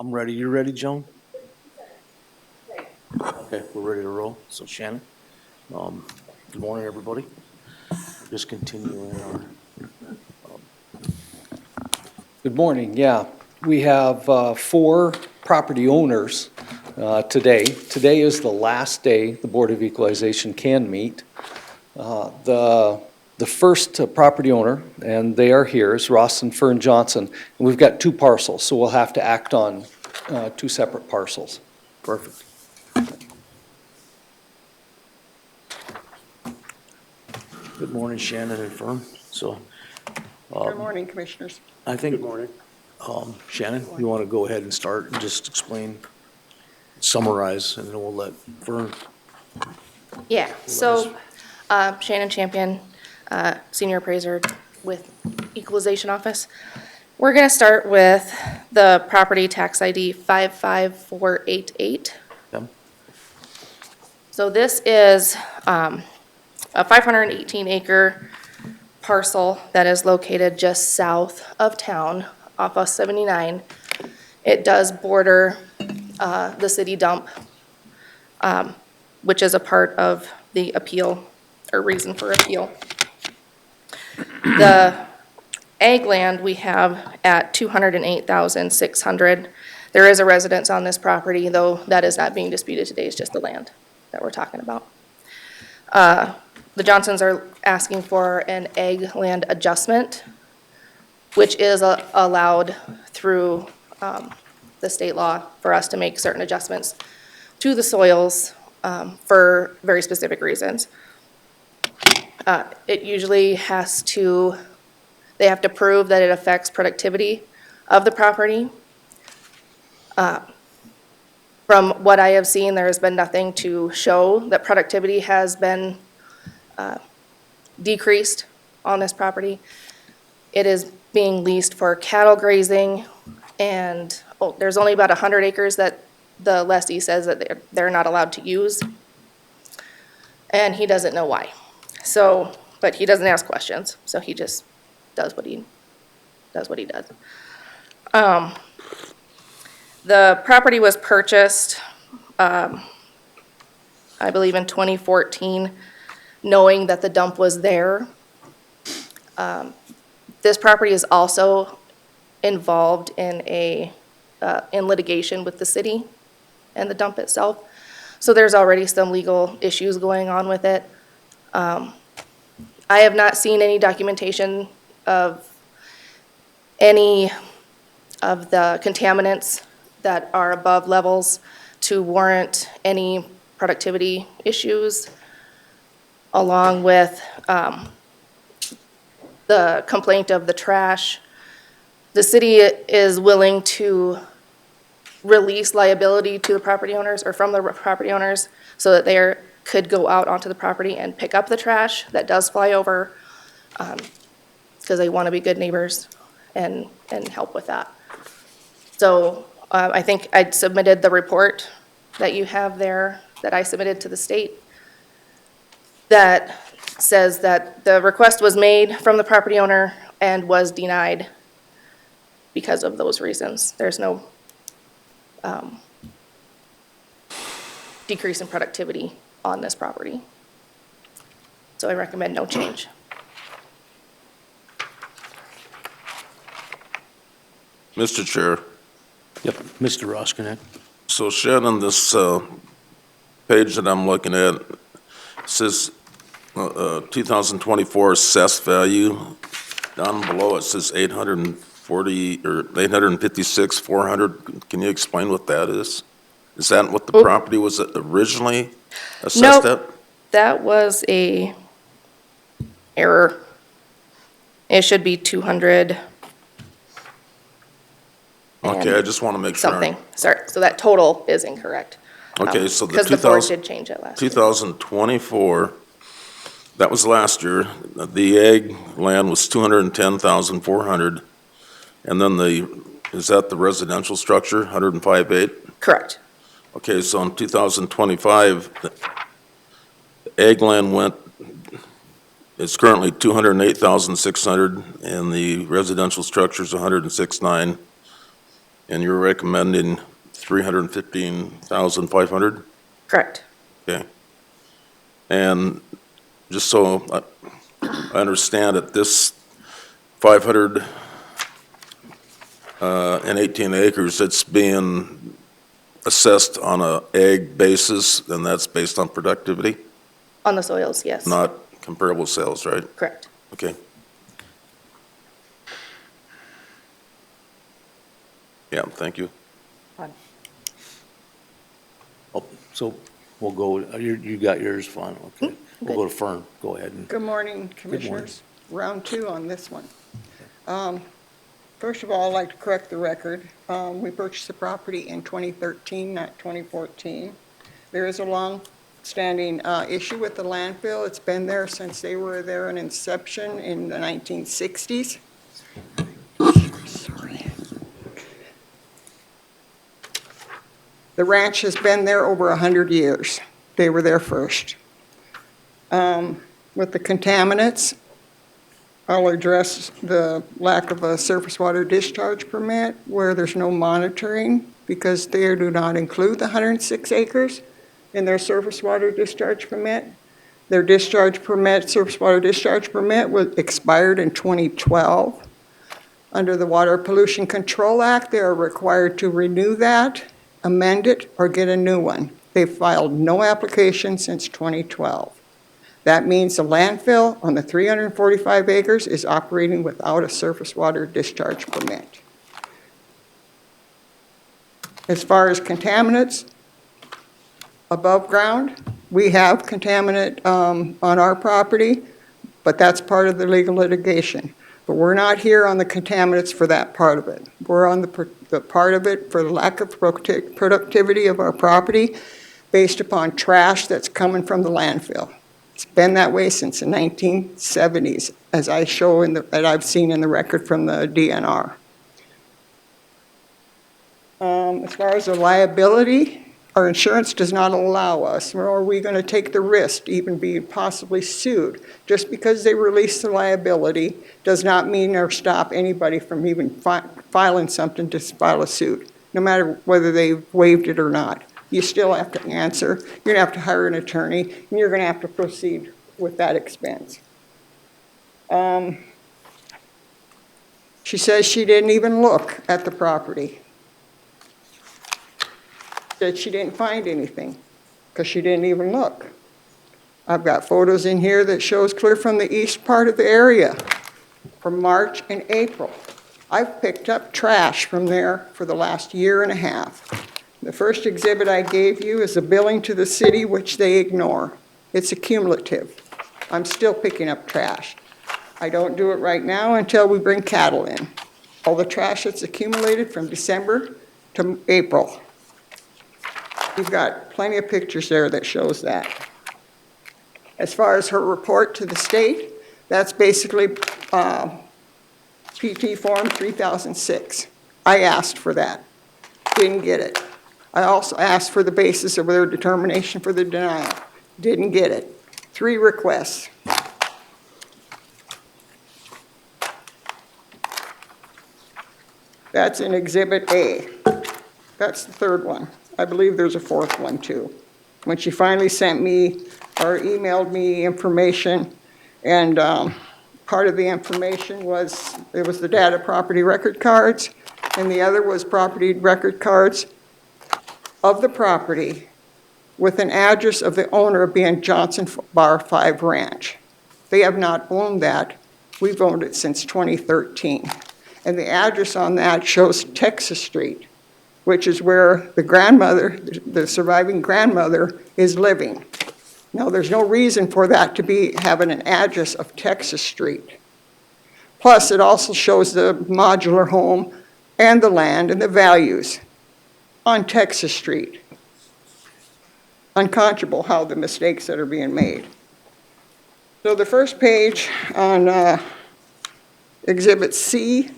I'm ready. You ready, Joan? Okay, we're ready to roll. So Shannon, good morning, everybody. Just continuing our, Good morning, yeah. We have four property owners today. Today is the last day the Board of Equalization can meet. The first property owner, and they are here, is Ross and Fern Johnson. And we've got two parcels, so we'll have to act on two separate parcels. perfect. Good morning, Shannon and Fern. So, Good morning, Commissioners. I think, Good morning. Shannon, you want to go ahead and start and just explain, summarize, and then we'll let Fern. Yeah, so Shannon Champion, Senior Appraiser with Equalization Office. We're going to start with the property tax ID 55488. Yep. So this is a 518 acre parcel that is located just south of town off of 79. It does border the city dump, which is a part of the appeal or reason for appeal. The ag land we have at 208,600. There is a residence on this property, though that is not being disputed today. It's just the land that we're talking about. The Johnsons are asking for an ag land adjustment, which is allowed through the state law for us to make certain adjustments to the soils for very specific reasons. It usually they have to prove that it affects productivity of the property. From what I have seen, there has been nothing to show that productivity has been decreased on this property. It is being leased for cattle grazing, and there's only about 100 acres that the lessee says that they're not allowed to use, and he doesn't know why. So, but he doesn't ask questions, so he just does what he does. The property was purchased, I believe in 2014, knowing that the dump was there. This property is also involved in in litigation with the city and the dump itself. So there's already some legal issues going on with it. I have not seen any documentation of any of the contaminants that are above levels to warrant any productivity issues, along with the complaint of the trash. The city is willing to release liability to the property owners or from the property owners so that they could go out onto the property and pick up the trash that does fly over, because they want to be good neighbors and help with that. So I think I submitted the report that you have there that I submitted to the state that says that the request was made from the property owner and was denied because of those reasons. There's no decrease in productivity on this property. So I recommend no change. Mr. Chair, Yep, Mr. Roskinek. so Shannon, this page that I'm looking at says 2024 assessed value. Down below it says 840 or 856,400. Can you explain what that is? Is that what the property was originally assessed at? Nope, that was a error. It should be 200 Okay, I just want to make sure. something. Sorry, so that total is incorrect. Okay, so the Because the board did change it last year. 2024, that was last year. The ag land was 210,400. And then is that the residential structure, 105.8? Correct. Okay, so in 2025, the ag land it's currently 208,600, and the residential structure's 106.9. And you're recommending 315,500? Correct. Okay. And just so I understand it, this 518 acres, it's being assessed on a ag basis, and that's based on productivity, On the soils, yes. not comparable sales, right? Correct. Okay. Yeah, thank you. Oh, so we'll go, you got yours, fine, okay. We'll go to Fern, go ahead and. Good morning, Commissioners. Round two on this one. First of all, I'd like to correct the record. We purchased the property in 2013, not 2014. There is a long-standing issue with the landfill. It's been there since they were there in inception in the 1960s. Sorry. The ranch has been there over 100 years. They were there first. With the contaminants, I'll address the lack of a surface water discharge permit where there's no monitoring because they do not include the 106 acres in their surface water discharge permit. Their discharge permit, surface water discharge permit was expired in 2012. Under the Water Pollution Control Act, they are required to renew that, amend it, or get a new one. They've filed no application since 2012. That means the landfill on the 345 acres is operating without a surface water discharge permit. As far as contaminants, above ground, we have contaminant on our property, but that's part of the legal litigation. But we're not here on the contaminants for that part of it. We're on the part of it for the lack of productivity of our property based upon trash that's coming from the landfill. It's been that way since the 1970s, as I show that I've seen in the record from the DNR. As far as the liability, our insurance does not allow us, nor are we going to take the risk to even be possibly sued. Just because they release the liability does not mean or stop anybody from even filing something to file a suit, no matter whether they've waived it or not. You still have to answer, you're going to have to hire an attorney, and you're going to have to proceed with that expense. She says she didn't even look at the property. Said she didn't find anything because she didn't even look. I've got photos in here that shows clear from the east part of the area from March and April. I've picked up trash from there for the last year and a half. The first exhibit I gave you is the billing to the city, which they ignore. It's accumulative. I'm still picking up trash. I don't do it right now until we bring cattle in. All the trash that's accumulated from December to April. You've got plenty of pictures there that shows that. As far as her report to the state, that's basically PT Form 3006. I asked for that, didn't get it. I also asked for the basis of their determination for the denial, didn't get it. 3 requests. That's in Exhibit A. That's the third one. I believe there's a fourth one too. When she finally sent me or emailed me information, and part of the information was, it was the data property record cards, and the other was property record cards of the property with an address of the owner being Johnson Bar 5 Ranch. They have not owned that. We've owned it since 2013. And the address on that shows Texas Street, which is where the grandmother, the surviving grandmother, is living. Now, there's no reason for that to be having an address of Texas Street. Plus, it also shows the modular home and the land and the values on Texas Street. Unconscionable how the mistakes that are being made. So the first page on Exhibit C,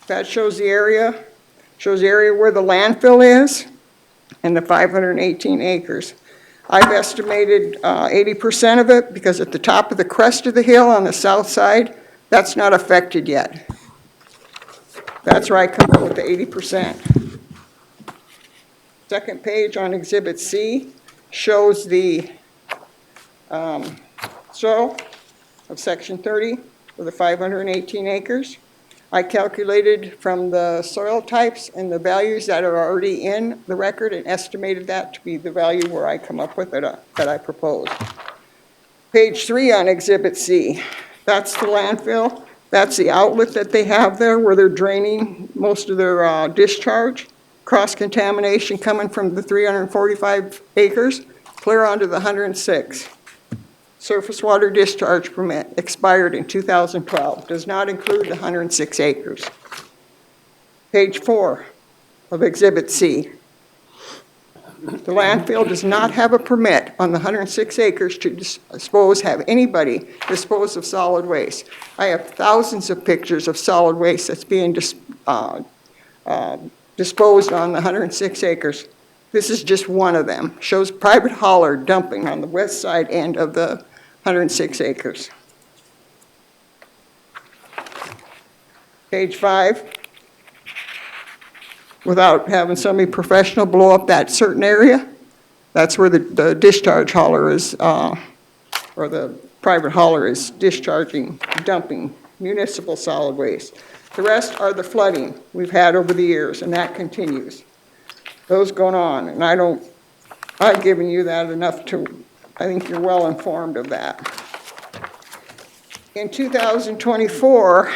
that shows the area where the landfill is and the 518 acres. I've estimated 80% of it because at the top of the crest of the hill on the south side, that's not affected yet. That's where I come up with the 80%. Second page on Exhibit C shows the soil of Section 30 for the 518 acres. I calculated from the soil types and the values that are already in the record and estimated that to be the value where I come up with it, that I proposed. Page 3 on Exhibit C, that's the landfill. That's the outlet that they have there where they're draining most of their discharge. Cross-contamination coming from the 345 acres clear onto the 106. Surface water discharge permit expired in 2012, does not include the 106 acres. Page 4 of Exhibit C. The landfill does not have a permit on the 106 acres to have anybody dispose of solid waste. I have thousands of pictures of solid waste that's being disposed on the 106 acres. This is just one of them. Shows private hauler dumping on the west side end of the 106 acres. Page 5. Without having somebody professional blow up that certain area, that's where the discharge hauler is, or the private hauler is discharging, dumping municipal solid waste. The rest are the flooding we've had over the years, and that continues. Those going on, and I've given you that enough to, I think you're well informed of that. In 2024,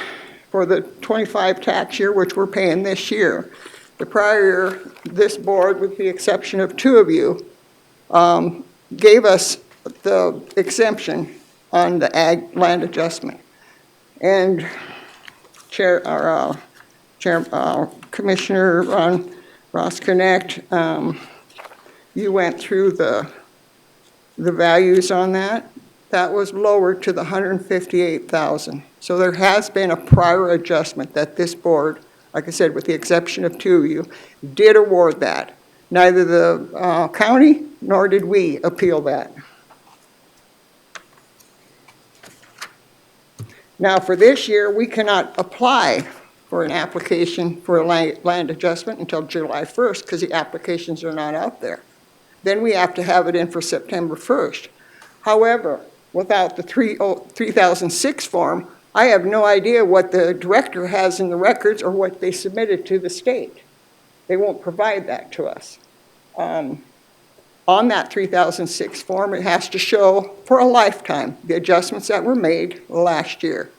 for the 25 tax year, which we're paying this year, the prior year, this board, with the exception of 2 of you, gave us the exemption on the ag land adjustment. And Commissioner Ross Connect, you went through the values on that. That was lowered to the 158,000. So there has been a prior adjustment that this board, like I said, with the exception of 2 of you, did award that. Neither the county nor did we appeal that. Now for this year, we cannot apply for an application for a land adjustment until July 1st because the applications are not out there. Then we have to have it in for September 1st. However, without the 3006 form, I have no idea what the director has in the records or what they submitted to the state. They won't provide that to us. On that 3006 form, it has to show for a lifetime the adjustments that were made last year.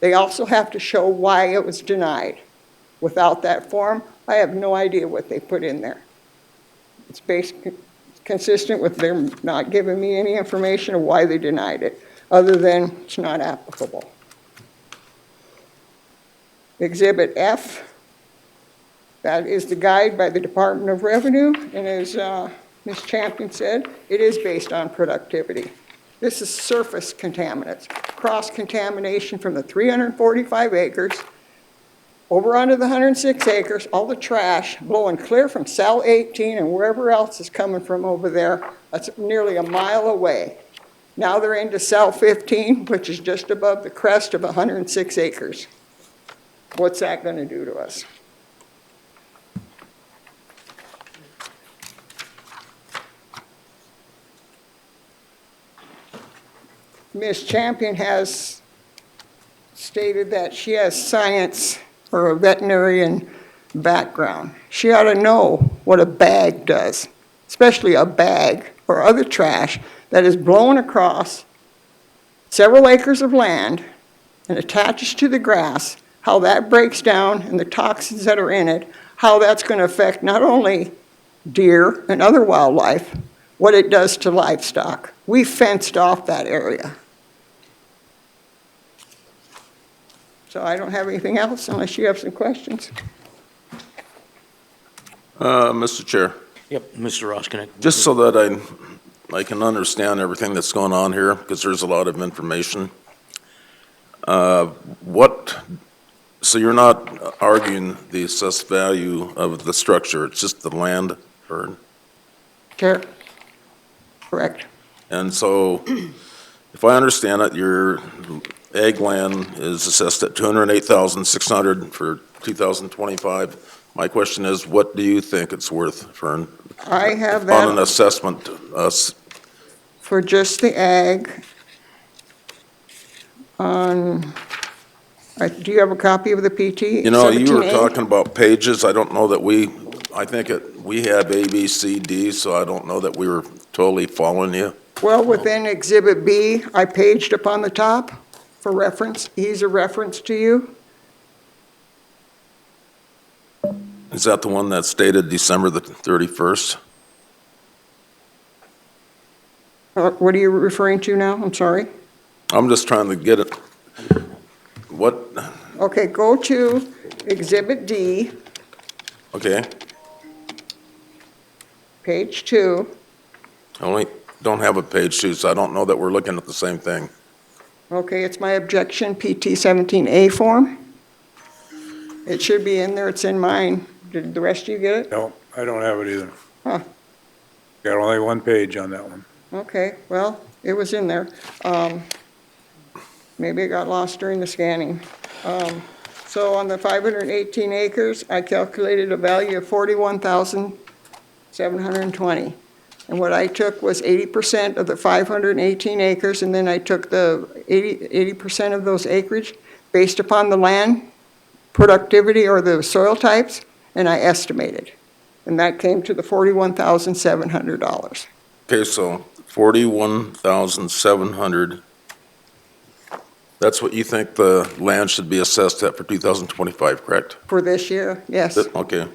They also have to show why it was denied. Without that form, I have no idea what they put in there. It's consistent with them not giving me any information of why they denied it, other than it's not applicable. Exhibit F, that is the guide by the Department of Revenue, and as Ms. Champion said, it is based on productivity. This is surface contaminants, cross-contamination from the 345 acres over onto the 106 acres, all the trash blowing clear from cell 18 and wherever else is coming from over there. That's nearly a mile away. Now they're into cell 15, which is just above the crest of 106 acres. What's that going to do to us? Ms. Champion has stated that she has science or a veterinarian background. She ought to know what a bag does, especially a bag or other trash that is blown across several acres of land and attaches to the grass, how that breaks down and the toxins that are in it, how that's going to affect not only deer and other wildlife, what it does to livestock. We fenced off that area. So I don't have anything else unless you have some questions. Mr. Chair, Yep, Mr. Ross Connect. just so that I can understand everything that's going on here, because there's a lot of information. So you're not arguing the assessed value of the structure, it's just the land, or? Chair? Correct. And so, if I understand it, you're ag land is assessed at 208,600 for 2025. My question is, what do you think it's worth, Fern? I have On an that assessment, for just the ag. Do you have a copy of the PT? you know, you were 17A? talking about pages. I don't know that I think we have A, B, C, D, so I don't know that we were totally following you. Well, within Exhibit B, I paged up on the top for reference. He's a reference to you. Is that the one that's dated December the 31st? What are you referring to now? I'm sorry. I'm just trying to get it. What, Okay, go to Exhibit D, okay, page 2. I only don't have a page two, so I don't know that we're looking at the same thing. Okay, it's my objection, PT 17A form. It should be in there, it's in mine. Did the rest of you get it? No, I don't have it either. Huh. Got only one page on that one. Okay, well, it was in there. Maybe it got lost during the scanning. So on the 518 acres, I calculated a value of 41,720. And what I took was 80% of the 518 acres, and then I took the 80% of those acreage based upon the land productivity or the soil types, and I estimated. And that came to the $41,700. Okay, so 41,700. That's what you think the land should be assessed at for 2025, correct? For this year, yes. Okay.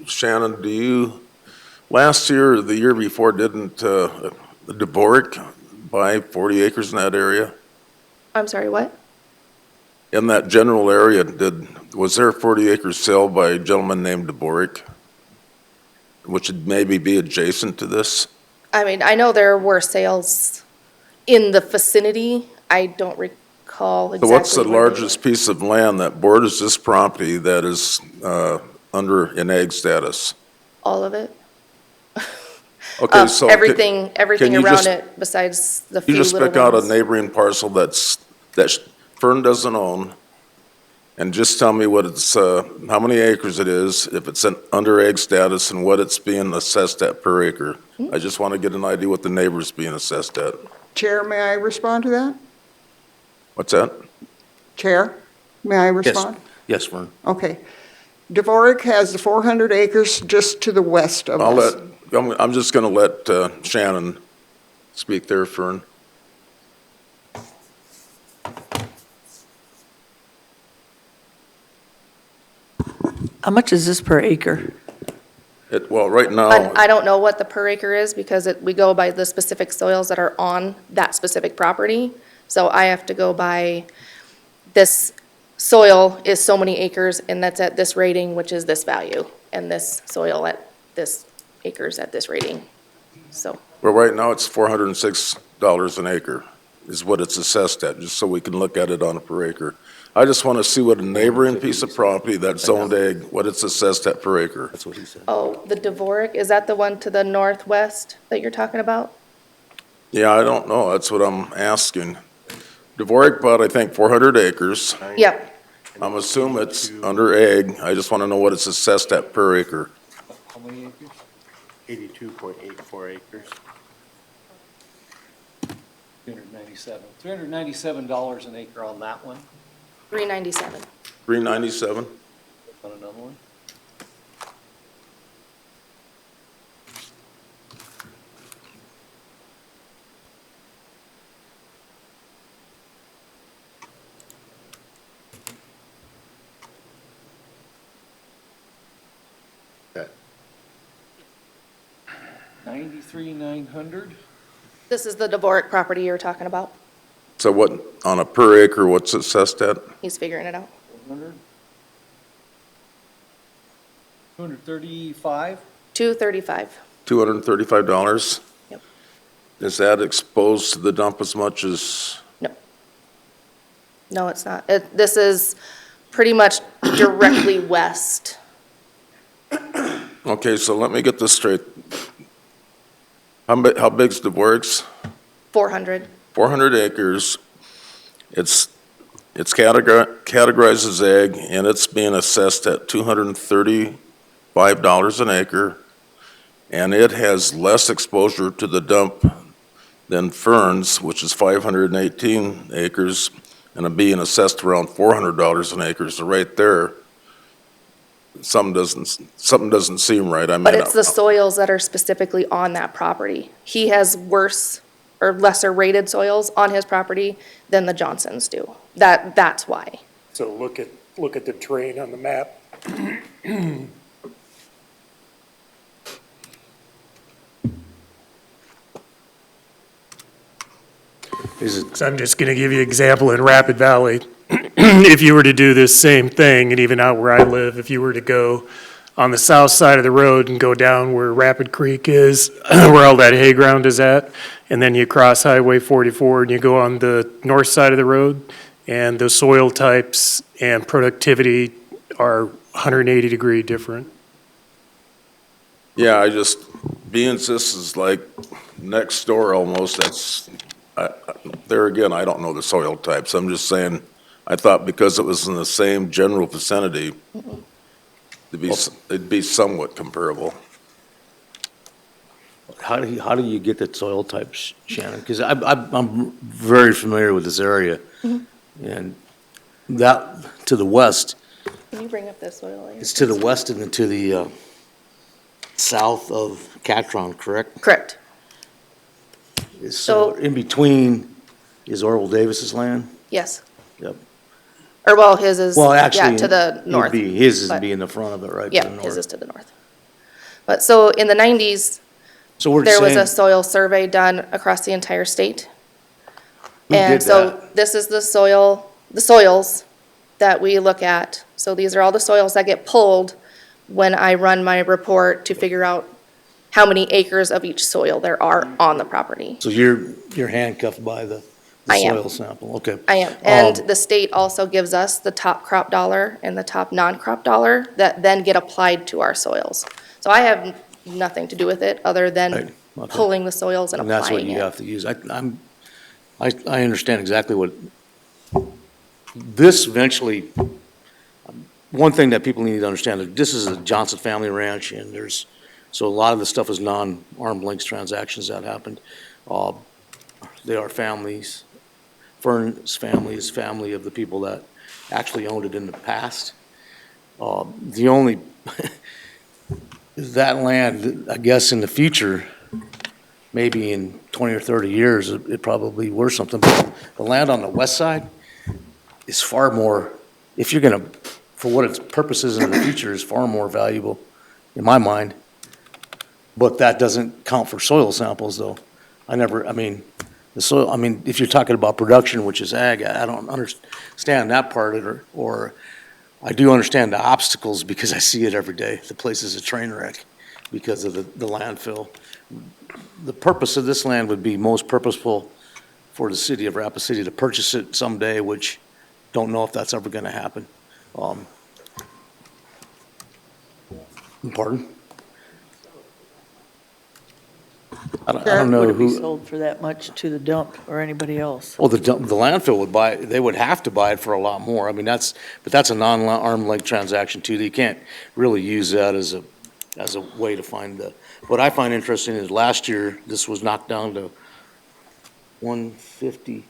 Shannon, last year or the year before, didn't Dvorak buy 40 acres in that area? I'm sorry, what? In that general area, was there a 40 acre sale by a gentleman named Dvorak? Which would maybe be adjacent to this? I mean, I know there were sales in the vicinity. I don't recall exactly. So what's the where they were. largest piece of land that borders this property that is in ag status? All of it. Okay, so. Everything can you around just- it besides the few You just little pick out a ones. neighboring parcel that Fern doesn't own, and just tell me what it's, how many acres it is, if it's under ag status, and what it's being assessed at per acre. I just want to get an idea what the neighbor's being assessed at. Chair, may I respond to that? What's that? Chair, may I respond? Yes, Vern. Okay. Dvorak has the 400 acres just to the west of us. I'm just going to let Shannon speak there, Fern. How much is this per acre? Well, right now, I don't know what the per acre is because we go by the specific soils that are on that specific property. So I have to go by this soil is so many acres and that's at this rating, which is this value. And this soil at this acres at this rating. So, well, right now it's $406 an acre is what it's assessed at, just so we can look at it on a per acre. I just want to see what a neighboring piece of property that's zoned ag, what it's assessed at per acre. That's what he said. oh, the Dvorak, is that the one to the northwest that you're talking about? Yeah, I don't know, that's what I'm asking. Dvorak bought, I think, 400 acres. Yep. I'm assuming it's under ag. I just want to know what it's assessed at per acre. How many acres? 82.84 acres. $397 an acre on that one. 397. 397? On another one? Okay. 93,900. This is the Dvorak property you're talking about. So what, on a per acre, what's it assessed at? He's figuring it out. 400. 235. 235. $235? Yep. Is that exposed to the dump as much as, No, it's not. This is pretty much directly west. okay, so let me get this straight. How big's Dvorak's? 400. 400 acres. It's categorized as ag, and it's being assessed at $235 an acre. And it has less exposure to the dump than Ferns, which is 518 acres, and I'm being assessed around $400 an acre. So right there, something doesn't seem right. I mean, But it's the soils that are specifically on that property. He has worse or lesser rated soils on his property than the Johnsons do. That's why. So look at the terrain on the map. Is it, So I'm just gonna give you an example in Rapid Valley. If you were to do this same thing, and even out where I live, if you were to go on the south side of the road and go down where Rapid Creek is, where all that hay ground is at, and then you cross Highway 44 and you go on the north side of the road, and the soil types and productivity are 180-degree different. yeah, being this is like next door almost, there again, I don't know the soil types. I'm just saying, I thought because it was in the same general vicinity, it'd be somewhat comparable. How do you get the soil types, Shannon? Because I'm very familiar with this area. And that, to the west, Can you bring up this soil? layer? it's to the west and then to the south of Catron, correct? Correct. So in between is Orville Davis's land? Yes. Yep. Or well, his is, Well, yeah, actually, to the it'd north. be- his is but- be in the front of it, right? to Yeah, the his north. is to the north. But so in the 90s, So we're there was saying, a soil survey done across the entire state. who And did so that? this is the soils that we look at. So these are all the soils that get pulled when I run my report to figure out how many acres of each soil there are on the property. So you're handcuffed by the I am. soil sample, okay. I am. And the state also gives us the top crop dollar and the top non-crop dollar that then get applied to our soils. So I have nothing to do with it other Right, than okay. pulling the soils and And that's what applying you it. have to use. I understand exactly what, this eventually, one thing that people need to understand, that this is a Johnson family ranch, and so a lot of the stuff is non-arm's length transactions that happened. They are families. Fern's family is family of the people that actually owned it in the past. The only, that land, I guess in the future, maybe in 20 or 30 years, it probably worth something. But the land on the west side is far more, if you're gonna, for what its purposes in the future, is far more valuable, in my mind. But that doesn't count for soil samples, though. The soil, if you're talking about production, which is ag, I don't understand that part of it, or I do understand the obstacles because I see it every day. The place is a train wreck because of the landfill. The purpose of this land would be most purposeful for the city of Rapid City to purchase it someday, which don't know if that's ever gonna happen. Pardon? I don't know Would it be who, sold for that much to the dump or anybody else? well, the landfill would buy, they would have to buy it for a lot more. But that's a non-arm's length transaction too. They can't really use that as a way to find what I find interesting is last year, this was knocked down to 150.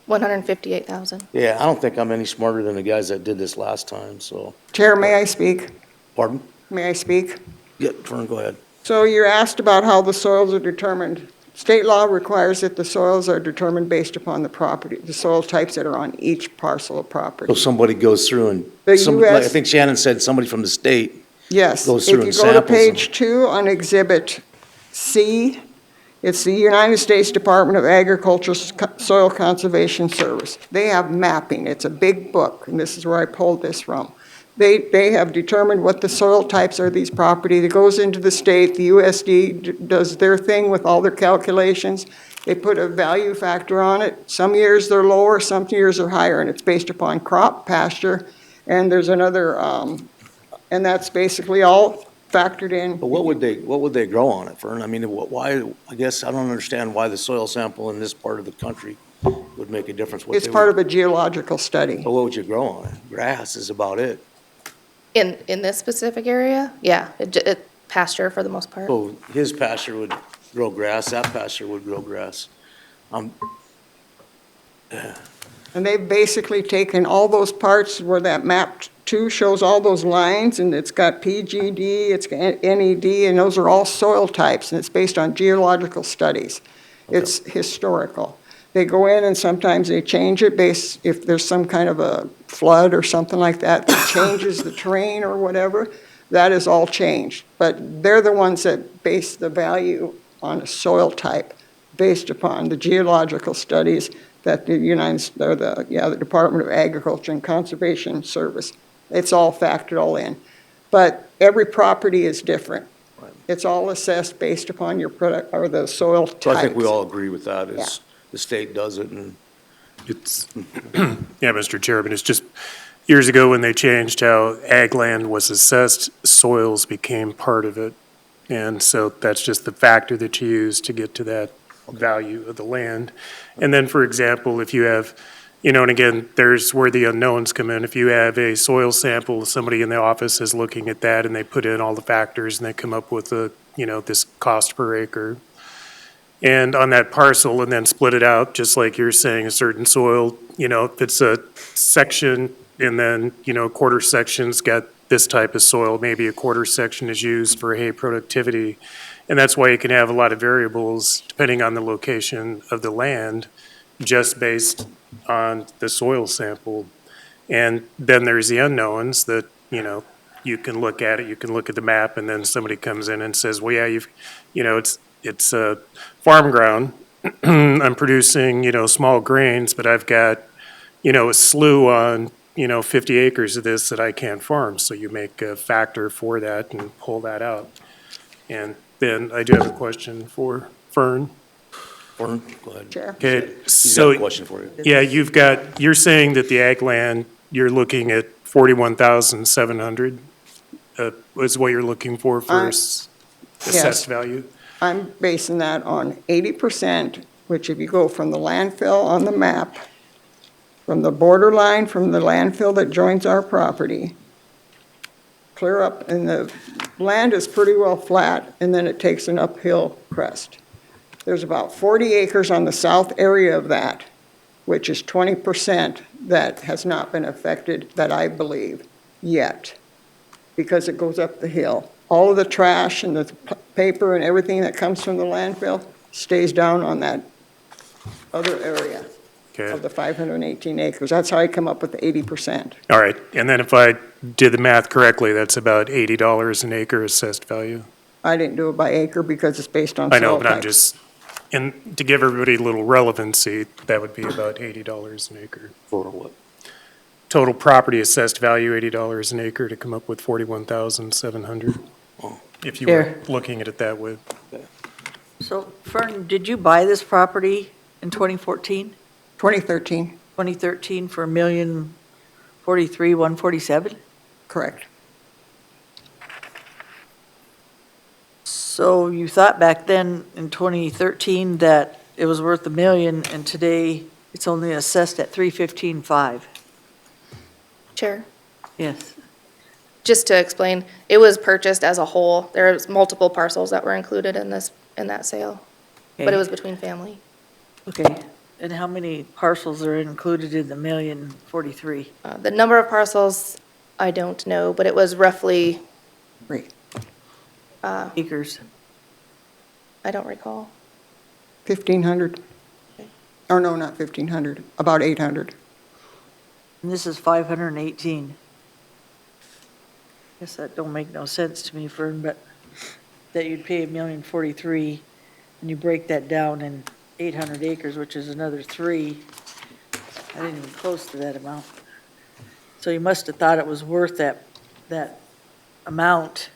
158,000. Yeah, I don't think I'm any smarter than the guys that did this last time, so, Chair, may I speak? pardon? May I speak? Yeah, Fern, go ahead. So you're asked about how the soils are determined. State law requires that the soils are determined based upon the property, the soil types that are on each parcel of So property. somebody goes through and, The like, I US think Shannon said somebody from the state, Yes, goes if through you and go to samples them. page 2 on Exhibit C, it's the United States Department of Agriculture Soil Conservation Service. They have mapping. It's a big book, and this is where I pulled this from. They have determined what the soil types are of these properties. It goes into the state, the USD does their thing with all their calculations. They put a value factor on it. Some years they're lower, some years they're higher, and it's based upon crop, pasture, and there's another, and that's basically all factored in. But what would they grow on it, Fern? I mean, why, I guess I don't understand why the soil sample in this part of the country would make a difference. It's part of a geological study. But what would you grow on it? Grass is about it. In this specific area, yeah, it pasture for the most part. So his pasture would grow grass, that pasture would grow grass. And they've basically taken all those parts where that map 2 shows all those lines, and it's got PGD, it's got NED, and those are all soil types, and it's based on geological studies. It's historical. They go in and sometimes they change it based, if there's some kind of a flood or something like that, that changes the terrain or whatever, that is all changed. But they're the ones that base the value on a soil type based upon the geological studies that the the Department of Agriculture and Conservation Service, it's all factored all in. But every property is different. Right. It's all assessed based upon your product, or the soil types. So I think we all agree with that, Yeah. is the state does it, and It's, yeah, Mr. Chairman, it's just, years ago when they changed how ag land was assessed, soils became part of it. And so that's just the factor that you use to get to that value of the land. And then, for example, if you have, and again, there's where the unknowns come in. If you have a soil sample, somebody in the office is looking at that and they put in all the factors and they come up with this cost per acre. And on that parcel, and then split it out, just like you're saying, a certain soil, if it's a section and then, a quarter section's got this type of soil, maybe a quarter section is used for hay productivity. And that's why you can have a lot of variables depending on the location of the land, just based on the soil sample. And then there's the unknowns that, you can look at it, you can look at the map, and then somebody comes in and says, well, yeah, it's farm ground. I'm producing, small grains, but I've got, a slew on, 50 acres of this that I can't farm. So you make a factor for that and pull that out. And then I do have a question for Fern. Fern, go ahead. Chair? Okay, He's got a so, question for you. yeah, you're saying that the ag land, you're looking at 41,700 is what you're looking for assessed value? I'm basing that on 80%, which if you go from the landfill on the map, from the borderline, from the landfill that joins our property, clear up, and the land is pretty well flat, and then it takes an uphill crest. There's about 40 acres on the south area of that, which is 20% that has not been affected, that I believe, yet, because it goes up the hill. All of the trash and the paper and everything that comes from the landfill stays down on that other area Okay. of the 518 acres. That's how I come up with the 80%. All right, and then if I did the math correctly, that's about $80 an acre assessed value. I didn't do it by acre because it's based on I know, soil but I'm type. just, and to give everybody a little relevancy, that would be about $80 an acre. For what? Total property assessed value, $80 an acre to come up with 41,700. If you were There. looking at it that way. So Fern, did you buy this property in 2014, 2013, 2013 for $1,043,147? correct. So you thought back then in 2013 that it was worth $1 million, and today it's only assessed at $315,500. Chair, Yes. just to explain, it was purchased as a whole. There's multiple parcels that were included in that sale, but it was between family. Okay. And how many parcels are included in the $1,043,000? The number of parcels, I don't know, but it was roughly, Great. Acres? I don't recall. 1,500. Or no, not 1,500, about 800. And this is 518. Guess that don't make no sense to me, Fern, but that you'd pay $1,043,000 and you break that down in 800 acres, which is another 3. I didn't even close to that amount. So you must have thought it was worth that amount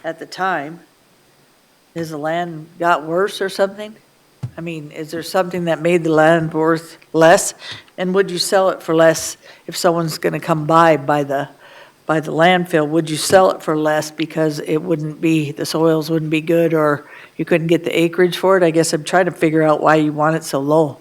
at the time. Has the land got worse or something? I mean, is there something that made the land worth less? And would you sell it for less if someone's going to come buy the by the landfill, would you sell it for less because it wouldn't be, the soils wouldn't be good, or you couldn't get the acreage for it? I guess I'm trying to figure out why you want it so low.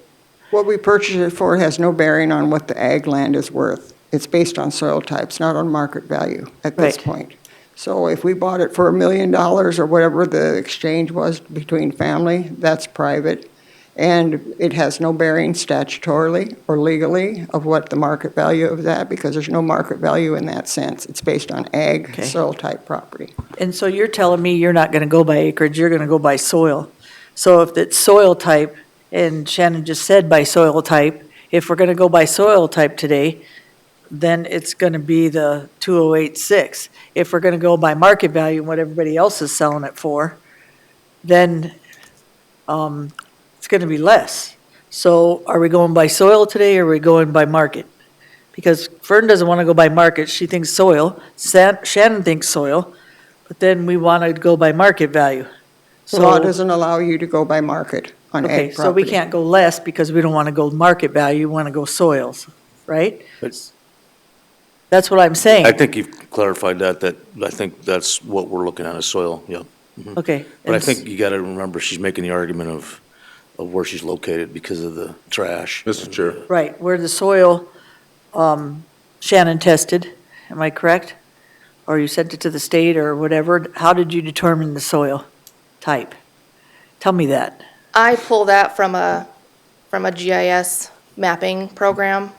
What we purchased it for has no bearing on what the ag land is worth. It's based on soil types, not on market value at this Right. point. So if we bought it for $1 million or whatever the exchange was between family, that's private. And it has no bearing statutorily or legally of what the market value of that, because there's no market value in that sense. It's based on ag, Okay. soil type property. And so you're telling me you're not gonna go by acreage, you're gonna go by soil. So if it's soil type, and Shannon just said by soil type, if we're gonna go by soil type today, then it's gonna be the 2086. If we're gonna go by market value and what everybody else is selling it for, then, it's gonna be less. So are we going by soil today, or are we going by market? Because Fern doesn't wanna go by market, she thinks soil, Shannon thinks soil, but then we wanna go by market value. The law So, doesn't allow you to go by market on okay, ag so we property. can't go less because we don't wanna go market value, we wanna go soils, right? But That's what I'm saying. I think you've clarified that I think that's what we're looking at is soil, yeah. Okay. But I and think you gotta remember, she's making the argument of where she's located because of the trash. Mr. Chair. Right, where the soil, Shannon tested, am I correct? Or you sent it to the state or whatever, how did you determine the soil type? Tell me that. I pull that from a GIS mapping program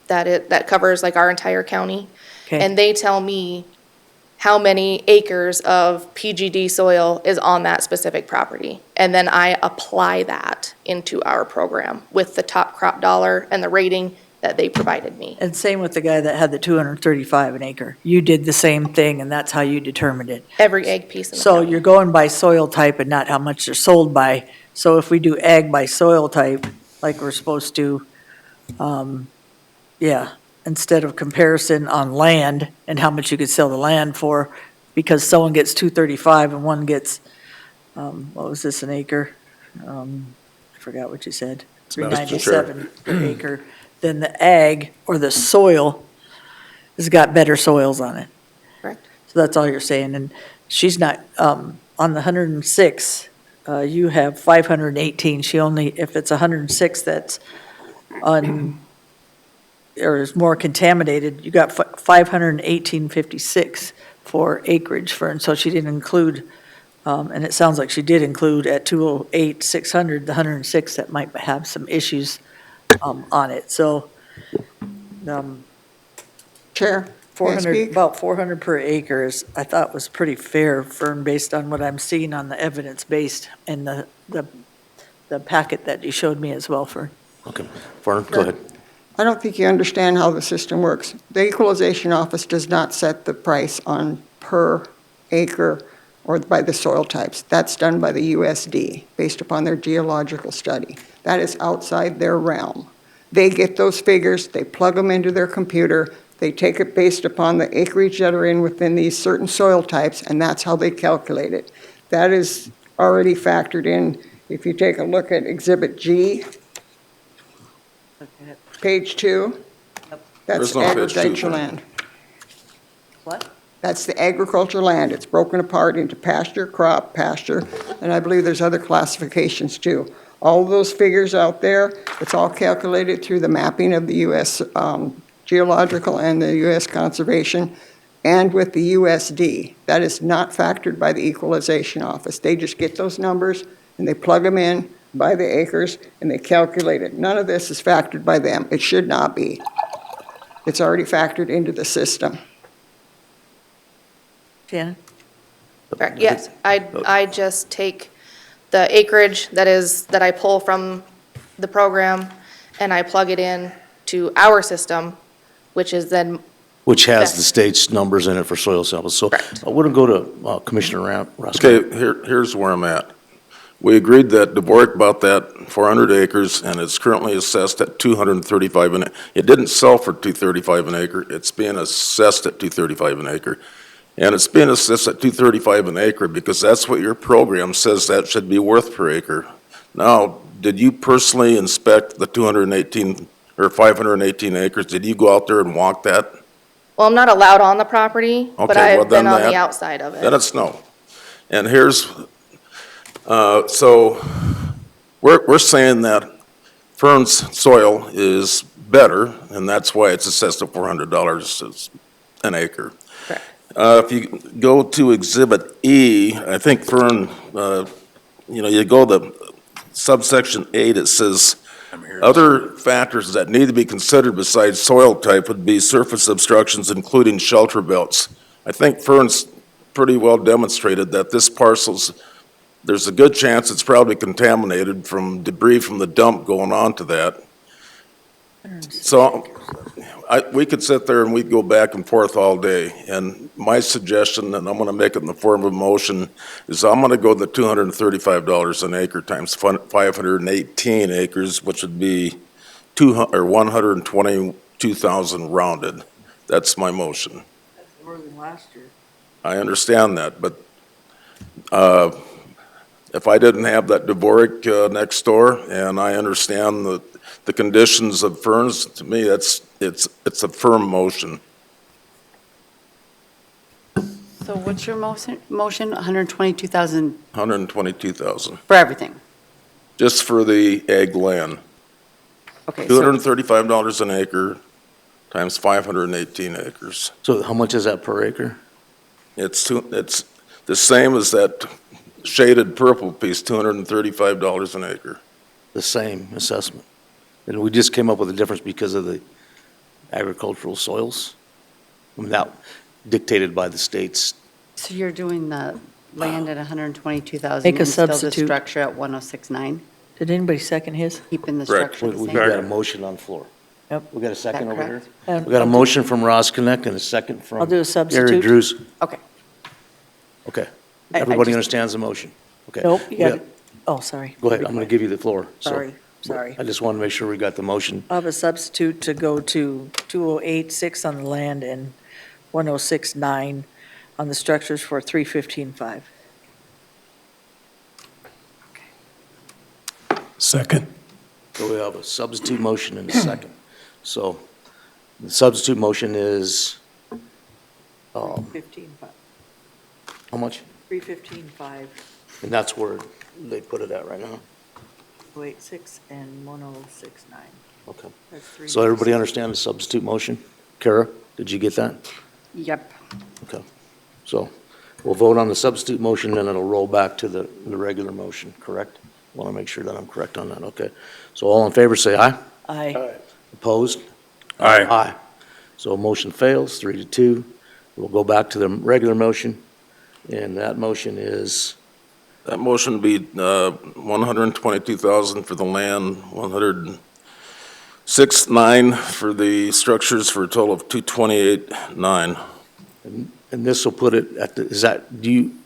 that covers like our entire county. Okay. And they tell me how many acres of PGD soil is on that specific property. And then I apply that into our program with the top crop dollar and the rating that they provided me. And same with the guy that had the 235 an acre. You did the same thing, and that's how you determined it. Every egg piece in the So county. you're going by soil type and not how much they're sold by. So if we do ag by soil type, like we're supposed to, instead of comparison on land and how much you could sell the land for, because someone gets 235 and one gets, what was this, an acre? I forgot what you said, Mr. Chair. 397 per acre. Then the ag or the soil has got better soils on it. Correct. So that's all you're saying, and she's not, on the 106, you have 518, she only, if it's 106 that's or is more contaminated, you got 518.56 for acreage for, and so she didn't include, and it sounds like she did include at 208,600, the 106 that might have some issues on it, so, Chair, may I 400, speak? about 400 per acre is, I thought was pretty fair, Fern, based on what I'm seeing on the evidence-based and the packet that you showed me as well, Fern. Okay, Fern, go ahead. I don't think you understand how the system works. The Equalization Office does not set the price on per acre or by the soil types. That's done by the USD, based upon their geological study. That is outside their realm. They get those figures, they plug them into their computer, they take it based upon the acreage that are within these certain soil types, and that's how they calculate it. That is already factored in. If you take a look at Exhibit G, page 2, that's There's no page 2, agricultural Fran. land. What? That's the agricultural land. It's broken apart into pasture, crop, pasture, and I believe there's other classifications too. All of those figures out there, it's all calculated through the mapping of the U.S. Geological and the U.S. Conservation, and with the USD. That is not factored by the Equalization Office. They just get those numbers and they plug them in by the acres and they calculate it. None of this is factored by them. It should not be. It's already factored into the system. Shannon? Correct, yes. I just take the acreage that I pull from the program and I plug it in to our system, which is then, Which has Yes. the state's numbers in it for soil samples. So Correct. I wouldn't go to Commissioner Roscoe. Okay, here's where I'm at. We agreed that Dvorak bought that 400 acres, and it's currently assessed at 235 an, it didn't sell for 235 an acre, it's being assessed at 235 an acre. And it's being assessed at 235 an acre because that's what your program says that should be worth per acre. Now, did you personally inspect the 218, or 518 acres? Did you go out there and walk that? Well, I'm not allowed on the property, but Okay, well, I've been then on the that- outside of Let it. us know. And here's, so we're saying that Fern's soil is better, and that's why it's assessed at $400 an acre. Correct. If you go to Exhibit E, I think Fern, you go to subsection 8, it says, other factors that need to be considered besides soil type would be surface obstructions, including shelter belts. I think Fern's pretty well demonstrated that this parcel's, there's a good chance it's probably contaminated from debris from the dump going on to that. So we could sit there and we'd go back and forth all day. And my suggestion, and I'm going to make it in the form of a motion, is I'm going to go the $235 an acre times 518 acres, which would be 122,000 rounded. That's my motion. That's more than last year. I understand that, but if I didn't have that Dvorak next door, and I understand the conditions of Ferns, to me, it's a firm motion. So what's your motion? 122,000 122,000, for everything? just for the ag land. Okay, so $235 an acre times 518 acres. So how much is that per acre? It's the same as that shaded purple piece, $235 an acre. The same assessment? And we just came up with a difference because of the agricultural soils? I mean, that dictated by the states. so you're doing the land at 122,000? Make a and still the substitute. structure at 106.9, Did anybody second his? keeping the Correct. structure the We've same? got a motion on the floor. Yep. We got a second That over here? correct? We got a motion from Ross Connect and a second from I'll do a Gary substitute. Drews. Okay. Okay. I Everybody just- understands the motion? Okay. Nope, you We got it. Oh, sorry. Go ahead, I'm going to give you the floor. So, Sorry. I just want to make sure we got the motion. I'll have a substitute to go to 208.6 on the land and 106.9 on the structures for 315.5. Second. So we have a substitute motion and a second. So the substitute motion is, 315.5. how much? 315.5, And that's where they put it at right now? 286 and 106.9. Okay. That's three. So everybody understand the substitute motion? Kara, did you get that? Yep. Okay. So we'll vote on the substitute motion, and it'll roll back to the regular motion, correct? Want to make sure that I'm correct on that, okay. So all in favor, say aye. Aye. Opposed? Aye. Aye. So motion fails, 3-2. We'll go back to the regular motion, and that motion is, That motion would be 122,000 for the land, 106.9 for the structures, for a total of 228.9. and this will put it at the,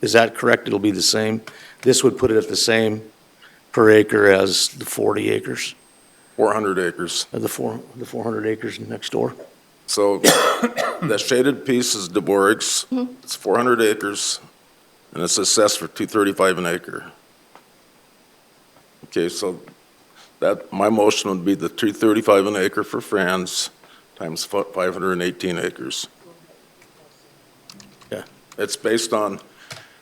is that correct? It'll be the same? This would put it at the same per acre as the 40 acres, 400 acres. the 400 acres next door? So that shaded piece is Dvorak's. It's 400 acres, and it's assessed for $235 an acre. Okay, so that, my motion would be the $235 an acre for Franz times 518 acres. Yeah. It's based on,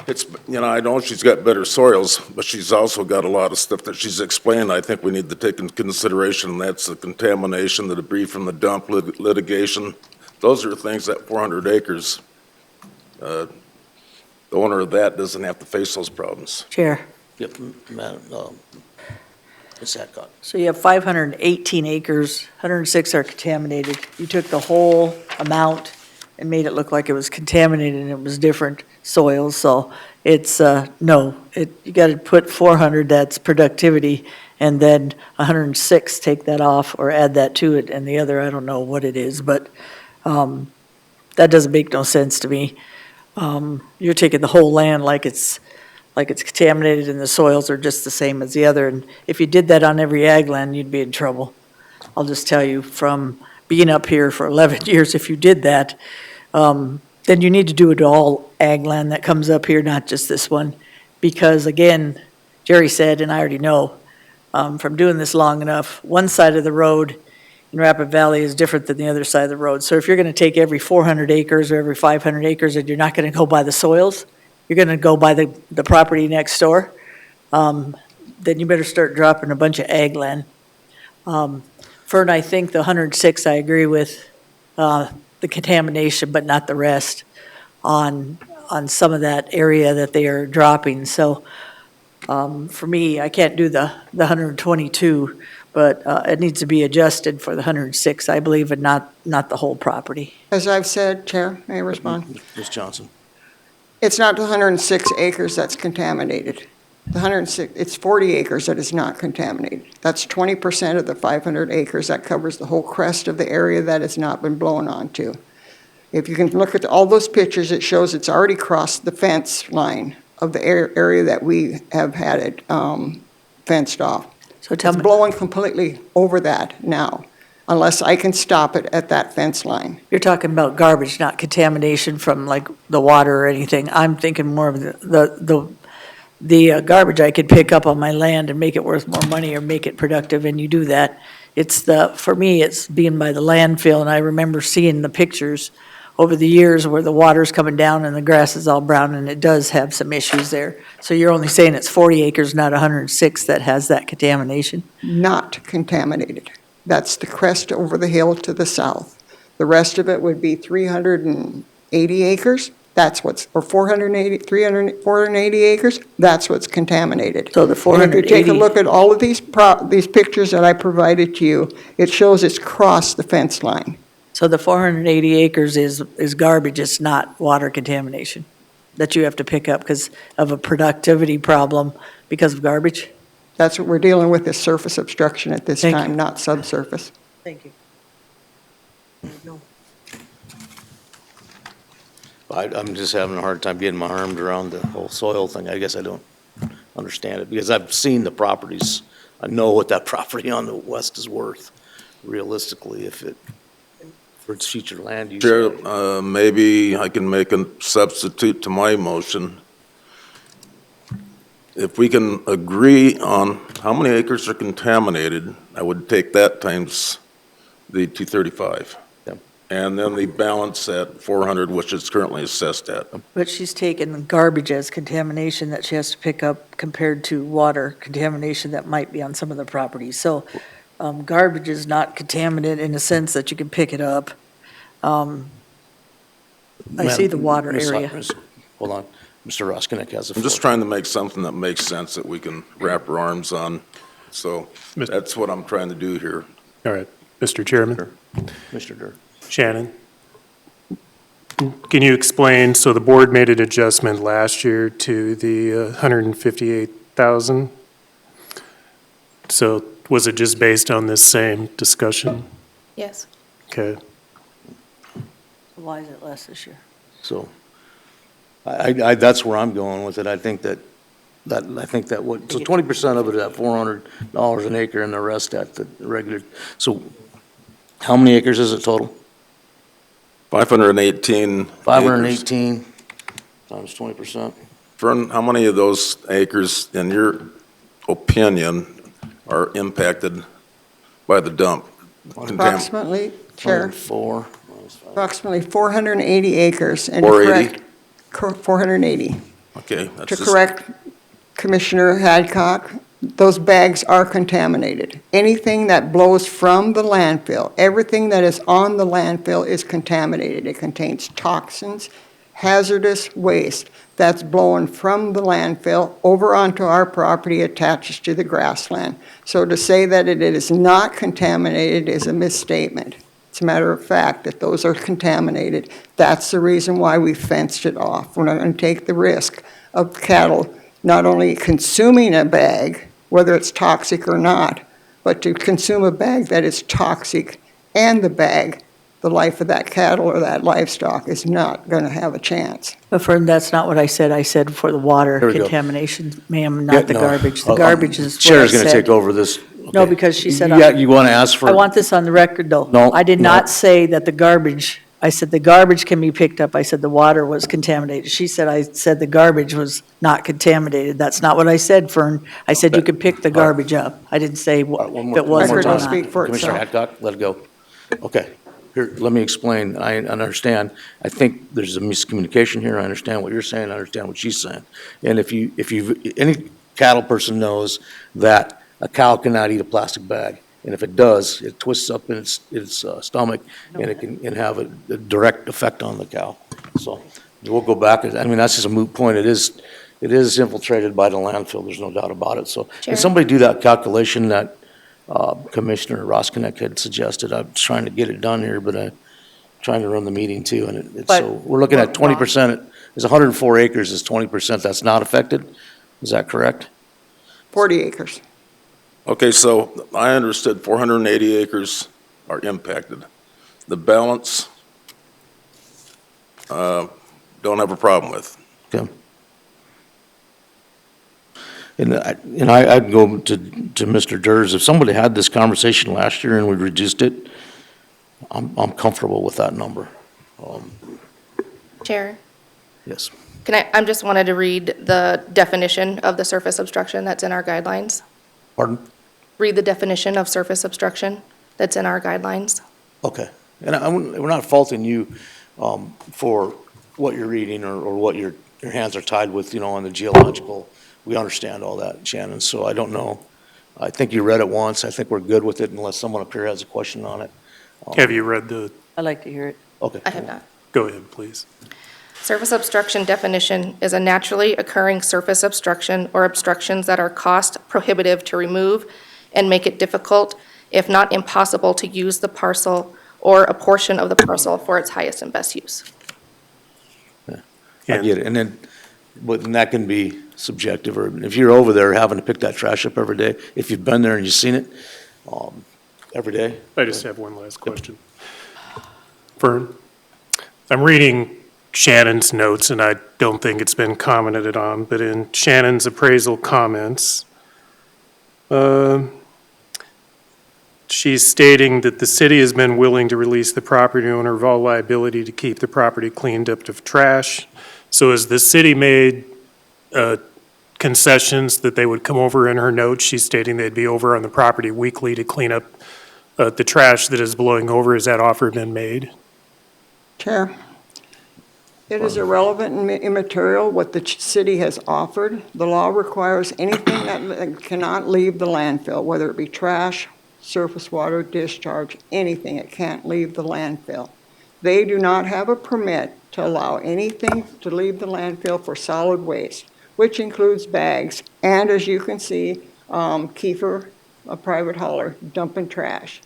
I know she's got better soils, but she's also got a lot of stuff that she's explained I think we need to take into consideration, and that's the contamination, the debris from the dump, litigation. Those are things that 400 acres, the owner of that doesn't have to face those problems. Chair, Yep, Madam, Ms. Hadcock. so you have 518 acres, 106 are contaminated. You took the whole amount and made it look like it was contaminated and it was different soils, so it's, no. You got to put 400, that's productivity, and then 106, take that off or add that to it, and the other, I don't know what it is, but that doesn't make no sense to me. You're taking the whole land like it's contaminated and the soils are just the same as the other, and if you did that on every ag land, you'd be in trouble. I'll just tell you, from being up here for 11 years, if you did that, then you need to do it to all ag land that comes up here, not just this one. Because again, Jerry said, and I already know, from doing this long enough, one side of the road in Rapid Valley is different than the other side of the road. So if you're gonna take every 400 acres or every 500 acres, and you're not gonna go by the soils, you're gonna go by the property next door, then you better start dropping a bunch of ag land. Fern, I think the 106, I agree with, the contamination, but not the rest on some of that area that they are dropping. So, for me, I can't do the 122, but, it needs to be adjusted for the 106, I believe, and not the whole property. As I've said, Chair, may I respond? Ms. Johnson? It's not the 106 acres that's contaminated. The 106, it's 40 acres that is not contaminated. That's 20% of the 500 acres. That covers the whole crest of the area that has not been blown onto. If you can look at all those pictures, it shows it's already crossed the fence line of the area that we have had it fenced off. So tell It's me, blowing completely over that now, unless I can stop it at that fence line. you're talking about garbage, not contamination from like the water or anything. I'm thinking more of the garbage I could pick up on my land and make it worth more money or make it productive, and you do that. For me, it's being by the landfill, and I remember seeing the pictures over the years where the water's coming down and the grass is all brown, and it does have some issues there. So you're only saying it's 40 acres, not 106, that has that contamination? Not contaminated. That's the crest over the hill to the south. The rest of it would be 380 acres. That's what's, or 480 acres, that's what's contaminated. So the And if you take a 480 look at all of these pictures that I provided to you, it shows it's crossed the fence line. So the 480 acres is garbage, it's not water contamination that you have to pick up because of a productivity problem because of garbage? That's what we're dealing with, is surface obstruction at this Thank you. time, not subsurface. Thank you. I'm just having a hard time getting my arms around the whole soil thing. I guess I don't understand it, because I've seen the properties. I know what that property on the west is worth, realistically, for its future land use. Chair, maybe I can make a substitute to my motion. If we can agree on how many acres are contaminated, I would take that times the 235. Yep. And then the balance at 400, which is currently assessed at. But she's taken the garbage as contamination that she has to pick up compared to water contamination that might be on some of the properties. So garbage is not contaminated in a sense that you can pick it up. I see the water area. Hold on. Mr. Roskinek has the floor. I'm just trying to make something that makes sense that we can wrap our arms on. So that's what I'm trying to do here. All right, Mr. Chairman, Mr. Durr. Shannon, can you explain, so the board made an adjustment last year to the 158,000? So was it just based on this same discussion? Yes. Okay. Why is it less this year? So that's where I'm going with it. I think that what, so 20% of it at $400 an acre and the rest at the regular. So how many acres is it total? 518 acres. 518 times 20%. Fern, how many of those acres, in your opinion, are impacted by the dump? Approximately, Chair, 4. approximately 480 acres. And 480? 480. Okay. that's To just- correct Commissioner Hadcock, those bags are contaminated. Anything that blows from the landfill, everything that is on the landfill is contaminated. It contains toxins, hazardous waste that's blowing from the landfill over onto our property, attaches to the grassland. So to say that it is not contaminated is a misstatement. It's a matter of fact that those are contaminated. That's the reason why we fenced it off. We're not going to take the risk of cattle not only consuming a bag, whether it's toxic or not, but to consume a bag that is toxic, and the bag, the life of that cattle or that livestock is not going to have a chance. But Fern, that's not what I said. I said for the water There we go. contamination, ma'am, Yeah, not the no. garbage. The Oh, garbage is what I Chair's going to said. take over this. No, Okay. because she said, Yeah, you want to ask for? I want this on the record, though. No, I did no. not say that the garbage, I said, the garbage can be picked up. I said, the water was contaminated. She said, I said the garbage was not contaminated. That's not what I said, Fern. I said you could pick the garbage up. I didn't say All right, if it was or Record will not. speak for Commissioner itself. Hadcock, let it go. Okay, here, let me explain. I understand. I think there's a miscommunication here. I understand what you're saying, I understand what she's saying. And if any cattle person knows that a cow cannot eat a plastic bag, and if it does, it twists up in its stomach, and it can have a direct effect on the cow. So we'll go back. I mean, that's just a moot point. It is infiltrated by the landfill, there's no doubt about it. So Chair. can somebody do that calculation that Commissioner Roskinek had suggested? I'm trying to get it done here, but I'm trying to run the meeting too, and it's, But- so we're looking at 20%. There's 104 acres, is 20% that's not affected? Is that correct? 40 acres. Okay, so I understood 480 acres are impacted. The balance, don't have a problem with. Okay. And I'd go to Mr. Durs, if somebody had this conversation last year and we reduced it, I'm comfortable with that number. Chair, Yes. I'm just wanted to read the definition of the surface obstruction that's in our guidelines. Pardon? Read the definition of surface obstruction that's in our guidelines. Okay. And we're not faulting you for what you're reading or what your hands are tied with, on the geological. We understand all that, Shannon, so I don't know. I think you read it once. I think we're good with it unless someone up here has a question on it. Have you read the, I'd like to hear it. Okay. I have not. go ahead, please. Surface obstruction definition is a naturally occurring surface obstruction or obstructions that are cost prohibitive to remove and make it difficult, if not impossible, to use the parcel or a portion of the parcel for its highest and best use. I get it. And then, but that can be subjective, or if you're over there having to pick that trash up every day, if you've been there and you've seen it, every day. I just have one last question. Fern, I'm reading Shannon's notes, and I don't think it's been commented on, but in Shannon's appraisal comments, she's stating that the city has been willing to release the property owner of all liability to keep the property cleaned up of trash. So has the city made concessions that they would come over? In her notes, she's stating they'd be over on the property weekly to clean up the trash that is blowing over. Has that offer been made? Chair, it is irrelevant and immaterial what the city has offered. The law requires anything that cannot leave the landfill, whether it be trash, surface water, discharge, anything, it can't leave the landfill. They do not have a permit to allow anything to leave the landfill for solid waste, which includes bags, and as you can see, Kiefer, a private hauler, dumping trash.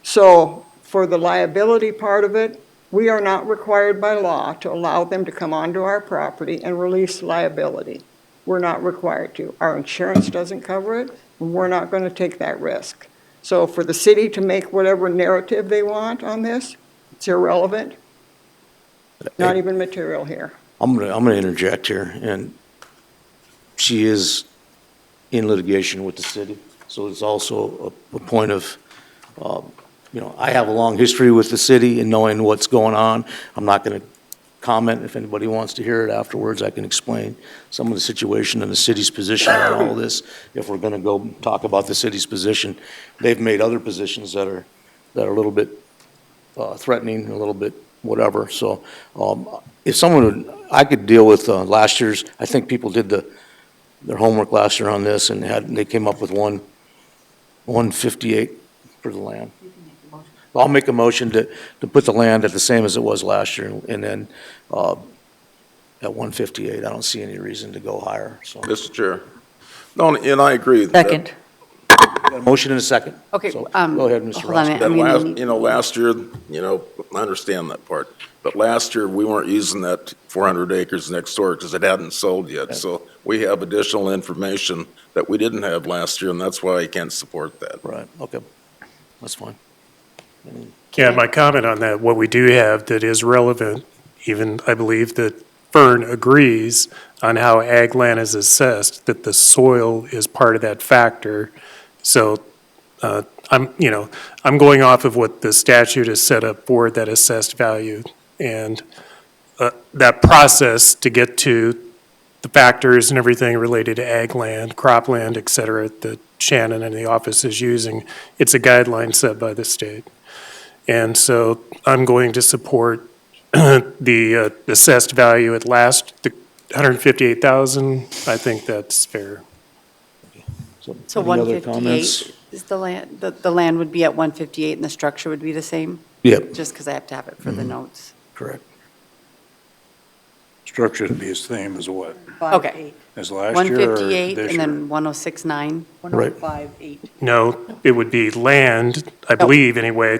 So for the liability part of it, we are not required by law to allow them to come onto our property and release liability. We're not required to. Our insurance doesn't cover it, and we're not going to take that risk. So for the city to make whatever narrative they want on this, it's irrelevant, not even material here. I'm gonna interject here, and she is in litigation with the city, so it's also a point of, I have a long history with the city and knowing what's going on. I'm not gonna comment. If anybody wants to hear it afterwards, I can explain some of the situation and the city's position on all of this. If we're gonna go talk about the city's position, they've made other positions that are a little bit threatening, a little bit whatever. So if someone would, I could deal with last year's, I think people did their homework last year on this and they came up with 158 for the land. I'll make a motion to put the land at the same as it was last year, and then at 158, I don't see any reason to go higher, so. Mr. Chair. No, and I agree. Second. Got a motion and a second. Okay, So, go ahead, Mr. hold on a Ross. minute. That I'm gonna last, need- last year, I understand that part. But last year, we weren't using that 400 acres next door because it hadn't sold yet. So we have additional information that we didn't have last year, and that's why I can't support that. Right, okay, that's fine. Yeah, my comment on that, what we do have that is relevant, even I believe that Fern agrees on how ag land is assessed, that the soil is part of that factor. So I'm going off of what the statute has set up for that assessed value. And that process to get to the factors and everything related to ag land, cropland, et cetera, that Shannon and the office is using, it's a guideline set by the state. And so I'm going to support the assessed value at last, the 158,000. I think that's fair. So Any other 158 comments? is the land, the land would be at 158 and the structure would be the same? Yep, Just because I have to have it for the notes. correct. Structure to be the same as what? Okay. As last year or 158 this and year? then 106.9? 105.8. No, it would be land, I believe, anyway.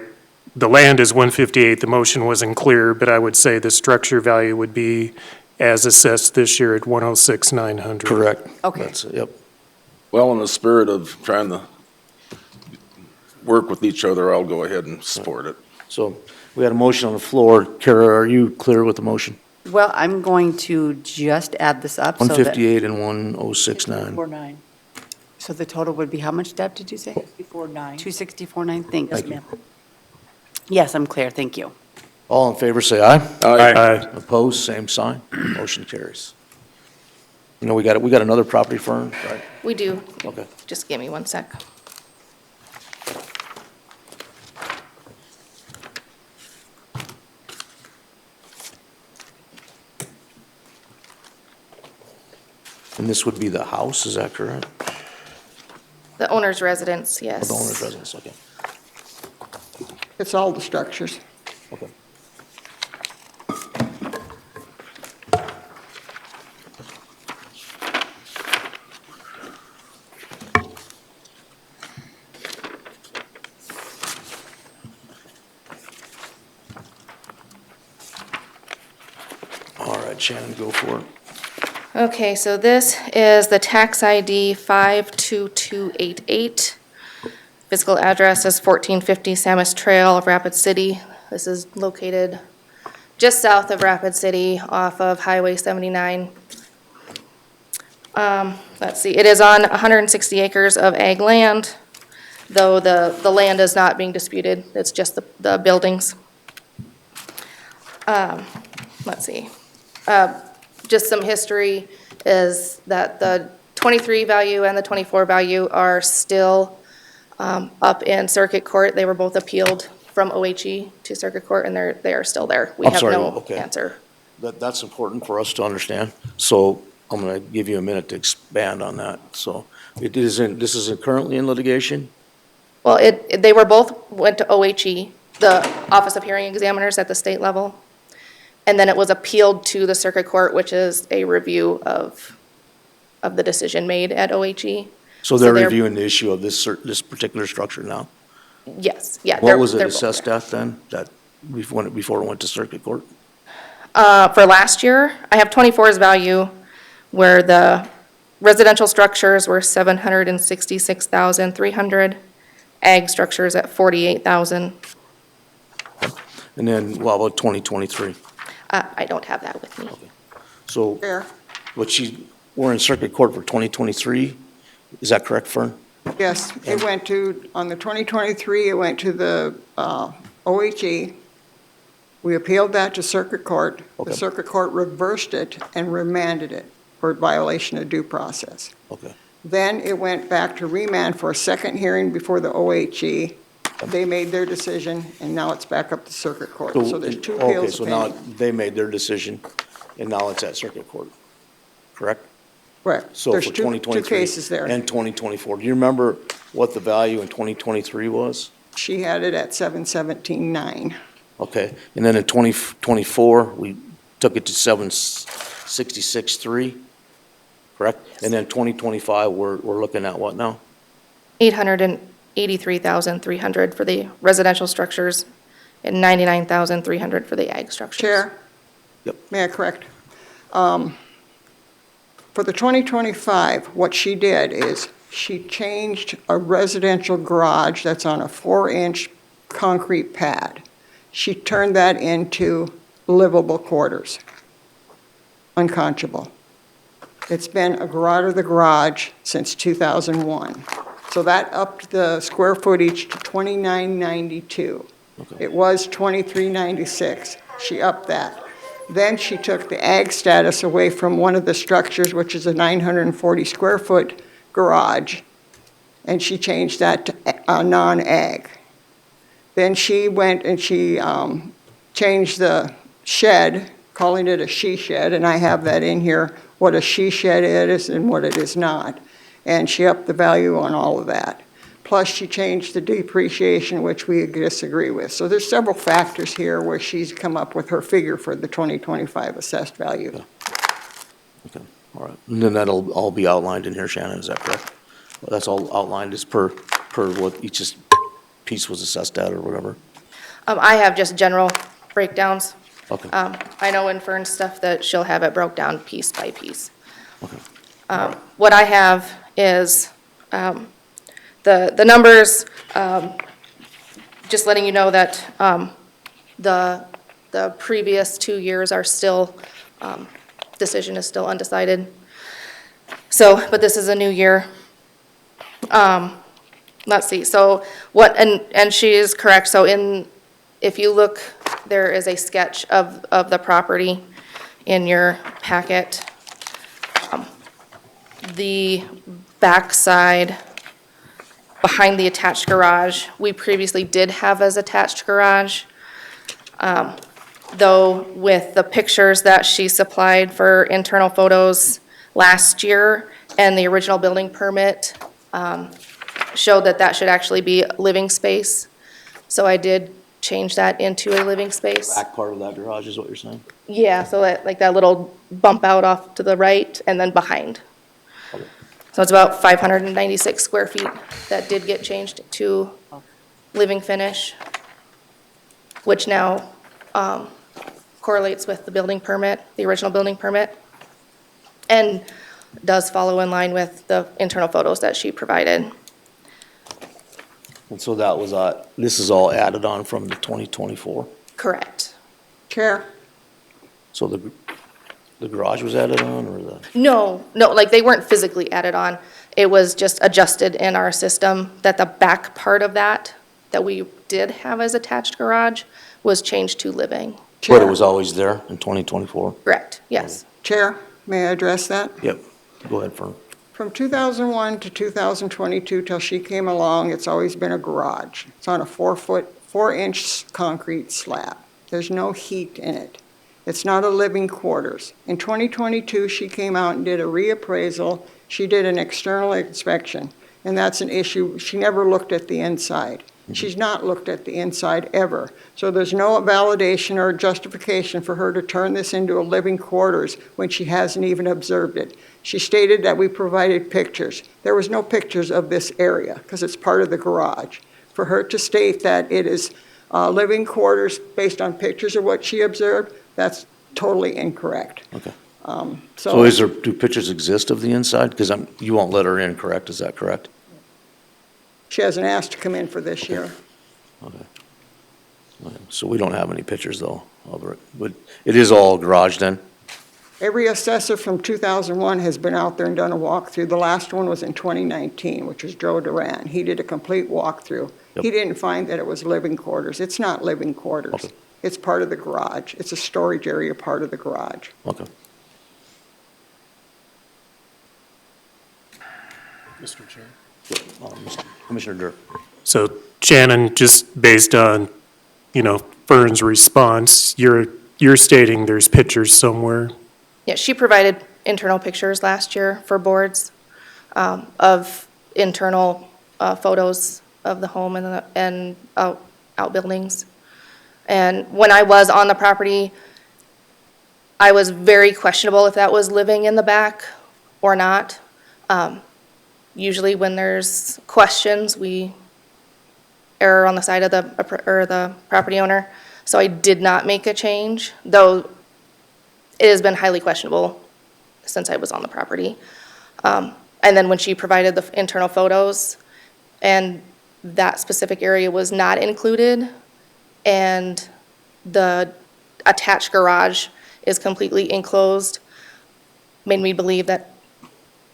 The land is 158, the motion wasn't clear, but I would say the structure value would be as assessed this year at 106,900. Correct. Okay. That's it, yep. Well, in the spirit of trying to work with each other, I'll go ahead and support it. So we had a motion on the floor. Kara, are you clear with the motion? Well, I'm going to just add this up so that, 158 and 1069. 4.9, so the total would be how much, Deb, did you say? 4.9. 264.9, thanks. Yes, ma'am. Yes, I'm clear, thank you. All in favor, say aye. Aye. Opposed, same sign. Motion carries. You know, we got another property firm, right? We do. Okay. Just give me one sec. And this would be the house, is that correct? The owner's residence, Or yes. the owner's residence, okay. It's all the structures. Okay. All right, Shannon, go for it. Okay, so this is the tax ID 52288. Physical address is 1450 Samus Trail of Rapid City. This is located just south of Rapid City off of Highway 79. Let's see, it is on 160 acres of ag land, though the land is not being disputed. It's just the buildings. Let's see. Just some history is that the 23 value and the 24 value are still up in circuit court. They were both appealed from OHE to circuit court, and they are still there. We I'm have sorry, no okay. answer. That's important for us to understand. So I'm going to give you a minute to expand on that. So this is currently in litigation? Well, they were both went to OHE, the Office of Hearing Examiners at the state level. And then it was appealed to the circuit court, which is a review of the decision made at OHE. So they're reviewing the issue of this particular structure now? Yes, yeah. What was it they're both assessed there. at then, that, before it went to circuit court? For last year, I have 24's value, where the residential structures were 766,300, ag structures at 48,000. And then, well, about 2023? I don't have that with me. So, There, we're in circuit court for 2023, is that correct, Fern? yes, it went to, on the 2023, it went to the OHE. We appealed that to circuit court. Okay. The circuit court reversed it and remanded it for violation of due process. Okay. Then it went back to remand for a second hearing before the OHE. They made their decision, and now it's back up to circuit court. So there's two Okay, appeals so now pending. they made their decision, and now it's at circuit court, correct? Correct. So There's for two 2023 cases there. and 2024, do you remember what the value in 2023 was? She had it at 717.9. Okay, and then in 2024, we took it to 766.3, correct? And then 2025, we're looking at what now? 883,300 for the residential structures and 99,300 for the ag structures. Chair? Yep. May I correct? For the 2025, what she did is she changed a residential garage that's on a 4-inch concrete pad. She turned that into livable quarters, unconscionable. It's been a garage of the garage since 2001. So that upped the square footage to 2992. Okay. It was 2396. She upped that. Then she took the ag status away from one of the structures, which is a 940 square foot garage, and she changed that to non-ag. Then she went and she changed the shed, calling it a she shed, and I have that in here, what a she shed is and what it is not. And she upped the value on all of that. Plus, she changed the depreciation, which we disagree with. So there's several factors here where she's come up with her figure for the 2025 assessed value. Okay, all right. And then that'll all be outlined in here, Shannon, is that correct? That's all outlined as per what each piece was assessed at or whatever? I have just general breakdowns. Okay, I know in Fern's stuff that she'll have it broke down piece by piece. okay. What I have is the numbers, just letting you know that the previous 2 years are still, decision is still undecided. So, but this is a new year. Let's see, so what, and she is correct, so if you look, there is a sketch of the property in your packet. The backside, behind the attached garage, we previously did have as attached garage. Though with the pictures that she supplied for internal photos last year and the original building permit, showed that that should actually be living space. So I did change that into a living space. Back part of that garage is what you're saying? Yeah, so that, like that little bump out off to the right and then behind. Okay. So it's about 596 square feet that did get changed to living finish, which now correlates with the building permit, the original building permit, and does follow in line with the internal photos that she provided. And so that was, this is all added on from the 2024? Correct. Chair? So the garage was added on, or the? No, like they weren't physically added on. It was just adjusted in our system that the back part of that we did have as attached garage was changed to living. But it was always there in 2024? Correct, yes. Chair, may I address that? Yep, go ahead, Fern. From 2001 to 2022, till she came along, it's always been a garage. It's on a 4-inch concrete slab. There's no heat in it. It's not a living quarters. In 2022, she came out and did a reappraisal. She did an external inspection, and that's an issue. She never looked at the inside. She's not looked at the inside ever. So there's no validation or justification for her to turn this into a living quarters when she hasn't even observed it. She stated that we provided pictures. There was no pictures of this area because it's part of the garage. For her to state that it is living quarters based on pictures of what she observed, that's totally incorrect. Okay. So Do pictures exist of the inside? Because you won't let her in, correct? Is that correct? she hasn't asked to come in for this year. Okay. So we don't have any pictures though of it, but it is all garage then? Every assessor from 2001 has been out there and done a walkthrough. The last one was in 2019, which was Joe Duran. He did a complete walkthrough. Yep. He didn't find that it was living quarters. It's not living quarters. Okay. It's part of the garage. It's a storage area part of the garage. Okay. Mr. Chair. Commissioner Durr. So Shannon, just based on, Fern's response, you're stating there's pictures somewhere. Yeah, she provided internal pictures last year for boards of internal photos of the home and outbuildings. And when I was on the property, I was very questionable if that was living in the back or not. Usually when there's questions, we err on the side of the property owner. So I did not make a change, though it has been highly questionable since I was on the property. And then when she provided the internal photos, and that specific area was not included, and the attached garage is completely enclosed, made me believe that,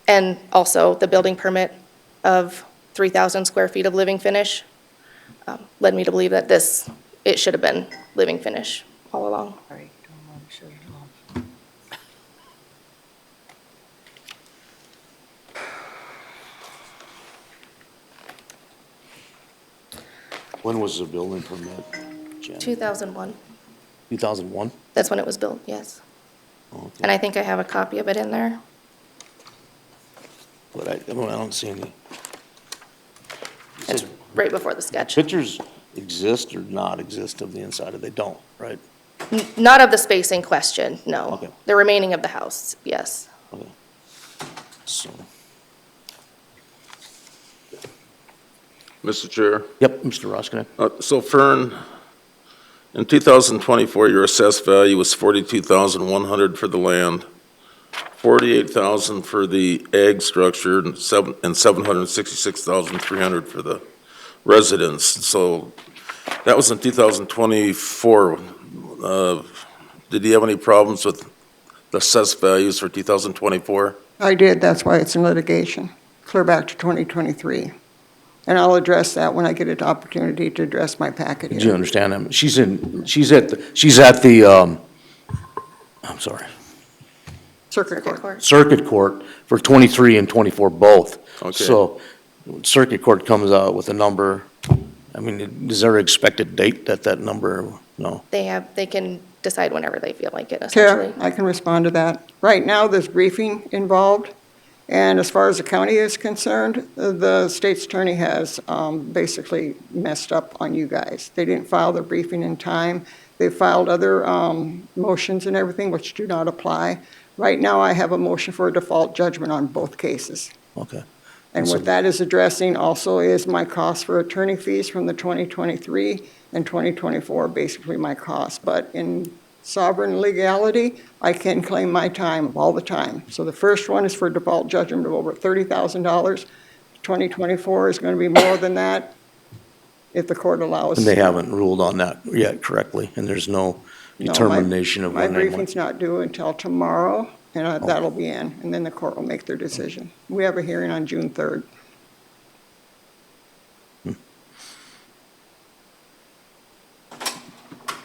and also the building permit of 3,000 square feet of living finish, led me to believe that it should have been living finish all along. All right, don't let 'em shut it off. When was the building permit? Jan? 2001, 2001? that's when it was built, yes. Okay. And I think I have a copy of it in there. But I don't see any. It's right before the sketch. Pictures exist or not exist of the inside, or they don't, right? Not of the space in question, no. Okay. The remaining of the house, yes. Okay. So, Mr. Chair, yep, Mr. Roskinick. so Fern, in 2024, your assessed value was 42,100 for the land, 48,000 for the ag structure, and 766,300 for the residence. So that was in 2024. Did you have any problems with the assessed values for 2024? I did, that's why it's in litigation, clear back to 2023. And I'll address that when I get an opportunity to address my packet Did you here. understand that? She's at the, I'm sorry, Circuit Court. Circuit Court for 23 and 24 both. Okay. So Circuit Court comes out with a number. I mean, is there an expected date that number? No. They can decide whenever they feel like it, Chair, essentially. I can respond to that. Right now, there's briefing involved, and as far as the county is concerned, the state's attorney has basically messed up on you guys. They didn't file their briefing in time. They filed other motions and everything which do not apply. Right now, I have a motion for a default judgment on both cases. Okay. And what that is addressing also is my cost for attorney fees from the 2023 and 2024, basically my cost. But in sovereign legality, I can claim my time all the time. So the first one is for default judgment of over $30,000. 2024 is going to be more than that if the court allows. And they haven't ruled on that yet correctly, and there's no No, determination of My when they want. briefing's not due until tomorrow, and that'll be in, and then the court will make their decision. We have a hearing on June 3rd.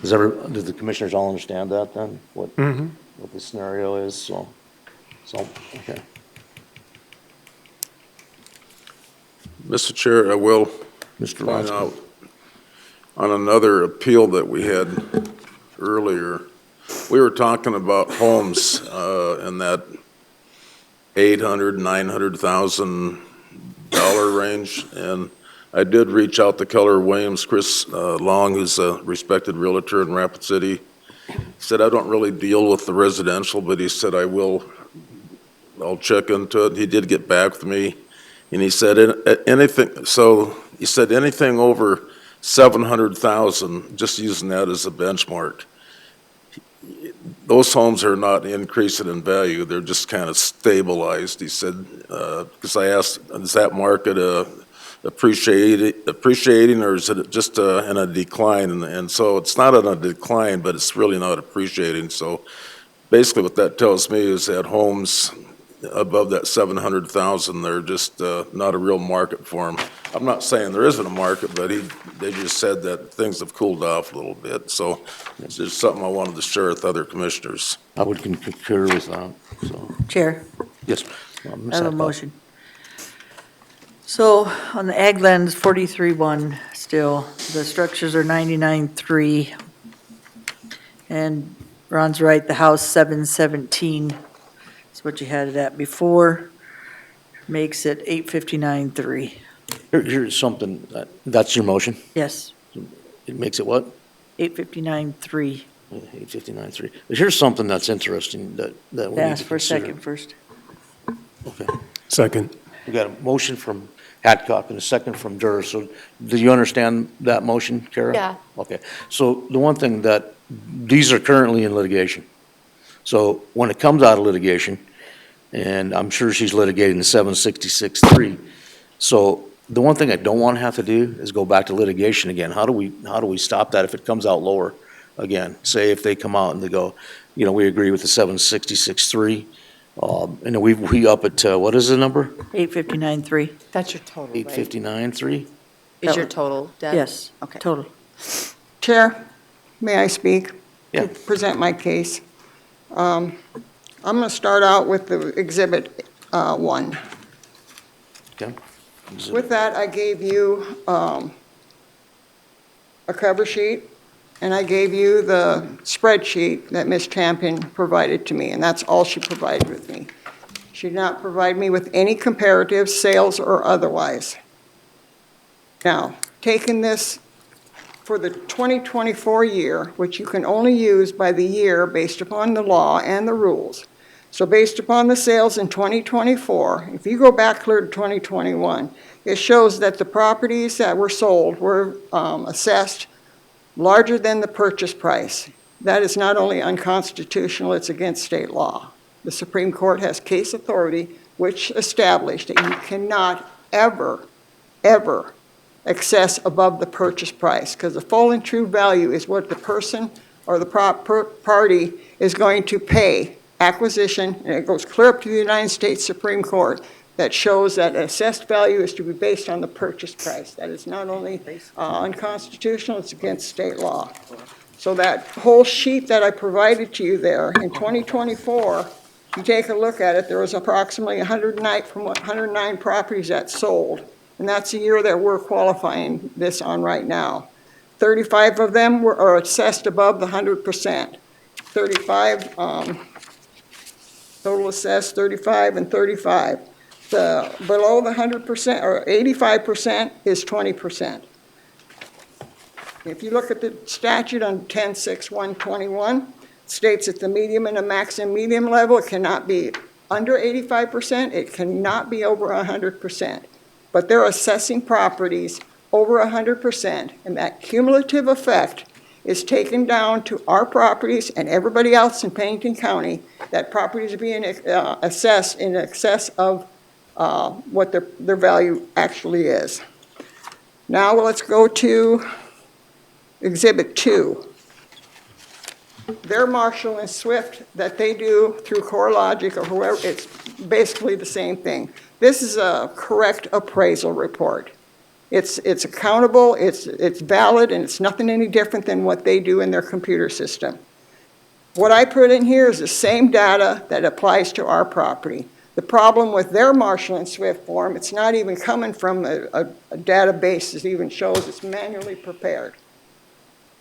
Do the commissioners all understand that then? What the scenario is, so, okay. Mr. Chair, I will Mr. point Roskinick. out on another appeal that we had earlier, we were talking about homes in that $800,000, $900,000 range, and I did reach out to Keller Williams, Chris Long, who's a respected realtor in Rapid City. He said, I don't really deal with the residential, but he said, I'll check into it. He did get back with me, and he said, anything over 700,000, just using that as a benchmark, those homes are not increasing in value, they're just kind of stabilized. He said, because I asked, is that market appreciating, or is it just in a decline? And so it's not in a decline, but it's really not appreciating. So basically what that tells me is that homes above that 700,000, they're just not a real market for them. I'm not saying there isn't a market, but they just said that things have cooled off a little bit. So it's just something I wanted to share with other commissioners. I would concur with that, so, Chair, yes. I have a motion. So on the ag land, it's 43.1 still. The structures are 99.3. And Ron's right, the house 717 is what you had it at before. Makes it 859.3. Here's something, that's your motion? Yes, It makes it what? 859.3. 859.3. But here's something that's interesting that we need to Ask for a consider. second first. Okay. Second. We got a motion from Hadcock and a second from Durr. So do you understand that motion, Kara? Yeah. Okay. So the one thing that, these are currently in litigation. So when it comes out of litigation, and I'm sure she's litigating the 766.3. So the one thing I don't want to have to do is go back to litigation again. How do we stop that if it comes out lower again? Say if they come out and they go, we agree with the 766.3. And then we up it to, what is the number? 859.3. That's your total, right? 859.3? Is your total, Deb? Yes, Okay. total. Chair, may I speak? Yeah. present my case. I'm going to start out with the Exhibit 1. Okay. With that, I gave you a cover sheet, and I gave you the spreadsheet that Ms. Champion provided to me, and that's all she provided with me. She did not provide me with any comparatives, sales or otherwise. Now, taking this for the 2024 year, which you can only use by the year based upon the law and the rules. So based upon the sales in 2024, if you go back clear to 2021, it shows that the properties that were sold were assessed larger than the purchase price. That is not only unconstitutional, it's against state law. The Supreme Court has case authority which established that you cannot ever, ever excess above the purchase price, because the full and true value is what the person or the party is going to pay acquisition, and it goes clear up to the United States Supreme Court that shows that assessed value is to be based on the purchase price. That is not only unconstitutional, it's against state law. So that whole sheet that I provided to you there, in 2024, you take a look at it, there was approximately 109 properties that sold. And that's the year that we're qualifying this on right now. 35 of them are assessed above the 100%. 35, total assessed 35 and 35. The below the 100% or 85% is 20%. If you look at the statute on 10.6.121, it states that the medium and the maximum medium level, it cannot be under 85%, it cannot be over 100%. But they're assessing properties over 100%, and that cumulative effect is taken down to our properties and everybody else in Pennington County, that properties are being assessed in excess of what their value actually is. Now let's go to Exhibit 2. Their Marshall and Swift that they do through CoreLogic or whoever, it's basically the same thing. This is a correct appraisal report. It's accountable, it's valid, and it's nothing any different than what they do in their computer system. What I put in here is the same data that applies to our property. The problem with their Marshall and Swift form, it's not even coming from a database that even shows it's manually prepared.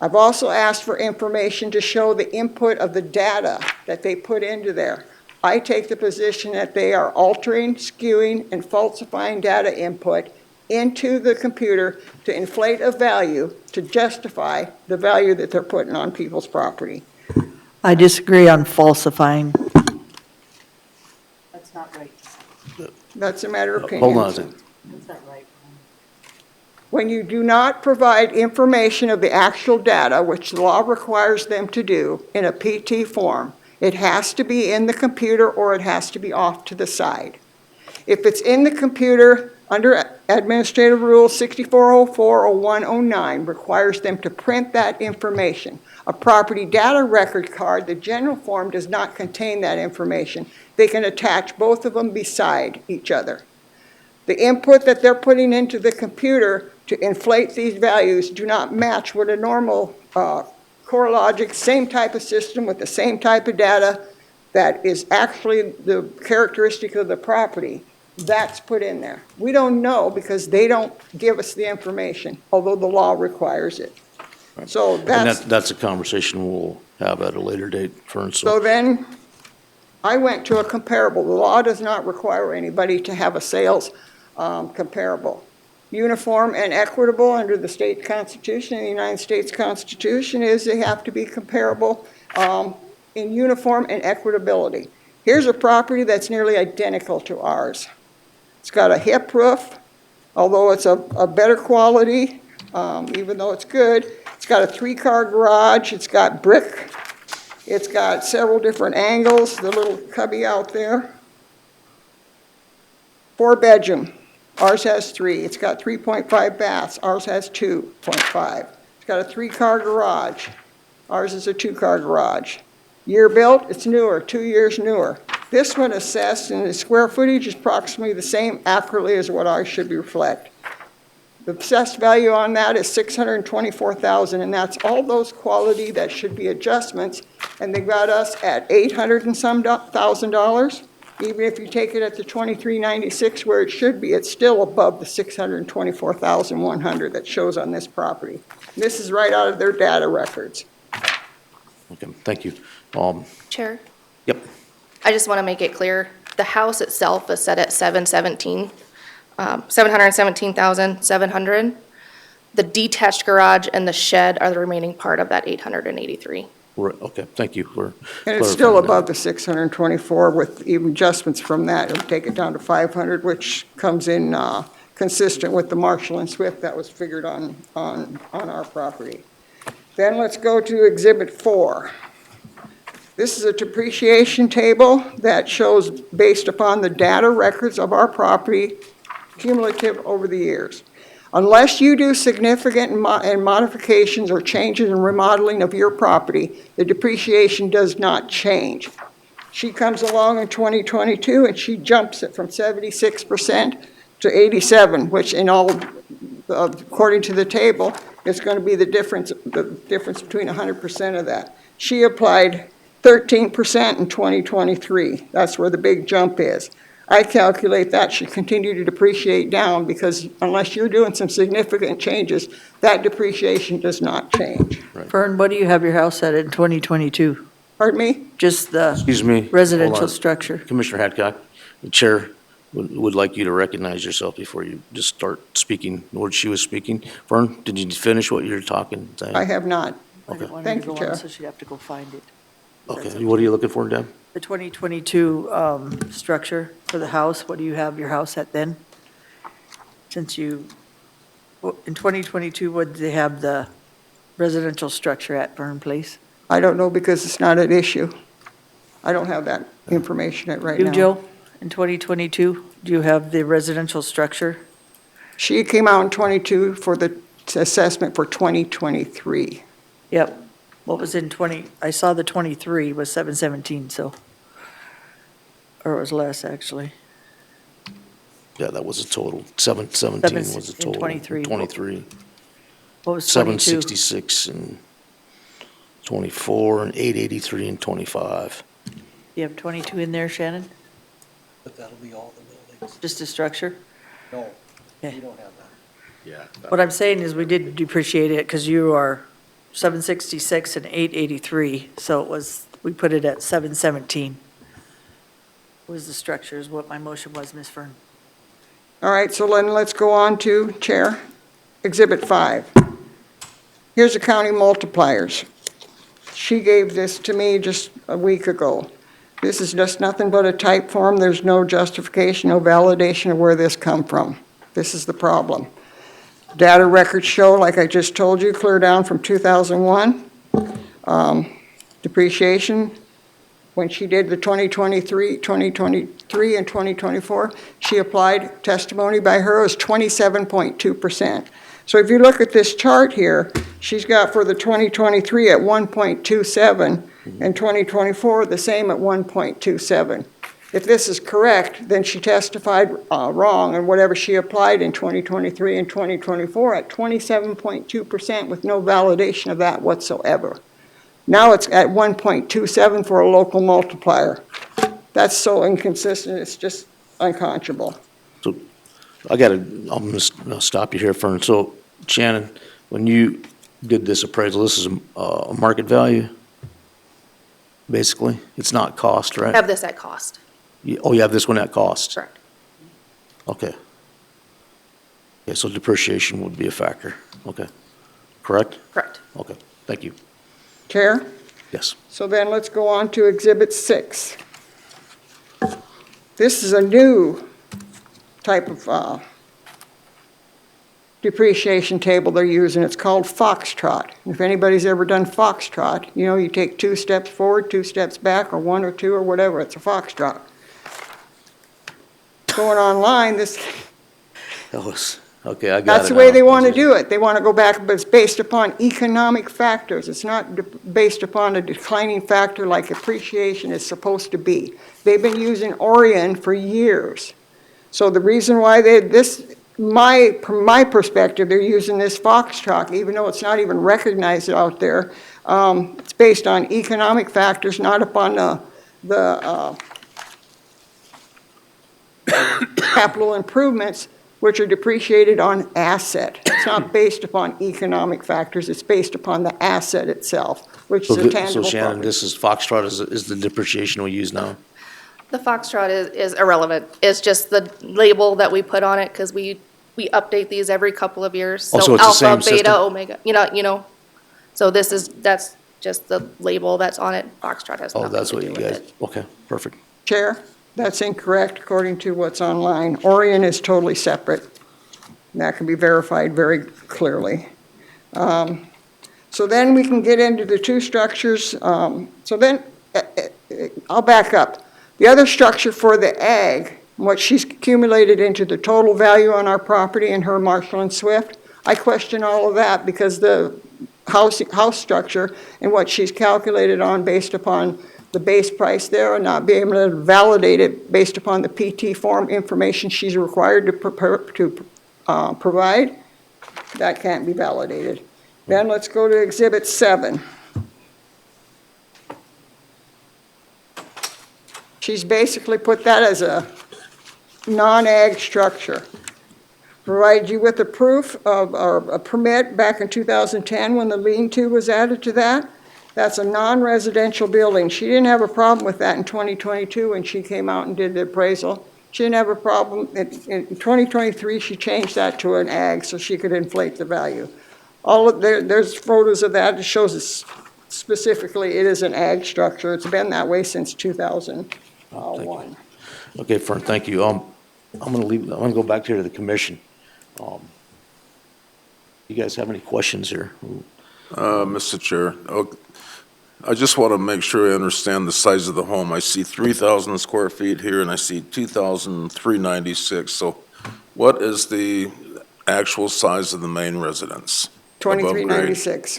I've also asked for information to show the input of the data that they put into there. I take the position that they are altering, skewing, and falsifying data input into the computer to inflate a value to justify the value that they're putting on people's property. I disagree on falsifying. That's not right. That's a matter of opinion. Hold on a second. That's not right. When you do not provide information of the actual data, which the law requires them to do in a PT form, it has to be in the computer or it has to be off to the side. If it's in the computer, under Administrative Rule 6404-0109 requires them to print that information. A property data record card, the general form does not contain that information. They can attach both of them beside each other. The input that they're putting into the computer to inflate these values do not match what a normal CoreLogic, same type of system with the same type of data that is actually the characteristic of the property. That's put in there. We don't know because they don't give us the information, although the law requires it. So And that's, that's a conversation we'll have at a later date, Fern, so then I went to a comparable. The law does not require anybody to have a sales comparable. Uniform and equitable under the state constitution, the United States Constitution, is they have to be comparable in uniform and equitability. Here's a property that's nearly identical to ours. It's got a hip roof, although it's a better quality, even though it's good. It's got a 3-car garage. It's got brick. It's got several different angles, the little cubby out there. 4-bedroom. Ours has 3. It's got 3.5 baths. Ours has 2.5. It's got a 3-car garage. Ours is a 2-car garage. Year built, it's newer, 2 years newer. This one assessed, and the square footage is approximately the same accurately as what ours should reflect. The assessed value on that is $624,000, and that's all those quality that should be adjustments, and they got us at $800 and some thousand. Even if you take it at the 2396 where it should be, it's still above the 624,100 that shows on this property. This is right out of their data records. Okay, thank you. Chair, Yep, I just want to make it clear, the house itself is set at 717,700. The detached garage and the shed are the remaining part of that 883. okay, thank you for And it's still clarifying that. above the 624 with even adjustments from that. It'll take it down to 500, which comes in consistent with the Marshall and Swift that was figured on our property. Then let's go to Exhibit 4. This is a depreciation table that shows based upon the data records of our property cumulative over the years. Unless you do significant modifications or changes in remodeling of your property, the depreciation does not change. She comes along in 2022 and she jumps it from 76% to 87%, which in all, according to the table, is going to be the difference between 100% of that. She applied 13% in 2023. That's where the big jump is. I calculate that should continue to depreciate down because unless you're doing some significant changes, that depreciation does not change. Vern, what do you have your house at in 2022? Pardon me? Just the Excuse me. hold residential on. structure? Commissioner Hadcock, the chair would like you to recognize yourself before you just start speaking, what she was speaking. Vern, did you finish what you were talking? I have not. I didn't want her Thank to you, go Chair. on, so she'd have to go find it. Okay, what are you looking for, Deb? The 2022 structure for the house, what do you have your house at then? Since you, in 2022, what did they have the residential structure at Vern Place? I don't know because it's not an issue. I don't have that information right now. You, Joe, in 2022, do you have the residential structure? She came out in 22 for the assessment for 2023. Yep. What was in 20, I saw the 23 was 717, so, or it was less, actually. Yeah, that was a total. 717 was a in total. 23. 23. What was 22? 766 and 24 and 883 and 25. You have 22 in there, Shannon? But that'll be all the buildings. Just a structure? No, Okay. we don't have that. Yeah. What I'm saying is we did depreciate it because you are 766 and 883, so it was, we put it at 717. Was the structure is what my motion was, Ms. Fern. All right, so then let's go on to, Chair, Exhibit 5. Here's the county multipliers. She gave this to me just a week ago. This is just nothing but a type form. There's no justification, no validation of where this come from. This is the problem. Data records show, like I just told you, clear down from 2001. Depreciation, when she did the 2023 and 2024, she applied testimony by her as 27.2%. So if you look at this chart here, she's got for the 2023 at 1.27 and 2024 the same at 1.27. If this is correct, then she testified wrong on whatever she applied in 2023 and 2024 at 27.2% with no validation of that whatsoever. Now it's at 1.27 for a local multiplier. That's so inconsistent, it's just unconscionable. So I'm going to stop you here, Fern. So Shannon, when you did this appraisal, this is a market value, basically? It's not cost, right? Have this at cost, Oh, you have this one at cost? correct? Okay. Okay, so depreciation would be a factor. Okay. Correct? Correct. Okay, thank you. Chair? Yes. So then let's go on to Exhibit 6. This is a new type of depreciation table they're using. It's called Foxtrot. If anybody's ever done Foxtrot, you know, you take 2 steps forward, 2 steps back, or 1 or 2 or whatever. It's a Foxtrot. Going online, this, That was, okay, I got it that's the way now. they want to do it. They want to go back, but it's based upon economic factors. It's not based upon a declining factor like appreciation is supposed to be. They've been using Orion for years. So the reason why this from my perspective, they're using this foxtrot, even though it's not even recognized out there. It's based on economic factors, not upon the capital improvements, which are depreciated on asset. It's not based upon economic factors, it's based upon the asset itself, which is a So tangible Shannon, property. this is Foxtrot is the depreciation we use now? The Foxtrot is irrelevant. It's just the label that we put on it because we update these every couple of years. Oh, so it's the same Alpha, beta, system? omega, you know. So that's just the label that's on it. Foxtrot has Oh, nothing that's to what do you with guys, it. okay, perfect. Chair, that's incorrect according to what's online. Orion is totally separate. And that can be verified very clearly. So then we can get into the two structures. So then, I'll back up. The other structure for the ag, what she's accumulated into the total value on our property in her Marshall and Swift, I question all of that because the house structure and what she's calculated on based upon the base price there and not being able to validate it based upon the PT form information she's required to provide, that can't be validated. Then let's go to Exhibit 7. She's basically put that as a non-ag structure. Provided you with a proof of, or a permit back in 2010 when the lean-to was added to that. That's a non-residential building. She didn't have a problem with that in 2022 when she came out and did the appraisal. She didn't have a problem. In 2023, she changed that to an ag so she could inflate the value. There's photos of that. It shows us specifically it is an ag structure. It's been that way since 2001. Okay, Fern, thank you. I'm gonna go back here to the commission. You guys have any questions here? Mr. Chair, I just want to make sure I understand the size of the home. I see 3,000 square feet here, and I see 2,396. So what is the actual size of the main residence? Above grade? 2396,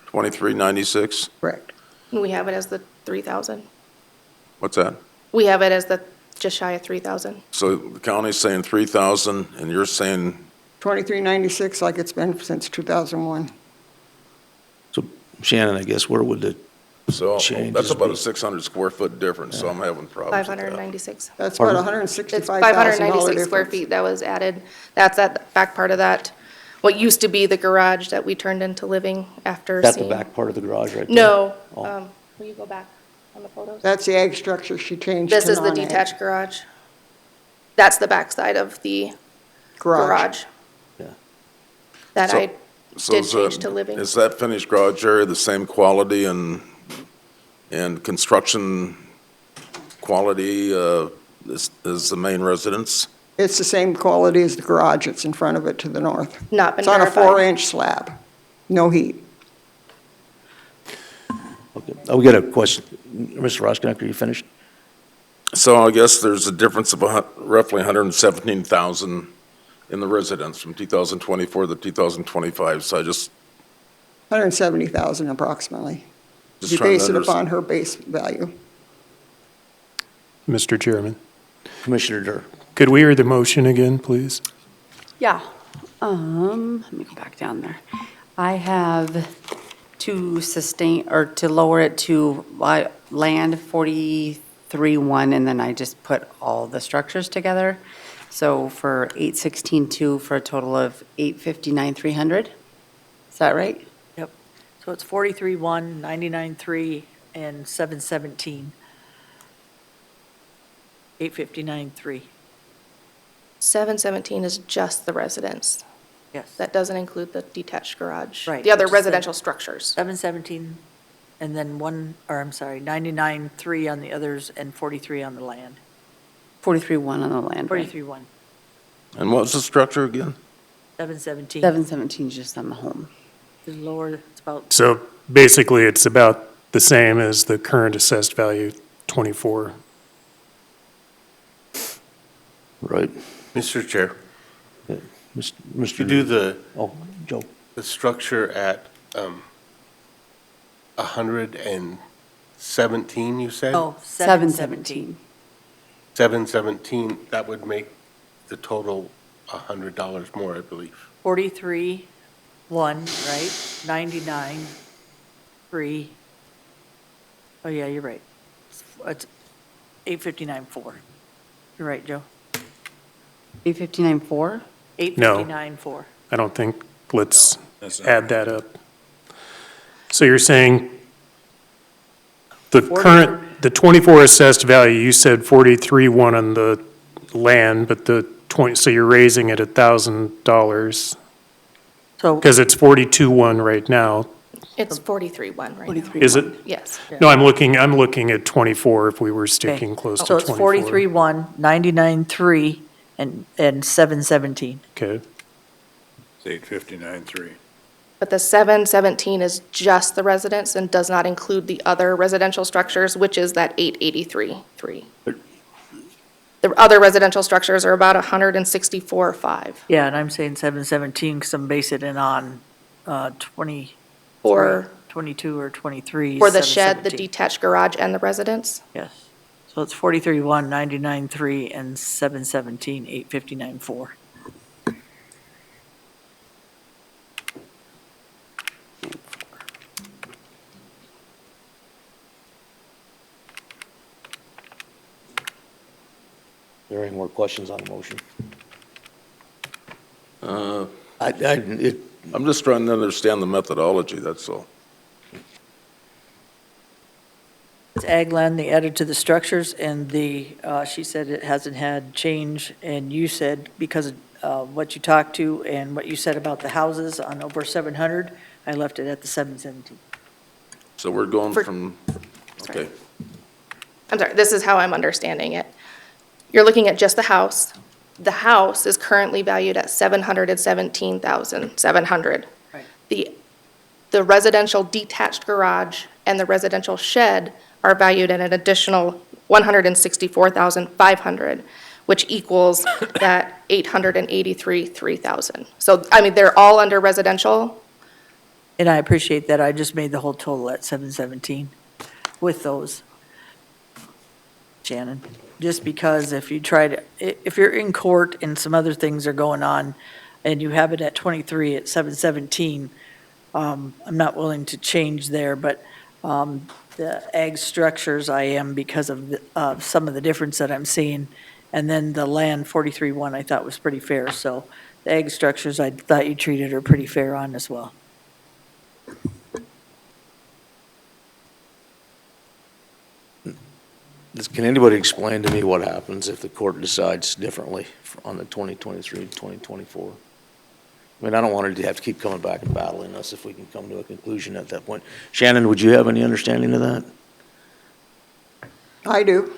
2396? correct. We have it as the 3,000. What's that? We have it as the just shy of 3,000. So the county's saying 3,000, and you're saying, 2396 like it's been since 2001. So Shannon, I guess, where would the, so Changes that's about be- a 600 square foot difference, so I'm having problems with that. 596. That's about Pardon? It's $165,000 596 square difference. feet that was added. That's at the back part of that, what used to be the garage that we turned into living after that's the seeing. back part of the garage right there? No, Oh. will you go back on the photos? That's the ag structure she changed to This is the non-ag. detached garage. That's the backside of the garage. Yeah. That So- I So did is change that- to living. Is that finished garage area the same quality and construction quality as the main residence? It's the same quality as the garage that's in front of it to the north. Not been It's on a verified. 4-inch slab, no heat. Okay, we got a question. Mr. Rosknecht, are you finished? So I guess there's a difference of roughly 117,000 in the residence from 2024 to 2025, so I just 170,000 approximately. You trying base to it understand. upon her base value. Mr. Chairman, Commissioner Durr. could we hear the motion again, please? Yeah. Let me go back down there. I have to sustain, or to lower it to land 43.1, and then I just put all the structures together. So for 816.2 for a total of 859,300. Is that right? Yep. So it's 43.1, 99.3, and 717. 859.3. 717 is just the residence. Yes. That doesn't include the detached garage. Right, The other which is the- residential structures. 717, and then 99.3 on the others, and 43 on the land. 43.1 on the land, right? 43.1, And what's the structure again? 717 717 is just on the home. is lower, it's about, So basically, it's about the same as the current assessed value, 24. Right. Mr. Chair, Mr. you do the Oh, Joe. structure at 117, you said? oh, 717. 717. 717, that would make the total $100 more, I believe. 43, 1, right? 99, 3. Oh, yeah, you're right. It's 859, 4. You're right, Joe. 859.4? 859, 4. I don't think, let's That's not add that up. So you're saying the 40 current, the 24 assessed value, you said 43.1 on the land, but the 20, so you're raising it $1,000, So, because it's 42.1 right now. It's 43-1 right now. Is it? Yes. No, I'm looking at 24 if we were sticking close to so 24. it's 43, 1, 99, 3, and 717. Okay, It's 859.3. But the 717 is just the residence and does not include the other residential structures, which is that 883.3. The other residential structures are about 164.5. Yeah, and I'm saying 717 because I'm basing it on 20, Or 22 or 23. for the shed, the 717. detached garage, and the residence. Yes. So it's 43, 1, 99, 3, and 717, 859, 4. Are there any more questions on the motion? Uh, It, I'm just trying to understand the methodology, that's all. It's ag land, they added to the structures, and she said it hasn't had change, and you said because of what you talked to and what you said about the houses on over 700, I left it at the 717. So we're going For- from, Sorry. okay, I'm sorry, this is how I'm understanding it. You're looking at just the house. The house is currently valued at $717,700. Right. The residential detached garage and the residential shed are valued at an additional $164,500, which equals that $883,300. So, I mean, they're all under residential. And I appreciate that, I just made the whole total at 717 with those, Shannon. Just because if you're in court and some other things are going on, and you have it at 23 at 717, I'm not willing to change there, but the ag structures I am because of some of the difference that I'm seeing. And then the land 43-1 I thought was pretty fair, so the ag structures I thought you treated her pretty fair on as well. can anybody explain to me what happens if the court decides differently on the 2023, 2024? I mean, I don't want her to have to keep coming back and battling us if we can come to a conclusion at that point. Shannon, would you have any understanding of that? I do.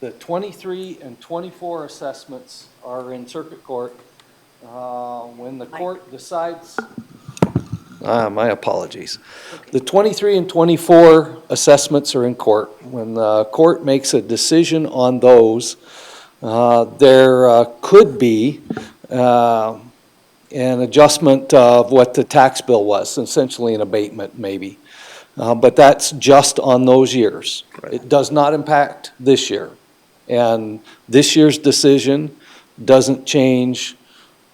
The 23 and 24 assessments are in circuit court. When the court decides, my apologies. The 23 and 24 assessments are in court. When the court makes a decision on those, there could be an adjustment of what the tax bill was, essentially an abatement maybe. But that's just on those years. It does not impact this year. And this year's decision doesn't change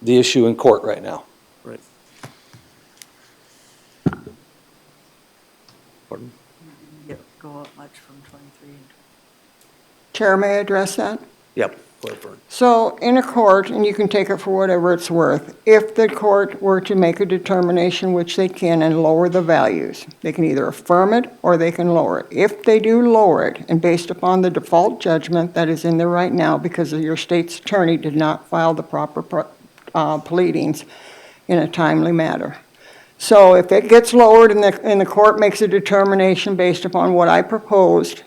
the issue in court right now. Right. Pardon? Go up much from 23 and Chair, may I address that? Yep. Go ahead, Vern. So in a court, and you can take it for whatever it's worth, if the court were to make a determination, which they can, and lower the values, they can either affirm it or they can lower it. If they do lower it, and based upon the default judgment that is in there right now because of your state's attorney did not file the proper pleadings in a timely manner. So if it gets lowered and the court makes a determination based upon what I proposed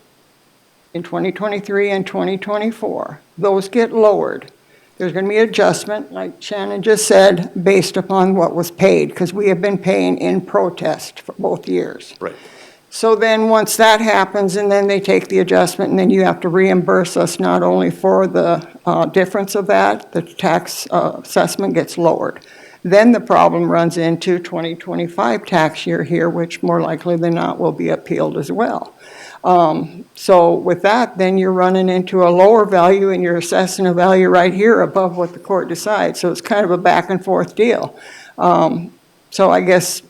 in 2023 and 2024, those get lowered. There's going to be adjustment, like Shannon just said, based upon what was paid, because we have been paying in protest for both years. Right. So then, once that happens, and then they take the adjustment, and then you have to reimburse us not only for the difference of that, the tax assessment gets lowered. Then the problem runs into 2025 tax year here, which more likely than not will be appealed as well. So with that, then you're running into a lower value and you're assessing a value right here above what the court decides. So it's kind of a back and forth deal. So I guess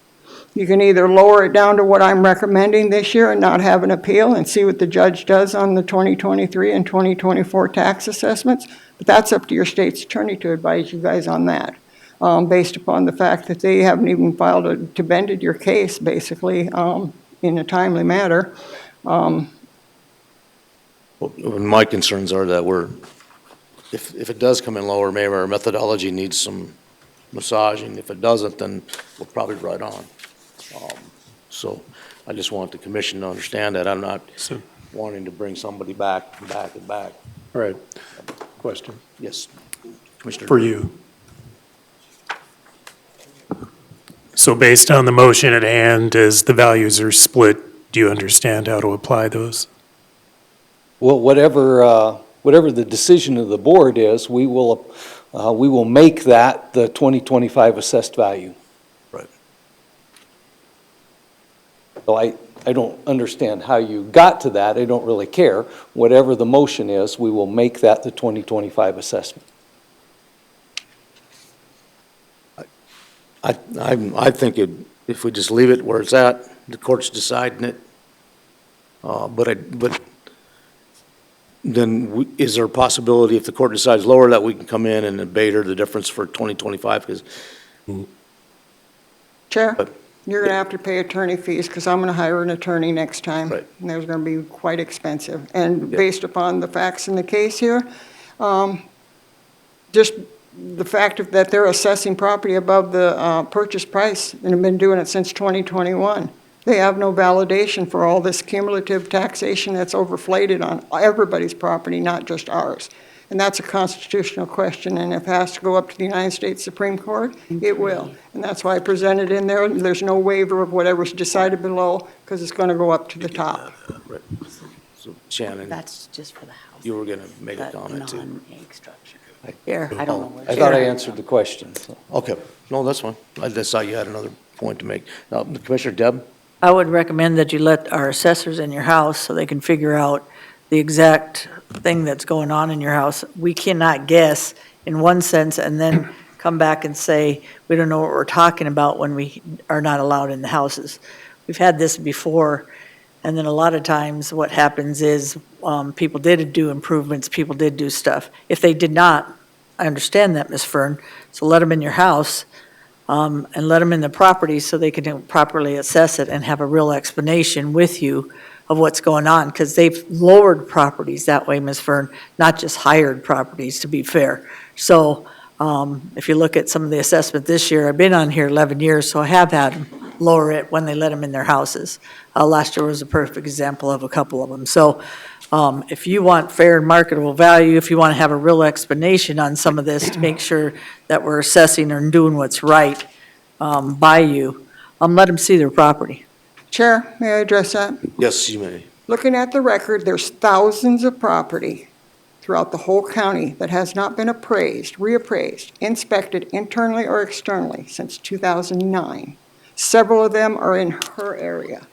you can either lower it down to what I'm recommending this year and not have an appeal and see what the judge does on the 2023 and 2024 tax assessments. But that's up to your state's attorney to advise you guys on that, based upon the fact that they haven't even amended your case, basically, in a timely manner. Well, my concerns are that if it does come in lower, maybe our methodology needs some massaging. If it doesn't, then we'll probably right on. So I just want the commission to understand that I'm not So, wanting to bring somebody back and back and back. all right, question Yes, Commissioner. for you. So based on the motion at hand, as the values are split, do you understand how to apply those? Well, whatever the decision of the board is, we will make that the 2025 assessed value. Right. So I don't understand how you got to that. I don't really care. Whatever the motion is, we will make that the 2025 assessment. I think if we just leave it where it's at, the court's deciding it. But then is there a possibility if the court decides lower that we can come in and abate the difference for 2025? Because Chair, But- you're gonna have to pay attorney fees, because I'm gonna hire an attorney next time. Right. And there's gonna be quite expensive. And Yeah. based upon the facts in the case here, just the fact that they're assessing property above the purchase price, and have been doing it since 2021, they have no validation for all this cumulative taxation that's overflated on everybody's property, not just ours. And that's a constitutional question, and if it has to go up to the United States Supreme Court, it will. And that's why I presented in there, there's no waiver of whatever's decided below, because it's gonna go up to the top. Right. So Shannon, That's just for the house. you were going to make a But comment too. non-egg structure. Here, I don't know where. I thought I answered the question, so. Okay, no, that's fine. I just thought you had another point to make. Now, Commissioner Deb? I would recommend that you let our assessors in your house so they can figure out the exact thing that's going on in your house. We cannot guess in one sense and then come back and say, we don't know what we're talking about when we are not allowed in the houses. We've had this before, and then a lot of times what happens is people did do improvements, people did do stuff. If they did not, I understand that, Ms. Fern, so let them in your house and let them in the property so they can properly assess it and have a real explanation with you of what's going on, because they've lowered properties that way, Ms. Fern, not just hired properties, to be fair. So if you look at some of the assessment this year, I've been on here 11 years, so I have had them lower it when they let them in their houses. Last year was a perfect example of a couple of them. So if you want fair and marketable value, if you want to have a real explanation on some of this to make sure that we're assessing and doing what's right by you, let them see their property. Chair, may I address that? Yes, you may. Looking at the record, there's thousands of property throughout the whole county that has not been appraised, reappraised, inspected internally or externally since 2009. Several of them are in her area,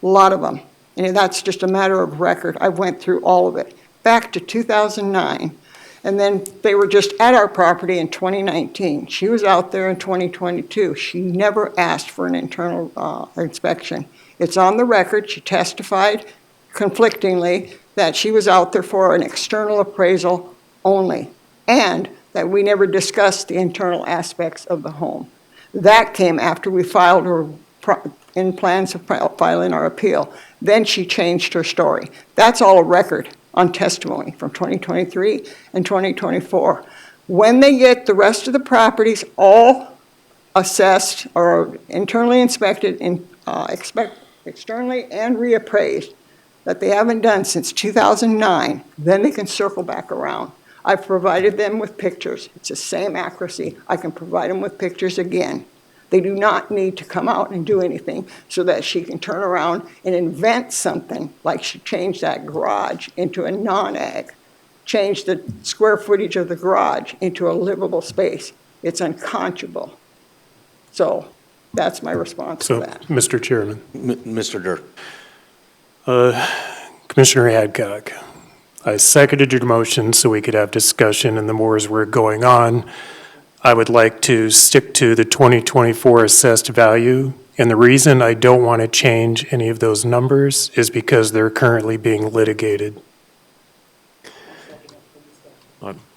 a lot of them. And that's just a matter of record. I went through all of it, back to 2009. And then they were just at our property in 2019. She was out there in 2022. She never asked for an internal inspection. It's on the record. She testified conflictingly that she was out there for an external appraisal only, and that we never discussed the internal aspects of the home. That came after we filed her in plans of filing our appeal. Then she changed her story. That's all a record on testimony from 2023 and 2024. When they get the rest of the properties all assessed or internally inspected and externally and reappraised, that they haven't done since 2009, then they can circle back around. I've provided them with pictures. It's the same accuracy. I can provide them with pictures again. They do not need to come out and do anything so that she can turn around and invent something, like she changed that garage into a non-ag, changed the square footage of the garage into a livable space. It's unconscionable. So that's my response to So, that. Mr. Chairman, Mr. Dirk? Commissioner Hadcock, I seconded your motion so we could have discussion, and the more as we're going on, I would like to stick to the 2024 assessed value. And the reason I don't want to change any of those numbers is because they're currently being litigated.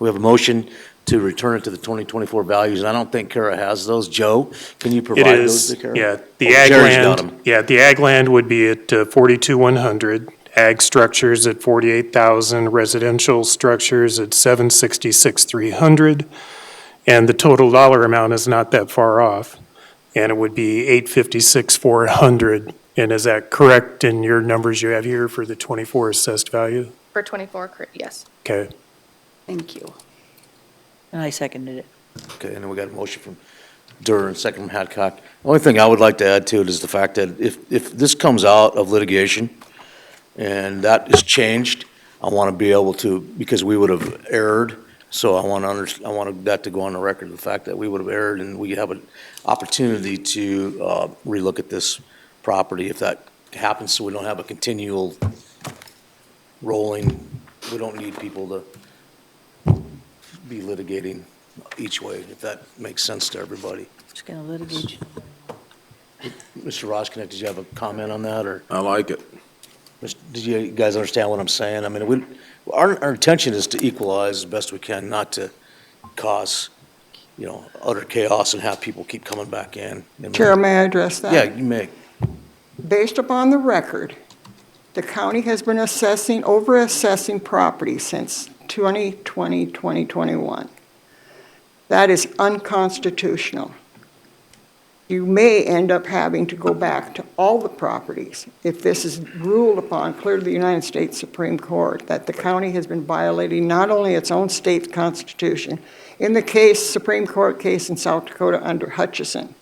We have a motion to return it to the 2024 values, and I don't think Kara has those. Joe, can you It provide those is, to Kara? yeah, the Oh, ag Jerry's got land, 'em. yeah, the ag land would be at 42,100, ag structures at 48,000, residential structures at 766,300, and the total dollar amount is not that far off, and it would be 856,400. And is that correct in your numbers you have here for the 24 assessed value? For 24, yes. Okay. Thank you. And I seconded it. Okay, and then we got a motion from Durr and second from Hadcock. The only thing I would like to add to it is the fact that if this comes out of litigation and that is changed, I want to be able to, because we would have erred, so I want that to go on the record, the fact that we would have erred and we have an opportunity to relook at this property if that happens, so we don't have a continual rolling, we don't need people to be litigating each way, if that makes sense to everybody. Just gonna litigate. Mr. Roskinick, did you have a comment on that, or I like it. did you guys understand what I'm saying? I mean, our intention is to equalize as best we can, not to cause, utter chaos and have people keep coming back in. Chair, may I address that? Yeah, you may. Based upon the record, the county has been over-assessing property since 2020, 2021. That is unconstitutional. You may end up having to go back to all the properties if this is ruled upon clear to the United States Supreme Court that the county has been violating not only its own state constitution, in the Supreme Court case in South Dakota under Hutchison.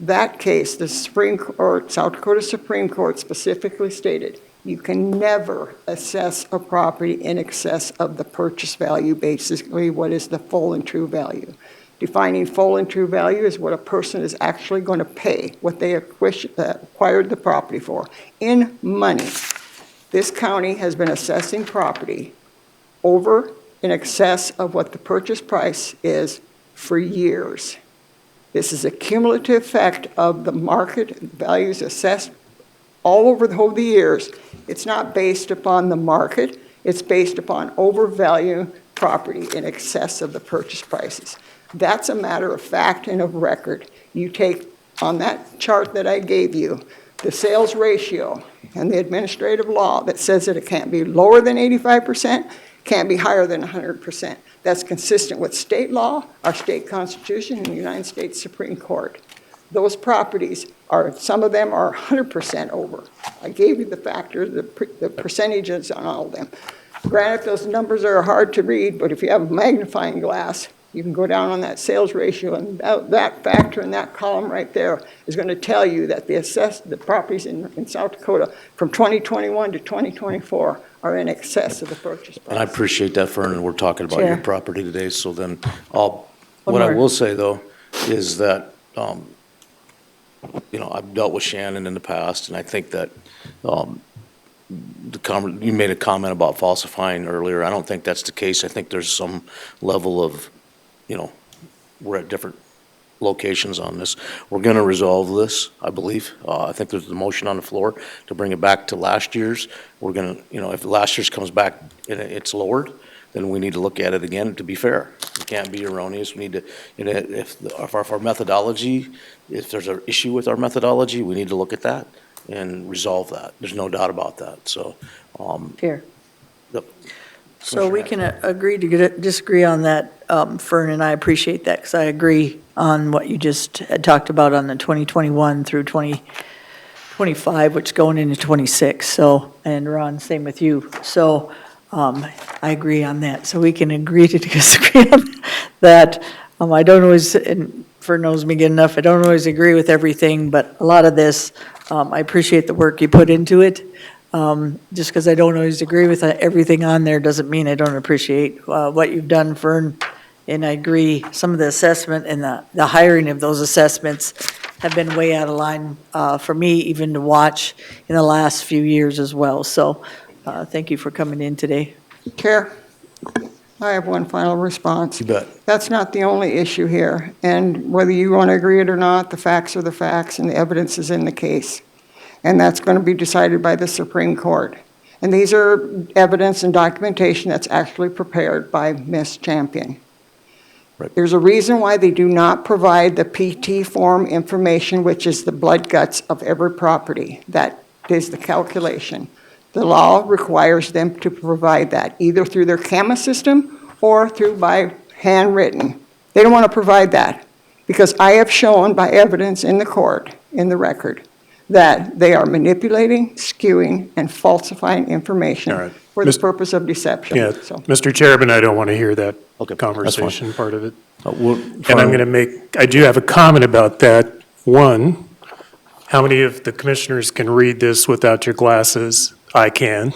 That case, the South Dakota Supreme Court specifically stated, you can never assess a property in excess of the purchase value, basically what is the full and true value. Defining full and true value is what a person is actually going to pay, what they acquired the property for, in money. This county has been assessing property over in excess of what the purchase price is for years. This is a cumulative effect of the market values assessed all over the years. It's not based upon the market, it's based upon overvalued property in excess of the purchase prices. That's a matter of fact and of record. You take on that chart that I gave you, the sales ratio and the administrative law that says that it can't be lower than 85%, can't be higher than 100%. That's consistent with state law, our state constitution, and the United States Supreme Court. Those properties some of them are 100% over. I gave you the factors, the percentages on all of them. Granted, those numbers are hard to read, but if you have a magnifying glass, you can go down on that sales ratio, and that factor in that column right there is going to tell you that the properties in South Dakota from 2021 to 2024 are in excess of the purchase price. And I appreciate that, Vernon, we're talking about your Chair. property today, so then what I more. will say, though, is that, I've dealt with Shannon in the past, and I think that you made a comment about falsifying earlier. I don't think that's the case. I think there's some level of, we're at different locations on this. We're going to resolve this, I believe. I think there's a motion on the floor to bring it back to last year's. We're going to, if last year's comes back and it's lowered, then we need to look at it again to be fair. It can't be erroneous. We need to, if our methodology, if there's an issue with our methodology, we need to look at that and resolve that. There's no doubt about that, so. Fair. the- So we can agree to disagree on that, Fern, and I appreciate that, because I agree on what you just had talked about on the 2021 through 2025, which is going into 26, so, and Ron, same with you. So I agree on that, so we can agree to disagree on that. I don't always, and Fern knows me good enough, I don't always agree with everything, but a lot of this, I appreciate the work you put into it. Just because I don't always agree with everything on there doesn't mean I don't appreciate what you've done, Fern. And I agree, some of the assessment and the hiring of those assessments have been way out of line for me even to watch in the last few years as well. So Thank you for coming in today. Chair, I have one final response. You bet. That's not the only issue here, and whether you want to agree it or not, the facts are the facts, and the evidence is in the case. And that's going to be decided by the Supreme Court. And these are evidence and documentation that's actually prepared by Ms. Champion. Right. There's a reason why they do not provide the PT form information, which is the blood guts of every property. That is the calculation. The law requires them to provide that, either through their CAMA system or through by handwritten. They don't want to provide that, because I have shown by evidence in the court, in the record, that they are manipulating, skewing, and falsifying All information right. for the Mis- purpose of deception. Yeah, So, Mr. Chairman, I don't want to hear that Okay, that's fine. conversation part of it. We'll- And I'm going to make, I do have a comment about that. One, how many of the commissioners can read this without your glasses? I can.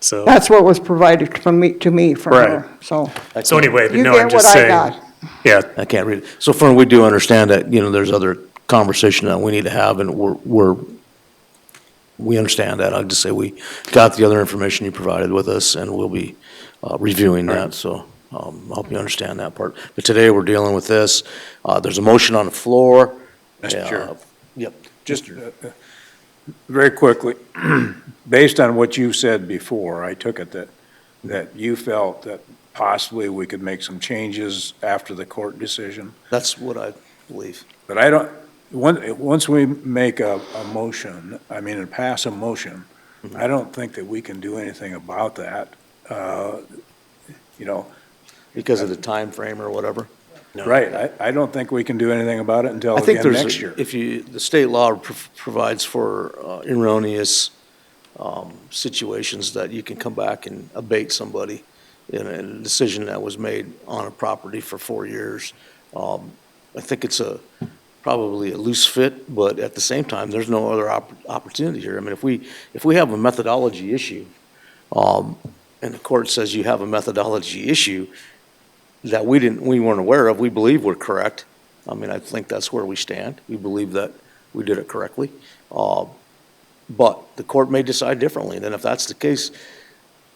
So, that's what was provided from me, to me from her, Right. so. so anyway, but You no, get I'm what just I saying. got. Yeah, I can't read it. So Fern, we do understand that, there's other conversation that we need to have, and we understand that. I'll just say we got the other information you provided with us, and we'll be reviewing that, so I hope you understand that part. But today, we're dealing with this. There's a motion on the floor. Mr. Chair. Yep. Just very quickly, based on what you said before, I took it that you felt that possibly we could make some changes after the court decision. That's what I believe. But I don't, once we make a motion, and pass a motion, I don't think that we can do anything about that. Because of the time frame or whatever. Right, I don't think we can do anything about it until I think again there's, next year. the state law provides for erroneous situations that you can come back and abate somebody in a decision that was made on a property for 4 years. I think it's probably a loose fit, but at the same time, there's no other opportunity here. If we have a methodology issue, and the court says you have a methodology issue that we weren't aware of, we believe we're correct. I think that's where we stand. We believe that we did it correctly. But the court may decide differently. Then if that's the case,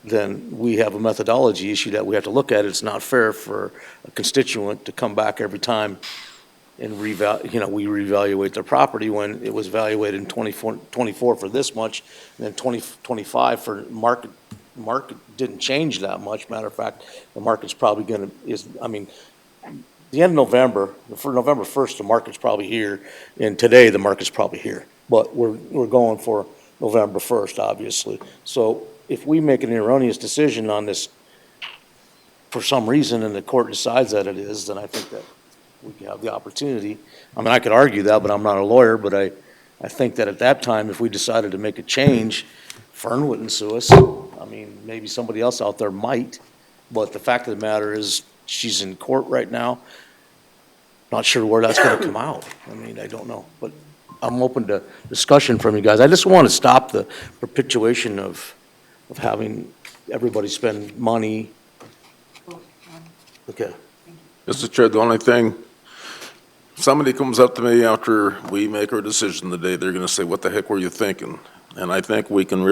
then we have a methodology issue that we have to look at. It's not fair for a constituent to come back every time and we reevaluate their property when it was valuated in 24 for this much, and then 2025 for market didn't change that much. Matter of fact, the market's probably the end of November, for November 1st, the market's probably here, and today the market's probably here. But we're going for November 1st, obviously. So if we make an erroneous decision on this for some reason and the court decides that it is, then I think that we have the opportunity. I could argue that, but I'm not a lawyer, but I think that at that time, if we decided to make a change, Fern wouldn't sue us. Maybe somebody else out there might, but the fact of the matter is, she's in court right now. Not sure where that's gonna come out. I don't know, but I'm open to discussion from you guys. I just want to stop the perpetuation of having everybody spend money. Okay. Mr. Chair, the only thing, somebody comes up to me after we make our decision today, they're gonna say, what the heck were you thinking? And I think we can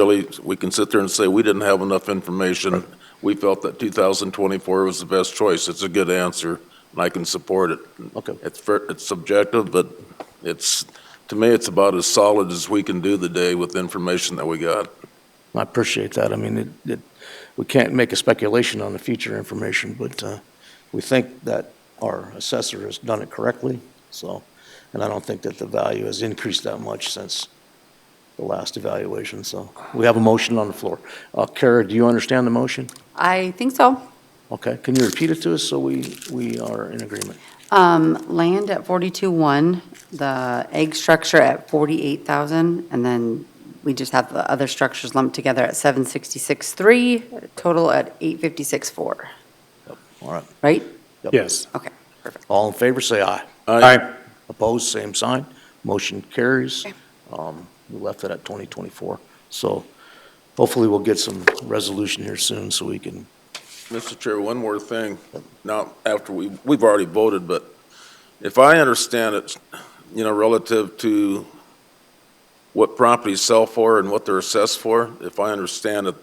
sit there and say, we didn't have enough information. We felt that 2024 was the best choice. It's a good answer, and I can support it. Okay. It's subjective, but to me, it's about as solid as we can do the day with the information that we got. I appreciate that. We can't make a speculation on the future information, but we think that our assessor has done it correctly, and I don't think that the value has increased that much since the last evaluation, so we have a motion on the floor. Kara, do you understand the motion? I think so. Okay, can you repeat it to us so we are in agreement? Land at 42.1, the egg structure at 48,000, and then we just have the other structures lumped together at 766.3, total at 856.4, All right. right? Yep. yes. Okay, perfect. All in favor, say aye. Aye. Opposed, same sign. Motion carries. We left it at 2024. So hopefully we'll get some resolution here soon so we can. Mr. Chair, one more thing. Now, after we've already voted, but if I understand it, relative to what properties sell for and what they're assessed for? If I understand it,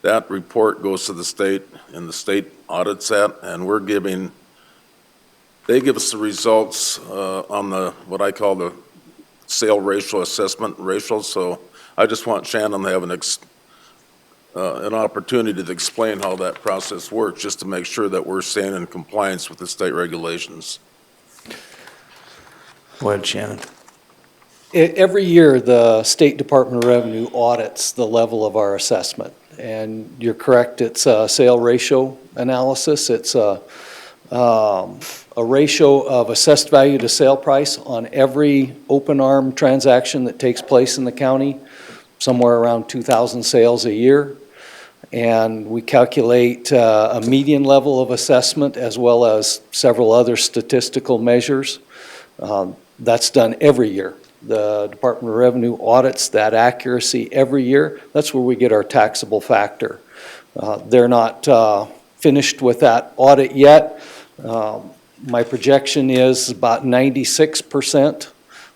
that report goes to the state and the state audits that, and they give us the results on the, what I call the sale ratio assessment ratio. So I just want Shannon to have an opportunity to explain how that process works, just to make sure that we're staying in compliance with the state regulations. Go ahead, Shannon. Every year, the State Department of Revenue audits the level of our assessment. And you're correct, it's a sale ratio analysis. It's a ratio of assessed value to sale price on every open arm transaction that takes place in the county, somewhere around 2,000 sales a year. And we calculate a median level of assessment as well as several other statistical measures. That's done every year. The Department of Revenue audits that accuracy every year. That's where we get our taxable factor. They're not finished with that audit yet. My projection is about 96%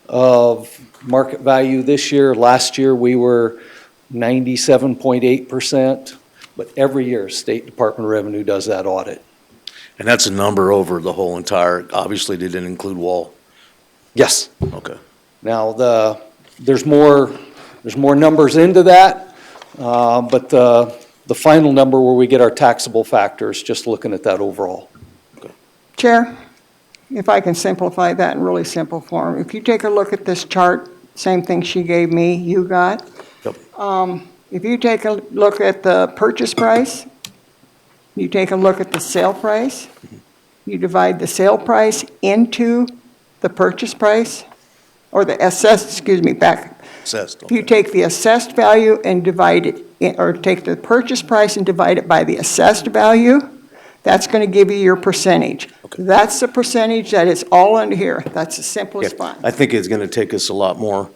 of market value this year. Last year, we were 97.8%, but every year, State Department of Revenue does that audit. And that's a number over the whole entire, obviously they didn't include Wall. Yes. Okay. Now, there's more numbers into that, but the final number where we get our taxable factor is just looking at that overall. Chair, if I can simplify that in really simple form, if you take a look at this chart, same thing she gave me, you got. Yep. If you take a look at the purchase price, you take a look at the sale price, you divide the sale price into the purchase price, or the assessed, back. Assessed. If you take the assessed value and divide it, or take the purchase price and divide it by the assessed value, that's going to give you your percentage. Okay. That's the percentage that is all under here. That's the simplest Yeah, one. I think it's gonna take us a lot more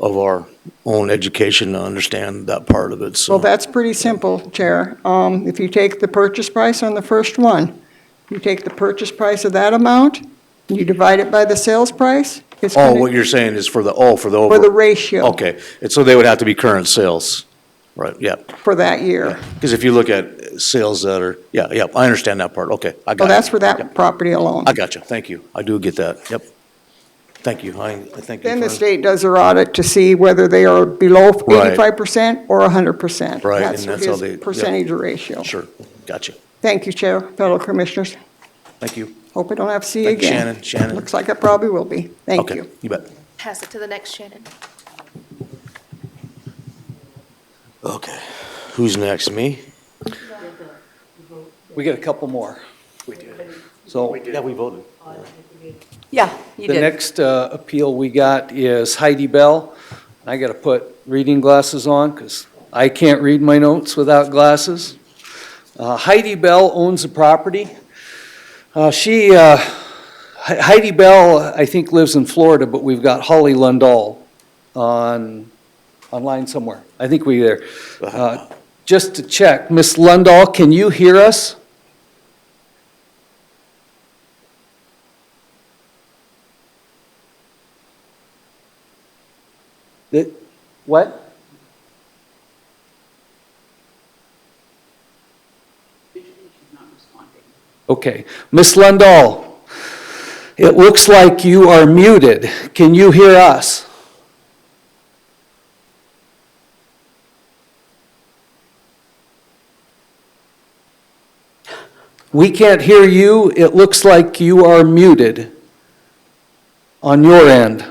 of our own education to understand that part of it, so. Well, that's pretty simple, Chair. If you take the purchase price on the first one, you take the purchase price of that amount, and you divide it by the sales price, it's Oh, going what to, you're saying is for the for the over, ratio okay, and so they would have to be current sales, right, yeah. for that year. Because if you look at sales that are, yeah, I understand that part, okay, I got Well, it. that's for that Yep. property alone. I got you, thank you, I do get that, yep. Thank you, I thank you. Then the for- state does their audit to see whether they are below Right. 85% or 100%. Right, and that's how his they- yep. percentage ratio. Sure, got you, Thank you, Chair, fellow commissioners. thank you. Hope I don't have to see you Thank you, again. Shannon. Looks like I probably will be. Thank Okay, you. you bet. Pass it to the next Shannon. Okay, who's next, me? We get a couple more. We did. So Yeah, we voted. Yeah, you the did. next appeal we got is Heidi Bell. I got to put reading glasses on because I can't read my notes without glasses. Heidi Bell owns the property. Heidi Bell, I think, lives in Florida, but we've got Holly Lundahl online somewhere. I think we're there. Just to check, Miss Lundahl, can you hear us? What? Okay. Miss Lundahl, it looks like you are muted. Can you hear us? We can't hear you. It looks like you are muted on your end.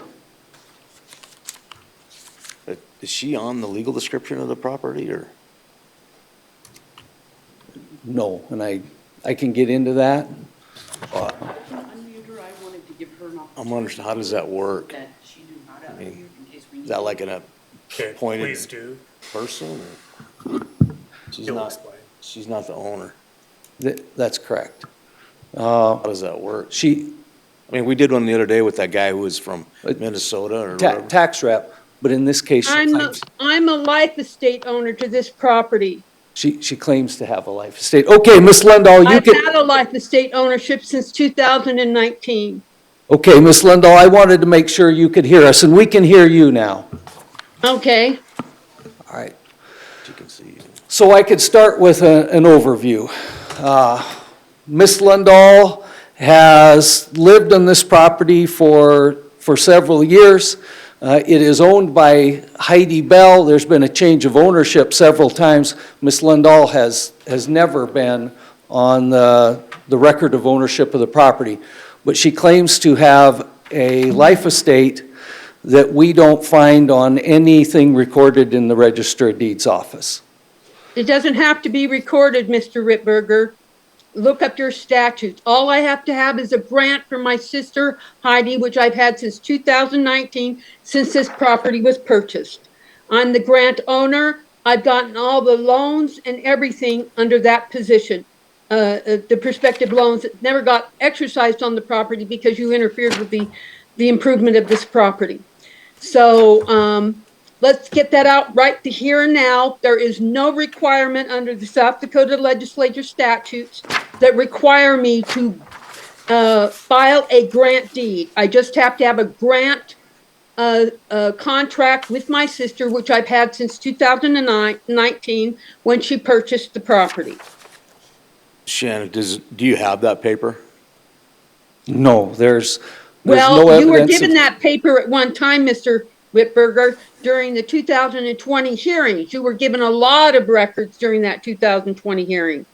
Is she on the legal description of the property, or? No, and I can get into that. I'm understanding, how does that work? I mean, is that like an Okay, appointed please do. person, or? She's He'll not, explain. she's not the owner. That's correct. How does that work? I mean, we did one the other day with that guy who was from Minnesota or whatever. Tax rep, but in this case, I'm a life estate owner to this property. she claims to have a life estate. Okay, Miss Lundahl, you I've can, had a life estate ownership since 2019. Okay, Ms. Lindahl, I wanted to make sure you could hear us, and we can hear you now. Okay, All right. You can see. So I could start with an overview. Ms. Lindahl has lived on this property for several years. It is owned by Heidi Bell. There's been a change of ownership several times. Ms. Lindahl has never been on the record of ownership of the property, but she claims to have a life estate that we don't find on anything recorded in the Register of Deeds office. it doesn't have to be recorded, Mr. Rittberger. Look up your statutes. All I have to have is a grant from my sister Heidi, which I've had since 2019, since this property was purchased. I'm the grant owner. I've gotten all the loans and everything under that position. The prospective loans never got exercised on the property because you interfered with the improvement of this property. So let's get that out right to here and now. There is no requirement under the South Dakota legislature statutes that require me to file a grant deed. I just have to have a grant contract with my sister, which I've had since 2019 when she purchased the property. Shannon, do you have that paper? No, there's no Well, you were evidence given of- that paper at one time, Mr. Whitberger, during the 2020 hearings. You were given a lot of records during that 2020 hearing.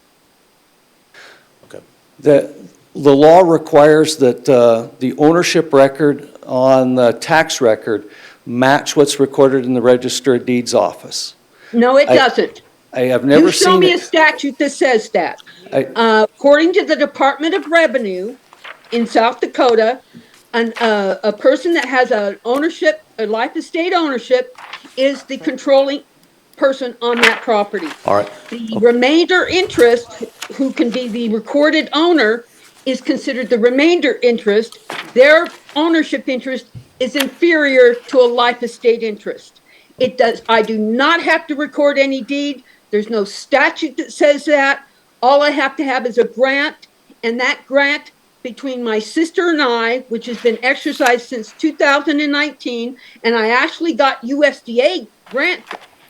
The law requires that the ownership record on the tax record match what's recorded in the Register of Deeds office. No, it doesn't. I have never You show seen me a it. statute that says that. I- According to the Department of Revenue in South Dakota, a person that has a life estate ownership is the controlling person on that property. All right. The remainder interest, who can be the recorded owner, is considered the remainder interest. Their ownership interest is inferior to a life estate interest. I do not have to record any deed. There's no statute that says that. All I have to have is a grant, and that grant between my sister and I, which has been exercised since 2019, and I actually got USDA grant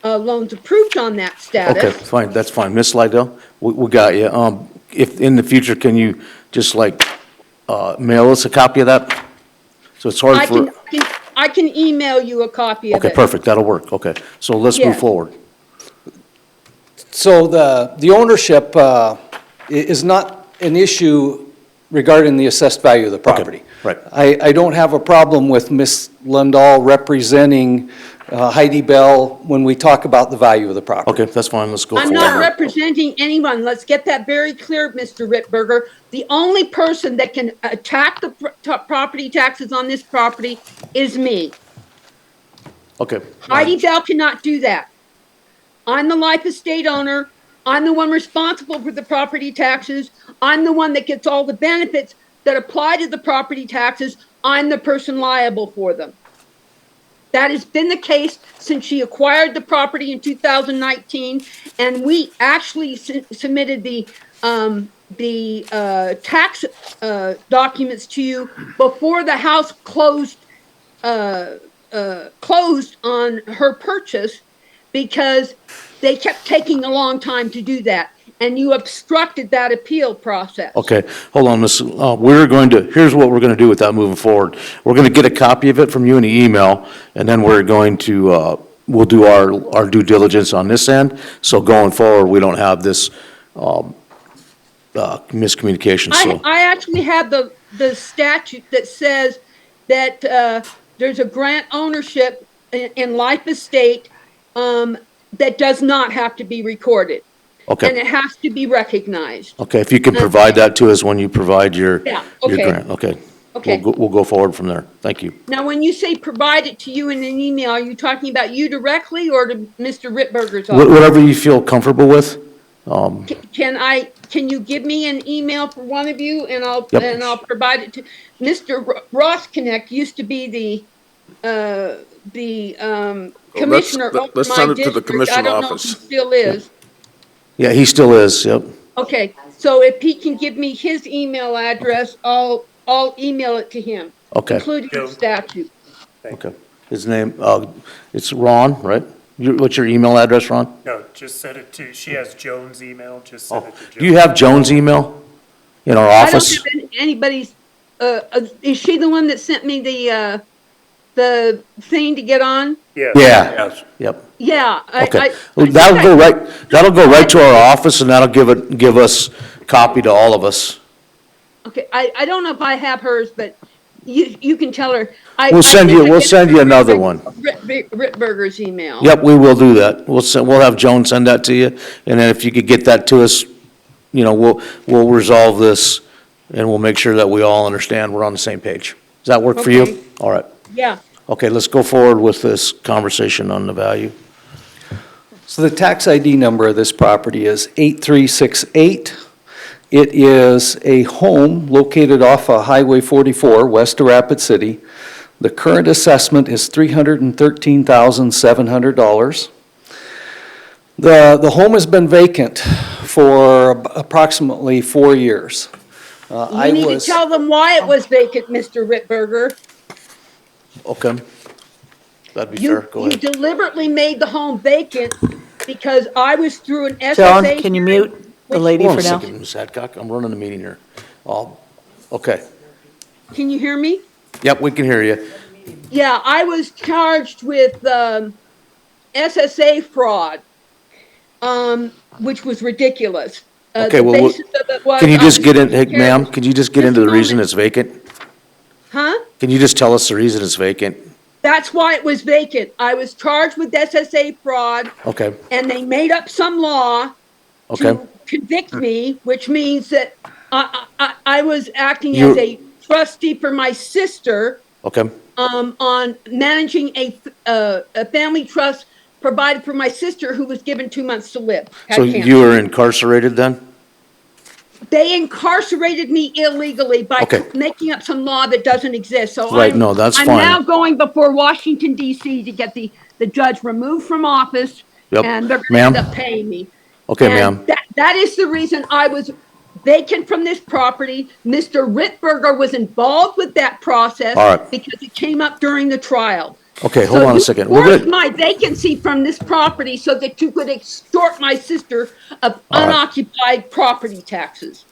loans approved on that status. Okay, fine, that's fine. Ms. Slidell, we got you. If, in the future, can you just like, mail us a copy of that? So it's hard for, I can email you a copy of okay, it. perfect, that'll work, okay. So let's move Yes. forward. So the ownership is not an issue regarding the assessed value of the property. right. I don't have a problem with Ms. Lundahl representing Heidi Bell when we talk about the value of the property. Okay, that's fine, let's go I'm not forward. representing anyone. Let's get that very clear, Mr. Rittberger. The only person that can attack the property taxes on this property is me. Okay. Heidi Bell cannot do that. I'm the life estate owner. I'm the one responsible for the property taxes. I'm the one that gets all the benefits that apply to the property taxes. I'm the person liable for them. That has been the case since she acquired the property in 2019, and we actually submitted the tax documents to you before the house closed on her purchase, because they kept taking a long time to do that, and you obstructed that appeal process. Okay, hold on, Miss, here's what we're gonna do with that moving forward. We're gonna get a copy of it from you in the email, and then we're going to, we'll do our due diligence on this end. So going forward, we don't have this, miscommunication, so. I actually have the statute that says that there's a grant ownership in life estate that does not have to be recorded. And Okay, it has to be recognized. okay, if you can provide that to us when you provide your Yeah, your okay. grant, okay. Okay. We'll go forward from there, thank you. Now, when you say provide it to you in an email, are you talking about you directly or to Mr. Rittberger's office? Whatever you feel comfortable with, Can you give me an email for one of you, and Yep. I'll provide it to, Mr. Ross Connect used to be the commissioner over let's my send it to the district. commission I don't know if office. he still is. yeah, he still is, yep. Okay, so if he can give me his email address, I'll I'll email it to him, Okay, including the statute. okay. His name, it's Ron, right? What's your email address, Ron? No, just send it to, she has Joan's email, just send it to Joan. Do you have Joan's email in our I don't office? have anybody's, is she the one that sent me the thing to get on? Yes. Yeah, Yes. yep. Yeah. Okay, that'll go right to our office, and that'll give us copy to all of us. Okay, I don't know if I have hers, but you can tell her. We'll send you another one. Rittberger's email. Yep, we will do that. We'll have Joan send that to you, and then if you could get that to us, we'll resolve this, and we'll make sure that we all understand we're on the same page. Does that work for Okay. you? All right. Yeah. Okay, let's go forward with this conversation on the value. So the tax ID number of this property is 8368. It is a home located off of Highway 44, west of Rapid City. The current assessment is $313,700. The home has been vacant for approximately 4 years. You need to tell them why it was vacant, Mr. Rittberger. Okay. That'd be fair. Go You ahead. deliberately made the home vacant because I was through an SSA. John, can you hearing, mute the lady Hold for on a now? second, Ms. Hadcock. I'm running the meeting here. Okay. Can you hear me? Yep, we can hear you. Yeah, I was charged with SSA fraud, which was ridiculous. Okay, The well, basis of it was Can you I just was get in, hey, taking care of- ma'am, can you just get Just into a the reason moment. it's vacant? Huh? Can you just tell us the reason it's vacant? That's why it was vacant. I was charged with SSA fraud, Okay, and they made up some law okay. to convict me, which means that I was acting You- as a trustee for my sister, Okay, on managing a family trust provided for my sister who was given 2 months to live. had so cancer. you were incarcerated then? They incarcerated me illegally by Okay. making up some law that doesn't exist. So Right, no, that's I'm fine. now going before Washington DC to get the judge removed from office. Yep. And they're going Ma'am? to end up paying me. Okay, And ma'am. that is the reason I was vacant from this property. Mr. Rittberger was involved with that process. All right. Because it came up during the trial. Okay, hold on a second. We're So you forced good. my vacancy from this property so that you could extort my sister of All right. unoccupied property taxes.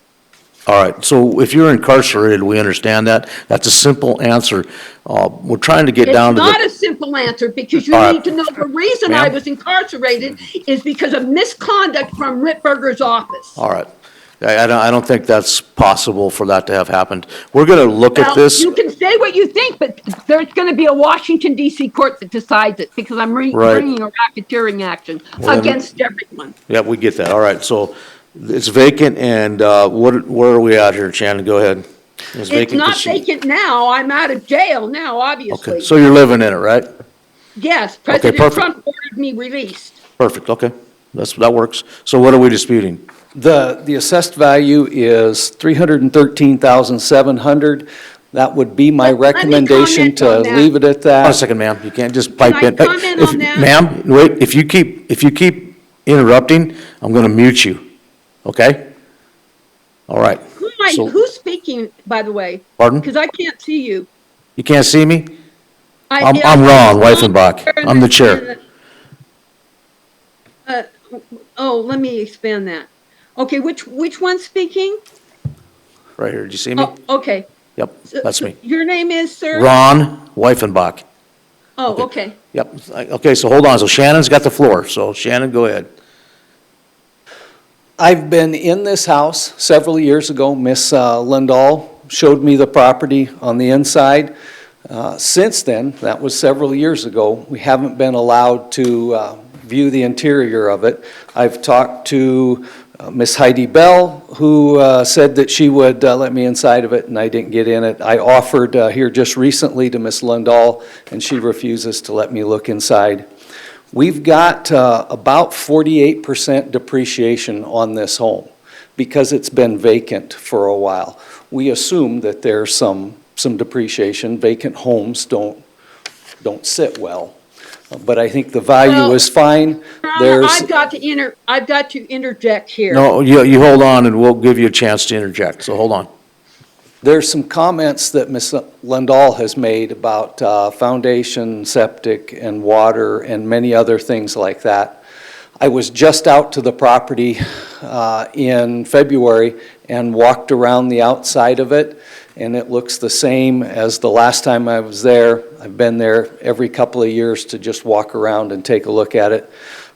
All right, so if you're incarcerated, we understand that. That's a simple answer. We're trying to get down to It's not the, a simple answer because you All right. need to know the reason I Ma'am? was incarcerated is because of misconduct from Rittberger's office. all right. I don't think that's possible for that to have happened. We're gonna look at Well, this. you can say what you think, but there's going to be a Washington DC court that decides it because I'm Right. bringing a racketeering action Well, then- against everyone. Yeah, we get that. All right, so it's vacant, and where are we at here, Shannon? Go ahead. It's vacant not 'cause she- vacant now. I'm out of jail now, obviously. Okay, so you're living in it, right? Yes, Okay, President perfect. Trump ordered me released. Perfect, okay. That works. So what are we disputing? The assessed value is $313,700. That would be my Let me recommendation comment on to that. leave it at Hold on a that. second, ma'am, you can't just pipe I in. comment If- on that? Ma'am, wait, if you keep interrupting, I'm gonna mute you, okay? All right. So- Who's speaking, by the way? Pardon? Because I can't see you. You can't see me? I- I'm yeah, Ron I'm Weifenbach. I'm the chair. Let me expand that. Okay, which one's speaking? Right here, did you see me? Oh, okay. Yep, that's me. Your name is, sir? Ron Weifenbach. Oh, okay. Yep, okay, so hold on, so Shannon's got the floor, so Shannon, go ahead. I've been in this house several years ago. Miss Lindahl showed me the property on the inside. Since then, that was several years ago, we haven't been allowed to view the interior of it. I've talked to Miss Heidi Bell, who said that she would let me inside of it, and I didn't get in it. I offered here just recently to Miss Lindahl, and she refuses to let me look inside. We've got about 48% depreciation on this home because it's been vacant for a while. We assume that there's some depreciation. Vacant homes don't sit well. But I think the value Well, is fine. Your There's, Honor, I've got to interject here. No, you hold on, and we'll give you a chance to interject, so hold on. There's some comments that Ms. Lindahl has made about foundation, septic, and water, and many other things like that. I was just out to the property in February and walked around the outside of it, and it looks the same as the last time I was there. I've been there every couple of years to just walk around and take a look at it.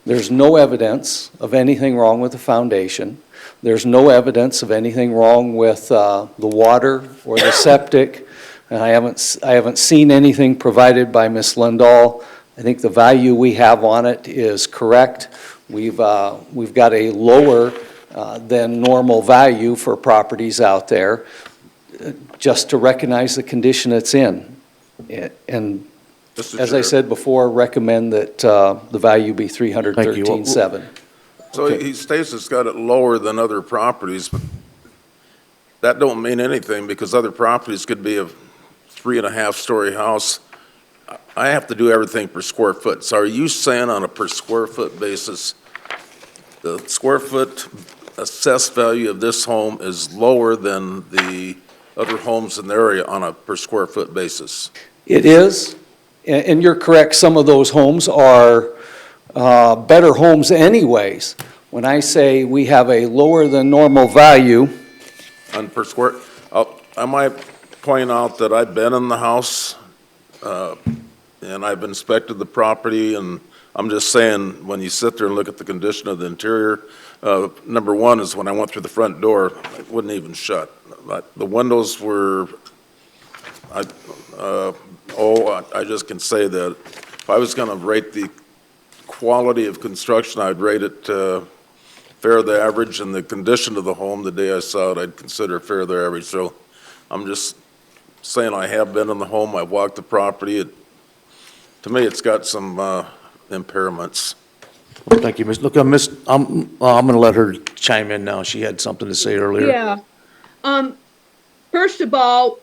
There's no evidence of anything wrong with the foundation. There's no evidence of anything wrong with the water or the septic, and I haven't seen anything provided by Ms. Lindahl. I think the value we have on it is correct. We've got a lower than normal value for properties out there, just to recognize the condition it's in. And Mr. as I Chair. said before, recommend that the value be $313,700. So he states it's got it lower than other properties, but that don't mean anything because other properties could be a 3.5-story house. I have to do everything per square foot. So are you saying on a per square foot basis, the square foot assessed value of this home is lower than the other homes in the area on a per square foot basis? It is, and you're correct, some of those homes are better homes anyways. When I say we have a lower than normal value, On per square, I might point out that I've been in the house, and I've inspected the property, and I'm just saying, when you sit there and look at the condition of the interior, number one is when I went through the front door, it wouldn't even shut. But the windows were, I just can say that if I was gonna rate the quality of construction, I'd rate it fair the average, and the condition of the home, the day I saw it, I'd consider fair the average. So I'm just saying I have been in the home, I've walked the property. To me, it's got some impairments. Well, thank you, Miss. Look, I'm going to let her chime in now. She had something to say earlier. Yeah. First of all,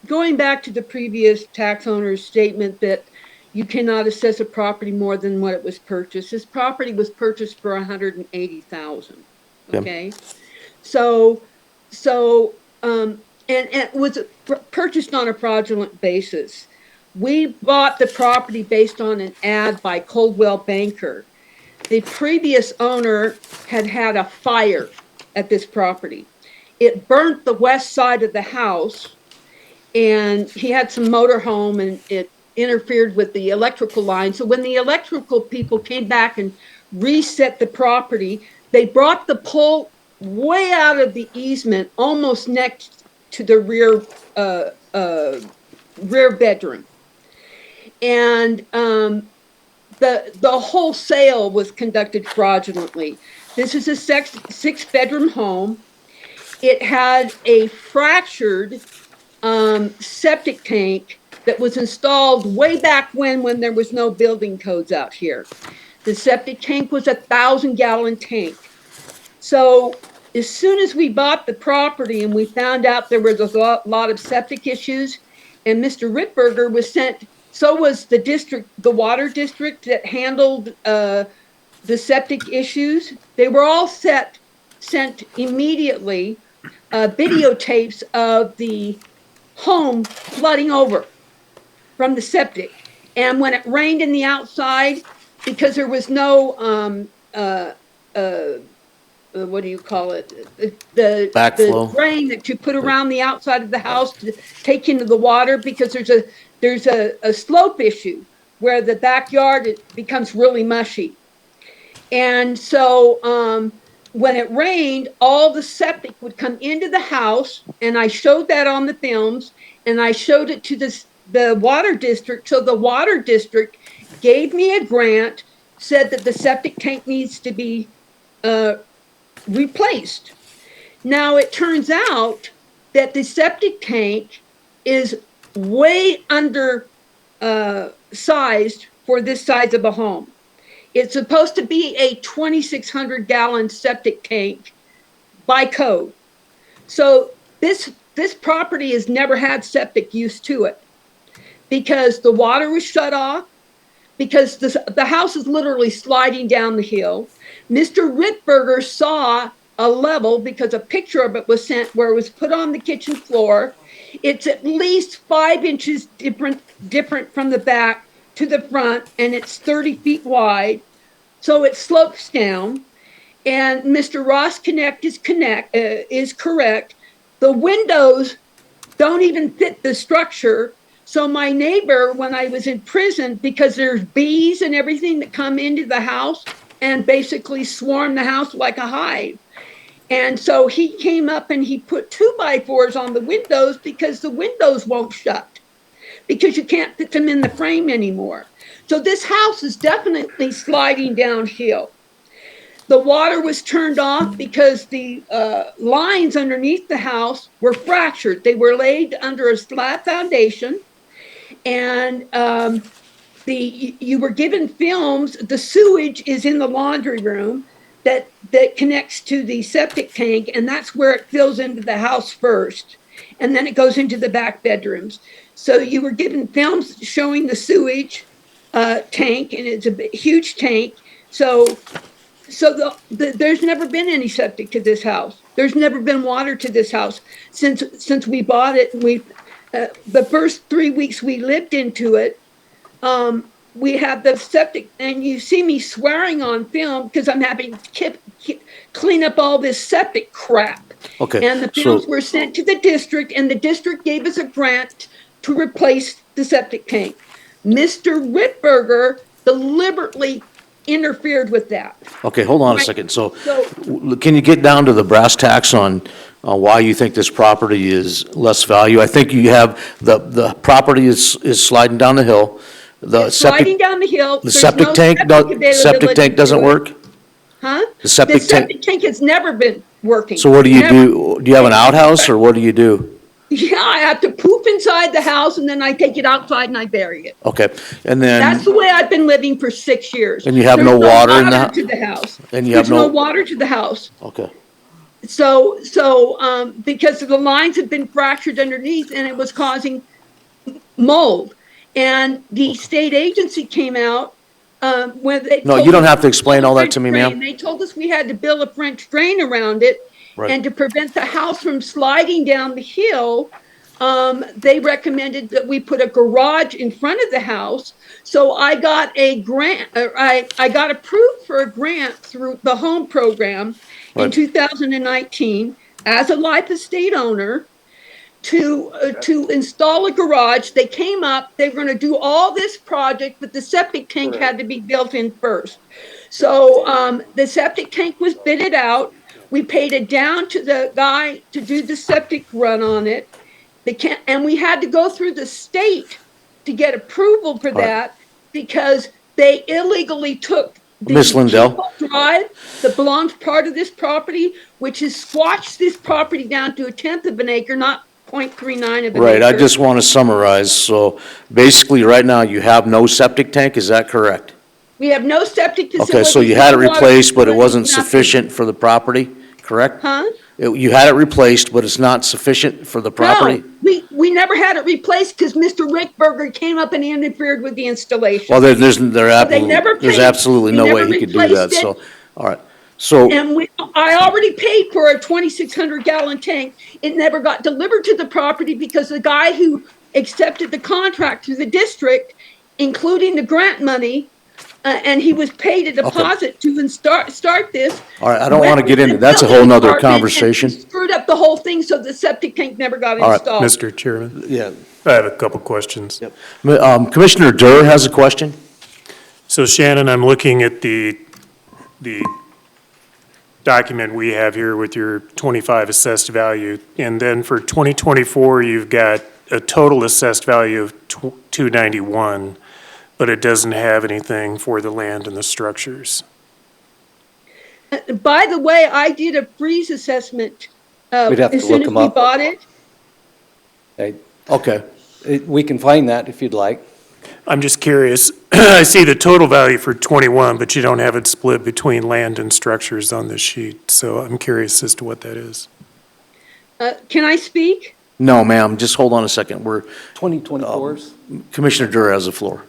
going back to the previous tax owner's statement that you cannot assess a property more than what it was purchased. This property was purchased for $180,000. Okay, so and it was purchased on a fraudulent basis. We bought the property based on an ad by Coldwell Banker. The previous owner had had a fire at this property. It burnt the west side of the house, and he had some motorhome, and it interfered with the electrical line. So when the electrical people came back and reset the property, they brought the pole way out of the easement, almost next to the rear bedroom. And the whole sale was conducted fraudulently. This is a 6-bedroom home. It had a fractured septic tank that was installed way back when there was no building codes out here. The septic tank was a 1,000-gallon tank. So as soon as we bought the property and we found out there was a lot of septic issues, and Mr. Rittberger was sent, so was the district, the water district that handled the septic issues. They were all sent immediately videotapes of the home flooding over from the septic. And when it rained in the outside, because there was no, what do you call it? The Backflow. The drain that you put around the outside of the house to take into the water, because there's a slope issue where the backyard becomes really mushy. And so when it rained, all the septic would come into the house, and I showed that on the films, and I showed it to the water district. So the water district gave me a grant, said that the septic tank needs to be replaced. Now it turns out that the septic tank is way under sized for this size of a home. It's supposed to be a 2,600-gallon septic tank by code. So this property has never had septic use to it, because the water was shut off, because the house is literally sliding down the hill. Mr. Rittberger saw a level because a picture of it was sent where it was put on the kitchen floor. It's at least 5 inches different from the back to the front, and it's 30 feet wide. So it slopes down. And Mr. Ross Connect is correct. The windows don't even fit the structure. So my neighbor, when I was in prison, because there's bees and everything that come into the house and basically swarm the house like a hive. And so he came up and he put 2x4s on the windows because the windows won't shut because you can't fit them in the frame anymore. So this house is definitely sliding downhill. The water was turned off because the lines underneath the house were fractured. They were laid under a flat foundation, and you were given films. The sewage is in the laundry room that connects to the septic tank, and that's where it fills into the house first, and then it goes into the back bedrooms. So you were given films showing the sewage tank, and it's a huge tank. So there's never been any septic to this house. There's never been water to this house since we bought it. And the first 3 weeks we lived into it, we have the septic, and you see me swearing on film because I'm having to clean up all this septic crap. Okay, And the films were sent to the district, and the district gave us a grant to replace the septic tank. Mr. Rittberger deliberately interfered with that. Okay, hold on a second. So can you get down to the brass tacks on why you think this property is less value? I think you have, the property is sliding down the hill. The Sliding down the hill. The there's septic no tank, septic tank doesn't to it. work? Huh? The septic tank, tank has never been working. so what do you Never. do? Do you have an outhouse, or what do you do? Yeah, I have to poop inside the house, and then I take it outside and I bury it. Okay, and That's then, the way I've been living for 6 years. And you have There's no water in the water to the house. and you have There's no no, water to the house. okay, So, because the lines had been fractured underneath and it was causing mold. And the state agency came out, when they. No, told you don't us have to explain all that to me, French drain. ma'am. They told us we had to build a French drain around it. Right. And to prevent the house from sliding down the hill, they recommended that we put a garage in front of the house. So I got a grant, I got approved for a grant through the home program in Right. 2019 as a life estate owner to install a garage. They came up, they were going to do all this project, but the septic tank had to be built in first. So the septic tank was bidded out. We paid it down to the guy to do the septic run on it. And we had to go through the state to get approval for that because they illegally took the Miss Lindell? drive that belongs part of this property, which has squashed this property down to 1/10 of an acre, not 0.39 of an acre. right, I just want to summarize. So basically, right now, you have no septic tank, is that correct? We have no septic facility. Okay, so you had it no water replaced, but it facility, wasn't nothing. sufficient for the property, correct? Huh? You had it replaced, but it's not sufficient for the property? No, we never had it replaced because Mr. Rickberger came up and interfered with the installation. Well, there's They absolutely no way he could do that, replaced it. so, all right. So, And I already paid for a 2,600 gallon tank. It never got delivered to the property because the guy who accepted the contract through the district, including the grant money, and he was paid a deposit to start this. all right, I don't want to get into, that's a whole nother conversation. Screwed up the whole thing so the septic tank never got All right, installed. Mr. Chairman, Yeah. I have a couple questions. Commissioner Durr has a question? So Shannon, I'm looking at the document we have here with your 25 assessed value. And then for 2024, you've got a total assessed value of 291, but it doesn't have anything for the land and the structures. By the way, I did a freeze assessment We'd have to as soon look as them we up. bought it. Okay, We can find that if you'd like. I'm just curious, I see the total value for 21, but you don't have it split between land and structures on this sheet. So I'm curious as to what that is. Can I speak? no, ma'am, just hold on a second. 2024s? Commissioner Durr has the floor.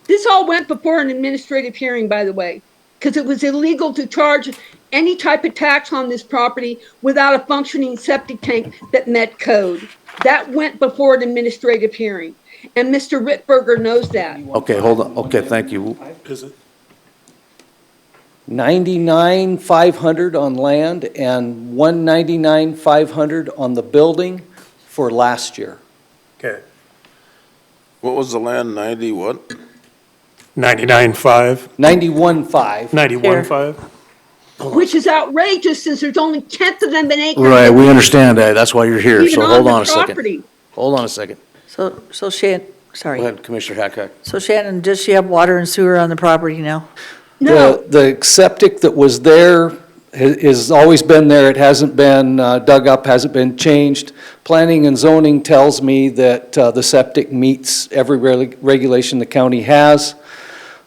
This all went before an administrative hearing, by the way. because it was illegal to charge any type of tax on this property without a functioning septic tank that met code. That went before an administrative hearing, and Mr. Rittberger knows that. Okay, hold on, okay, thank you. Is it? 99,500 on land and 199,500 on the building for last year. Okay. What was the land, 90 what? 99.5, 91,500. 91.5? Which is outrageous, since there's only tenth of them an acre. Right, we understand that, that's why you're here, Even so on hold the on a second. property. Hold on a second. So Shannon, Go sorry. ahead, Commissioner Hadcock. So Shannon, does she have water and sewer on the property now? No, The septic that was there has always been there. It hasn't been dug up, hasn't been changed. Planning and zoning tells me that the septic meets every regulation the county has.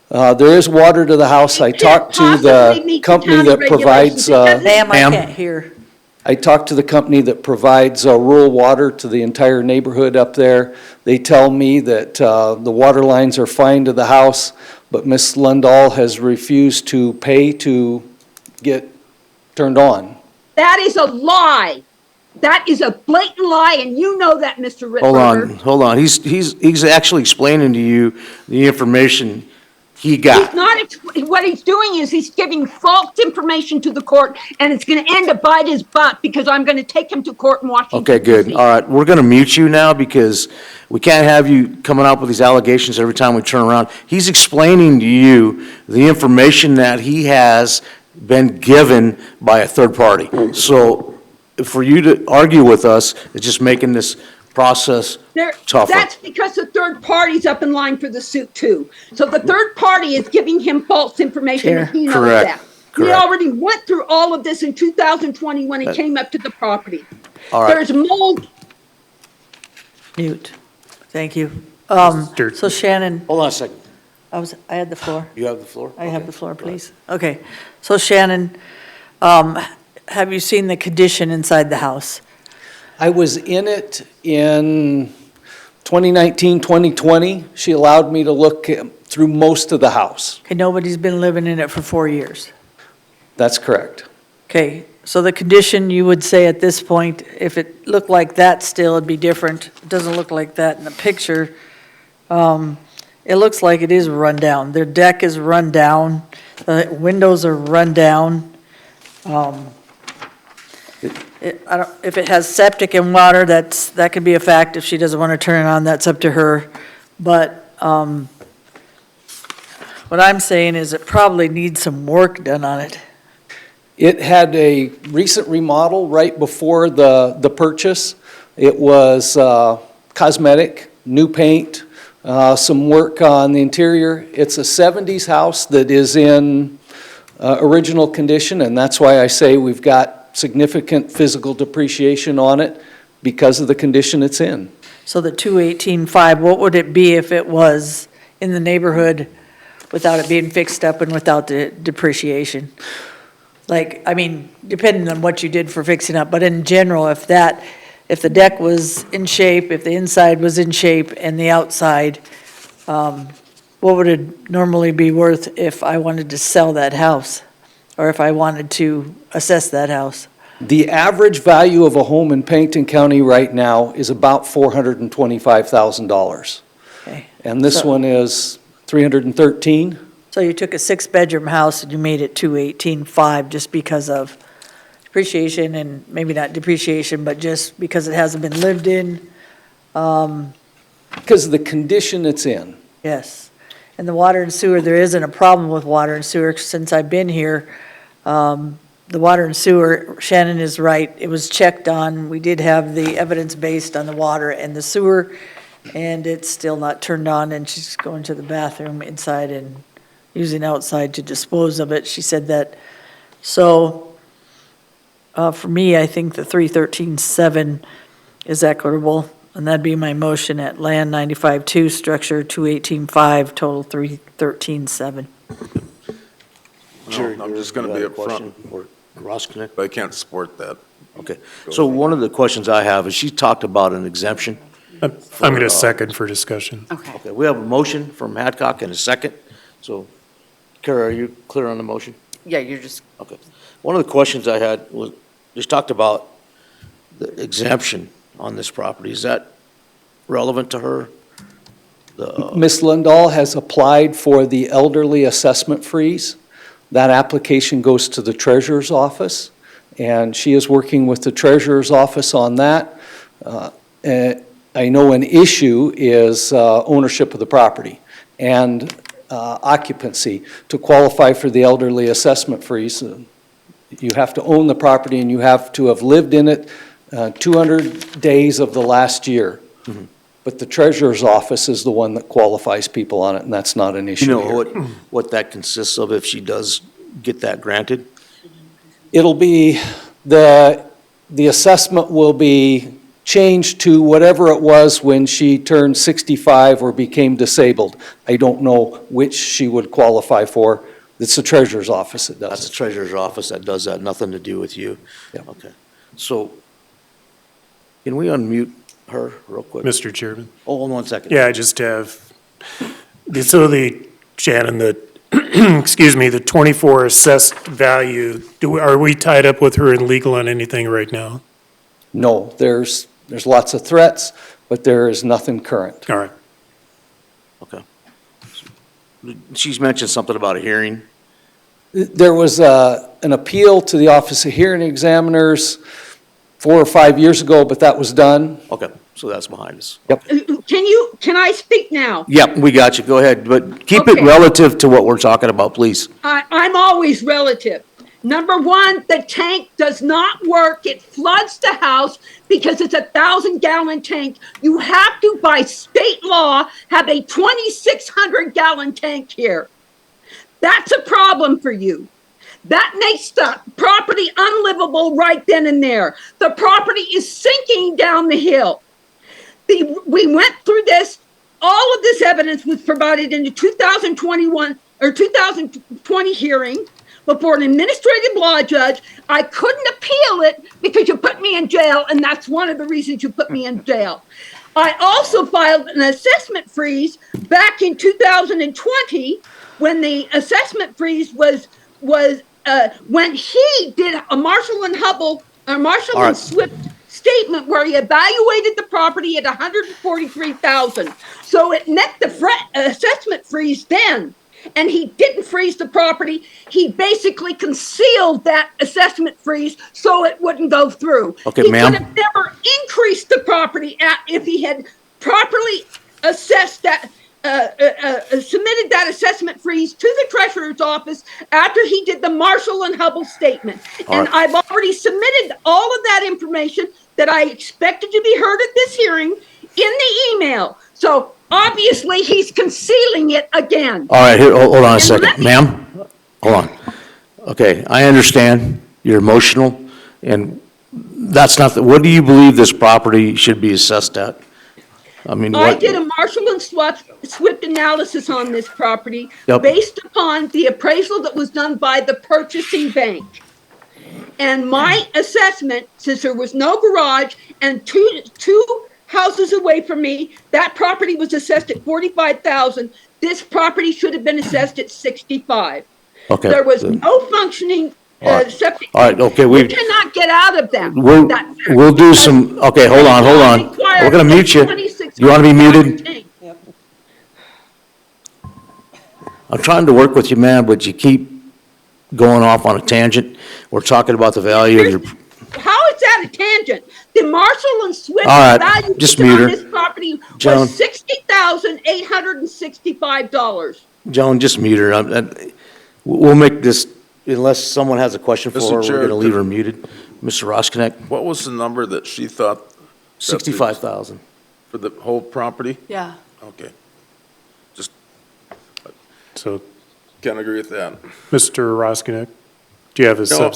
There is water to the house. I It talked to can't the possibly meet the company county that provides, regulations. Ma'am, I Ma'am? can't hear. I talked to the company that provides rural water to the entire neighborhood up there. They tell me that the water lines are fine to the house, but Ms. Lundahl has refused to pay to get turned on. that is a lie. That is a blatant lie, and you know that, Mr. Rittberger. Hold on, he's actually explaining to you the information he He's got. not, what he's doing is he's giving false information to the court, and it's gonna end up bite his butt, because I'm gonna take him to court in Washington. Okay, good, DC. all right, we're gonna mute you now because we can't have you coming up with these allegations every time we turn around. He's explaining to you the information that he has been given by a third party. So for you to argue with us, it's just making this process tougher. That's because the third party's up in line for the suit too. So the third party is giving him false information, and he knows Correct, that. We correct. already went through all of this in 2020 when it came up to the property. All right. There's mold. Mute. Thank you. Dirt. So Shannon, Hold on a second, I had the floor. you have the floor? I have Okay. the floor, please. Okay. So Shannon, have you seen the condition inside the house? I was in it in 2019, 2020. She allowed me to look through most of the house. Okay, nobody's been living in it for 4 years. That's correct. Okay, so the condition, you would say at this point, if it looked like that still, it'd be different. It doesn't look like that in the picture. It looks like it is run down. Their deck is run down, the windows are run down. If it has septic and water, that could be a fact. If she doesn't want to turn it on, that's up to her. But what I'm saying is it probably needs some work done on it. It had a recent remodel right before the purchase. It was cosmetic, new paint, some work on the interior. It's a 70s house that is in original condition, and that's why I say we've got significant physical depreciation on it because of the condition it's in. So the 218.5, what would it be if it was in the neighborhood without it being fixed up and without the depreciation? Like, I mean, depending on what you did for fixing up, but in general, if the deck was in shape, if the inside was in shape and the outside, what would it normally be worth if I wanted to sell that house? Or if I wanted to assess that house? The average value of a home in Pennington County right now is about $425,000. Okay. And this So- one is 313. So you took a 6-bedroom house and you made it 218.5 just because of depreciation, and maybe not depreciation, but just because it hasn't been lived in? Because of the condition it's in. Yes. And the water and sewer, there isn't a problem with water and sewer since I've been here. The water and sewer, Shannon is right, it was checked on. We did have the evidence based on the water and the sewer, and it's still not turned on, and she's going to the bathroom inside and using outside to dispose of it. She said that. So, for me, I think the 313.7 is equitable, and that'd be my motion at land 95.2, structure 218.5, total 313.7. Jerry, I'm just gonna you be have a upfront. question? Or Ross Connect? But I can't support that. Okay, so one of the questions I have is she talked about an exemption. I'm going to second for discussion. Okay. Okay, we have a motion from Hadcock and a second, so Kara, are you clear on the motion? Yeah, you're just, Okay. One of the questions I had was, just talked about the exemption on this property. Is that relevant to her? Ms. Lindahl has applied for the elderly assessment freeze. That application goes to the treasurer's office, and she is working with the treasurer's office on that. I know an issue is ownership of the property and occupancy. To qualify for the elderly assessment freeze, you have to own the property and you have to have lived in it 200 days of the last year. Mhm. But the treasurer's office is the one that qualifies people on it, and that's not an You issue know here. what that consists of if she does get that granted? It'll be, the assessment will be changed to whatever it was when she turned 65 or became disabled. I don't know which she would qualify for. It's the treasurer's office that That's does the it. treasurer's office that does that, nothing to do with you? Yeah. Okay. So, can we unmute her real quick? Mr. Chairman? Oh, hold on 1 second. Yeah, I just have, so Shannon, the, excuse me, the 24 assessed value, are we tied up with her in legal on anything right now? No, there's lots of threats, but there is nothing current. All right. Okay. She's mentioned something about a hearing. There was an appeal to the Office of Hearing Examiners 4 or 5 years ago, but that was done. Okay, so that's behind us. Can I speak now? Yep, we got you. Go ahead, but keep it Okay. relative to what we're talking about, please. I'm always relative. Number one, the tank does not work. It floods the house because it's a 1,000-gallon tank. You have to, by state law, have a 2,600-gallon tank here. That's a problem for you. That makes the property unlivable right then and there. The property is sinking down the hill. We went through this. All of this evidence was provided in the 2021 or 2020 hearing before an administrative law judge. I couldn't appeal it because you put me in jail, and that's one of the reasons you put me in jail. I also filed an assessment freeze back in 2020 when the assessment freeze was when he did a Marshall and Swift statement where he evaluated the property at $143,000. So it met the assessment freeze then. And he didn't freeze the property. He basically concealed that assessment freeze so it wouldn't go through. Okay, He ma'am. could have never increased the property if he had properly assessed that, submitted that assessment freeze to the treasurer's office after he did the Marshall and Hubble statement. All And right. I've already submitted all of that information that I expected to be heard at this hearing in the email. So obviously he's concealing it again. All right, here, hold on a And second. let me- Ma'am, hold on. Okay, I understand you're emotional, and that's not, what do you believe this property should be assessed at? I mean, I what? did a Marshall and Swift analysis on this property Yep. based upon the appraisal that was done by the purchasing bank. And my assessment, since there was no garage and two houses away from me, that property was assessed at $45,000. This property should have been assessed at $65,000. Okay. There was no functioning All right. septic. All right, okay, We we, cannot get out of that. we'll do some, okay, hold on. We're gonna mute you. You wanna be muted? I'm trying to work with you, man, but you keep going off on a tangent. We're talking about the value of your, How is that a tangent? The Marshall and Swift All right, value just on mute her. this property Joan. was $60,865. Joan, just mute her. We'll make this, unless someone has a question for Mr. her, we're Chair, gonna leave her muted. Mr. Roskinek, What was the number that she thought? that the- 65,000. For the whole property? yeah. Okay. So, Can't agree with that. Mr. Roskinek, do you have a No.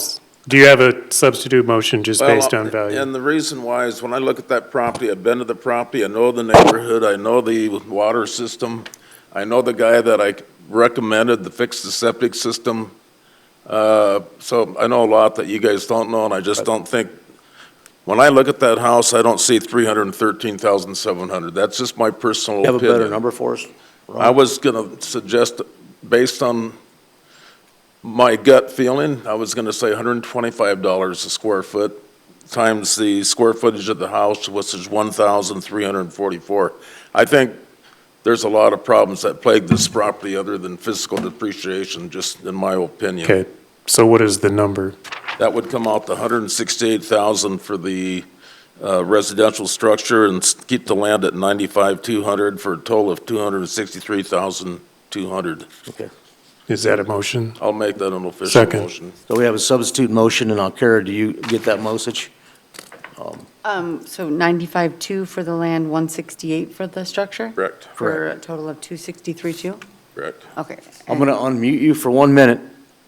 do you have a substitute motion just Well, based on value? And the reason why is when I look at that property, I've been to the property, I know the neighborhood, I know the water system, I know the guy that I recommended to fix the septic system. So I know a lot that you guys don't know, and I just don't think, when I look at that house, I don't see 313,700. That's just my personal You have a opinion. better number for us? I was gonna suggest, based on My gut feeling, I was gonna say $125 a square foot times the square footage of the house, which is 1,344. I think there's a lot of problems that plague this property other than physical depreciation, just in my opinion. Okay, so what is the number? That would come out to 168,000 for the residential structure and keep the land at 95,200 for a total of 263,200. Okay. Is that a motion? I'll make that an official Second. motion. So we have a substitute motion, and Kara, do you get that message? So 95.2 for the land, 168 for the structure? Correct, For a total of 263.2? correct. Okay. I'm going to unmute you for 1 minute.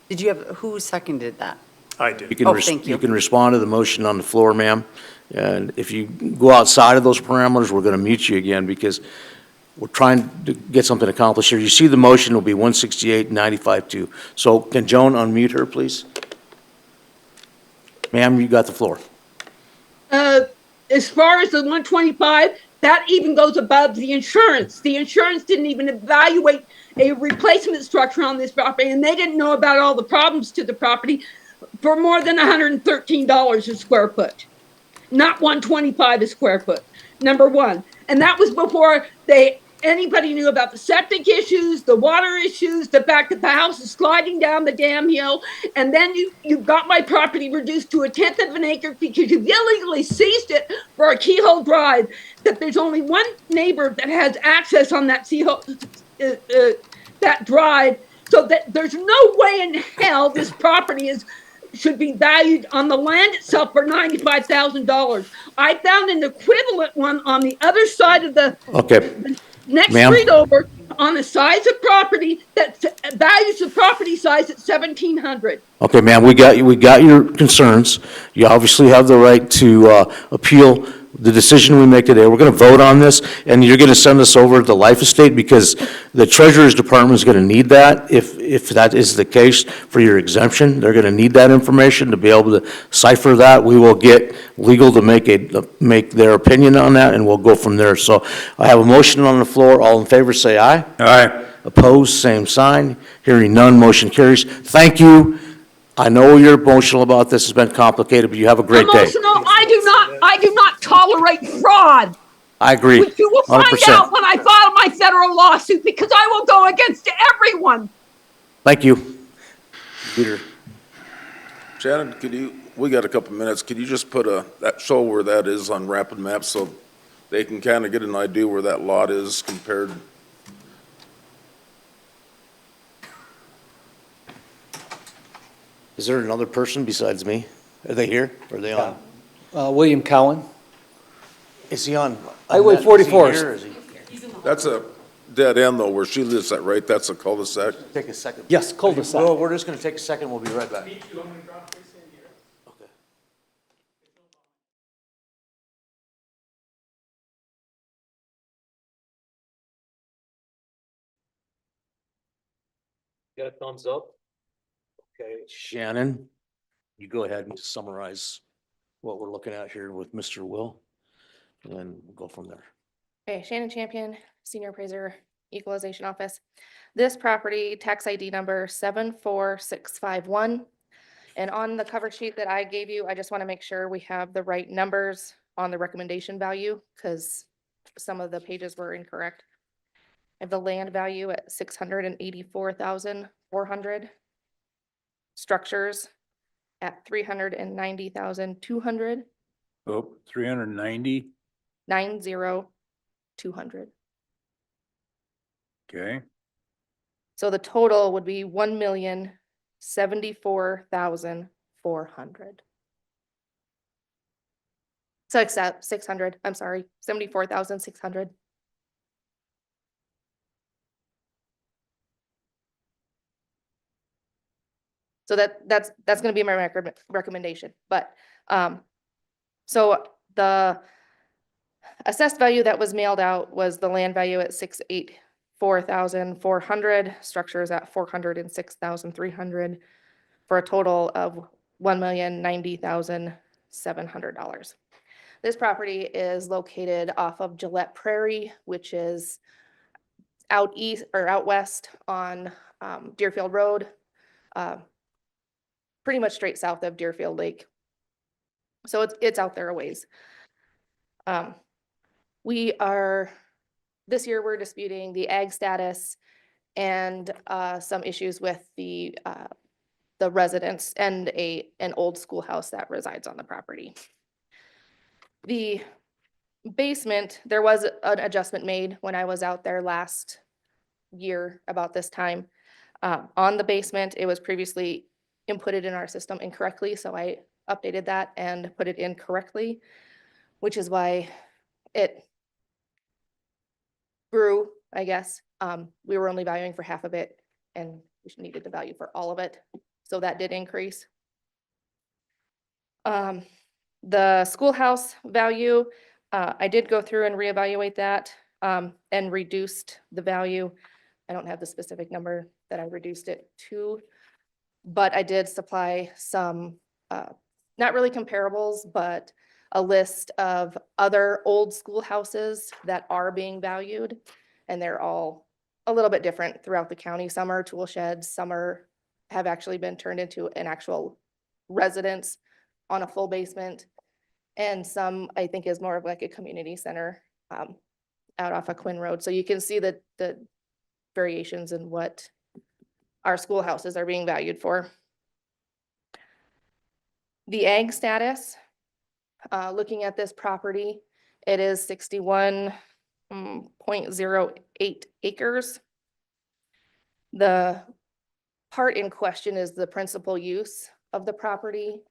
Did you have, who seconded that? I did. You can, Thank you. you can respond to the motion on the floor, ma'am. And if you go outside of those parameters, we're going to mute you again because we're trying to get something accomplished here. You see the motion will be 168, 95-2. So can Joan unmute her, please? Ma'am, you got the floor. As far as the 125, that even goes above the insurance. The insurance didn't even evaluate a replacement structure on this property, and they didn't know about all the problems to the property for more than $113 a square foot, not 125 a square foot, number one. And that was before anybody knew about the septic issues, the water issues, the fact that the house is sliding down the damn hill. And then you got my property reduced to 1/10 of an acre because you've illegally seized it for a keyhole drive, that there's only one neighbor that has access on that that drive. So that there's no way in hell this property should be valued on the land itself for $95,000. I found an equivalent one on the other side of the Okay. next Ma'am? street over on the size of property that values the property size at 1,700. Okay, ma'am, we got your concerns. You obviously have the right to appeal the decision we make today. We're going to vote on this, and you're going to send us over to the Life Estate because the Treasurer's Department is going to need that. If that is the case for your exemption, they're going to need that information to be able to cipher that. We will get legal to make their opinion on that, and we'll go from there. So I have a motion on the floor. All in favor, say aye. Aye. Opposed, same sign. Hearing none, motion carries. Thank you. I know you're emotional about this. It's been complicated, but you have a great day. Emotional, I do not tolerate fraud, I agree, which you will find 100%. out when I file my federal lawsuit, because I will go against everyone. Thank you. Peter, Shannon, we got a couple minutes, could you just put show where that is on Rapid Maps so they can kind of get an idea where that lot is compared? is there another person besides me? Are they here? Are they on? William Cowan. Is he on? Highway is he 44. here or is he- That's a dead end though, where she lives at, right? That's a cul-de-sac? Take a second. Yes, cul-de-sac. Well, we're just going to take a second. We'll be right back. Okay. Got a thumbs up? Okay. Shannon, you go ahead and summarize what we're looking at here with Mr. Will, and then we'll go from there. Okay, Shannon Champion, Senior Appraiser, Equalization Office. This property, tax ID number 74651. And on the cover sheet that I gave you, I just want to make sure we have the right numbers on the recommendation value because some of the pages were incorrect. I have the land value at 684,400. Structures at 390,200, Oh, 390, 90,200. okay. So the total would be 1,074,400. So except 600, I'm sorry, 74,600. So that's gonna be my recommendation, but, so the assessed value that was mailed out was the land value at 684,400, structures at 406,300, for a total of $1,090,700. This property is located off of Gillette Prairie, which is out east or out west on Deerfield Road. pretty much straight south of Deerfield Lake. So it's out there a ways. This year we're disputing the ag status and some issues with the residents and an old schoolhouse that resides on the property. The basement, there was an adjustment made when I was out there last year about this time. On the basement, it was previously inputted in our system incorrectly, so I updated that and put it in correctly, which is why it grew, I guess. We were only valuing for half of it, and we needed to value for all of it, so that did increase. The schoolhouse value, I did go through and reevaluate that, and reduced the value. I don't have the specific number that I reduced it to, but I did supply some, not really comparables, but a list of other old schoolhouses that are being valued. And they're all a little bit different throughout the county. Some are tool sheds, some have actually been turned into an actual residence on a full basement. And some, I think, is more of like a community center out off of Quinn Road. So you can see the variations in what our schoolhouses are being valued for. The ag status, looking at this property, it is 61.08 acres. The part in question is the principal use of the property.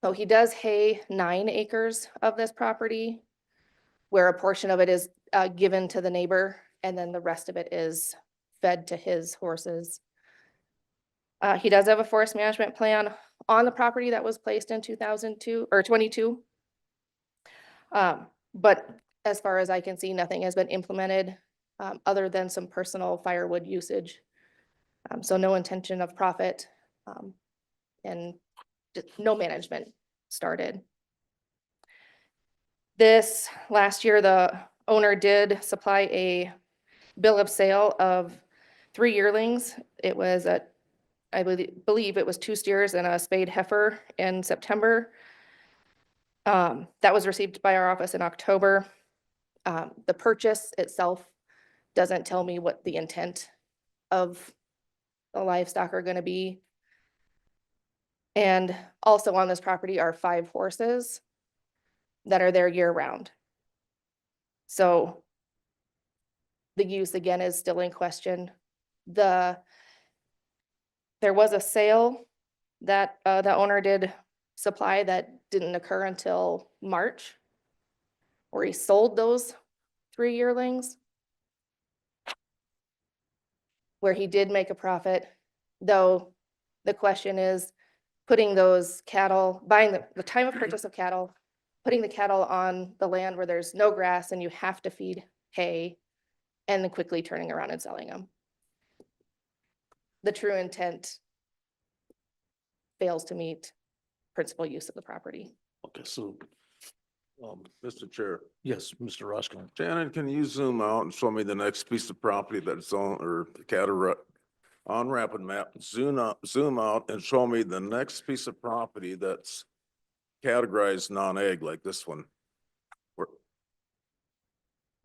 So he does hay 9 acres of this property, where a portion of it is given to the neighbor, and then the rest of it is fed to his horses. He does have a forest management plan on the property that was placed in 2002 or 22. But as far as I can see, nothing has been implemented other than some personal firewood usage. So no intention of profit, and just no management started. This last year, the owner did supply a bill of sale of 3 yearlings. It was I believe it was 2 steers and a spayed heifer in September. That was received by our office in October. The purchase itself doesn't tell me what the intent of the livestock are going to be. And also on this property are 5 horses that are there year round. So the use again is still in question. There was a sale that the owner did supply that didn't occur until March, where he sold those 3 yearlings, where he did make a profit, though the question is putting those cattle, buying the time of purchase of cattle, putting the cattle on the land where there's no grass and you have to feed hay, and then quickly turning around and selling them. The true intent fails to meet principal use of the property. Okay, so, Mr. Chair, yes, Mr. Roscoe. Shannon, can you zoom out and show me the next piece of property that's on, or on Rapid Map? Zoom out and show me the next piece of property that's categorized non-ag like this one. No,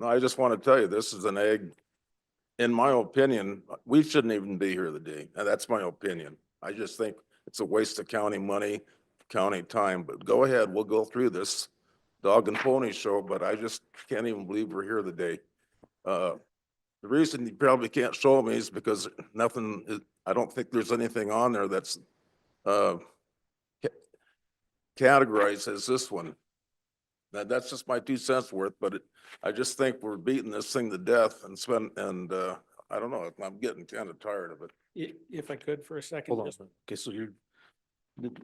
I just want to tell you, this is an ag. In my opinion, we shouldn't even be here today. And that's my opinion. I just think it's a waste of county money, county time, but go ahead, we'll go through this dog and pony show, but I just can't even believe we're here today. The reason you probably can't show me is because I don't think there's anything on there that's categorized as this one. Now, that's just my 2 cents worth, but I just think we're beating this thing to death and I don't know, I'm getting kind of tired of it. If I could for a second. Hold on. Okay, so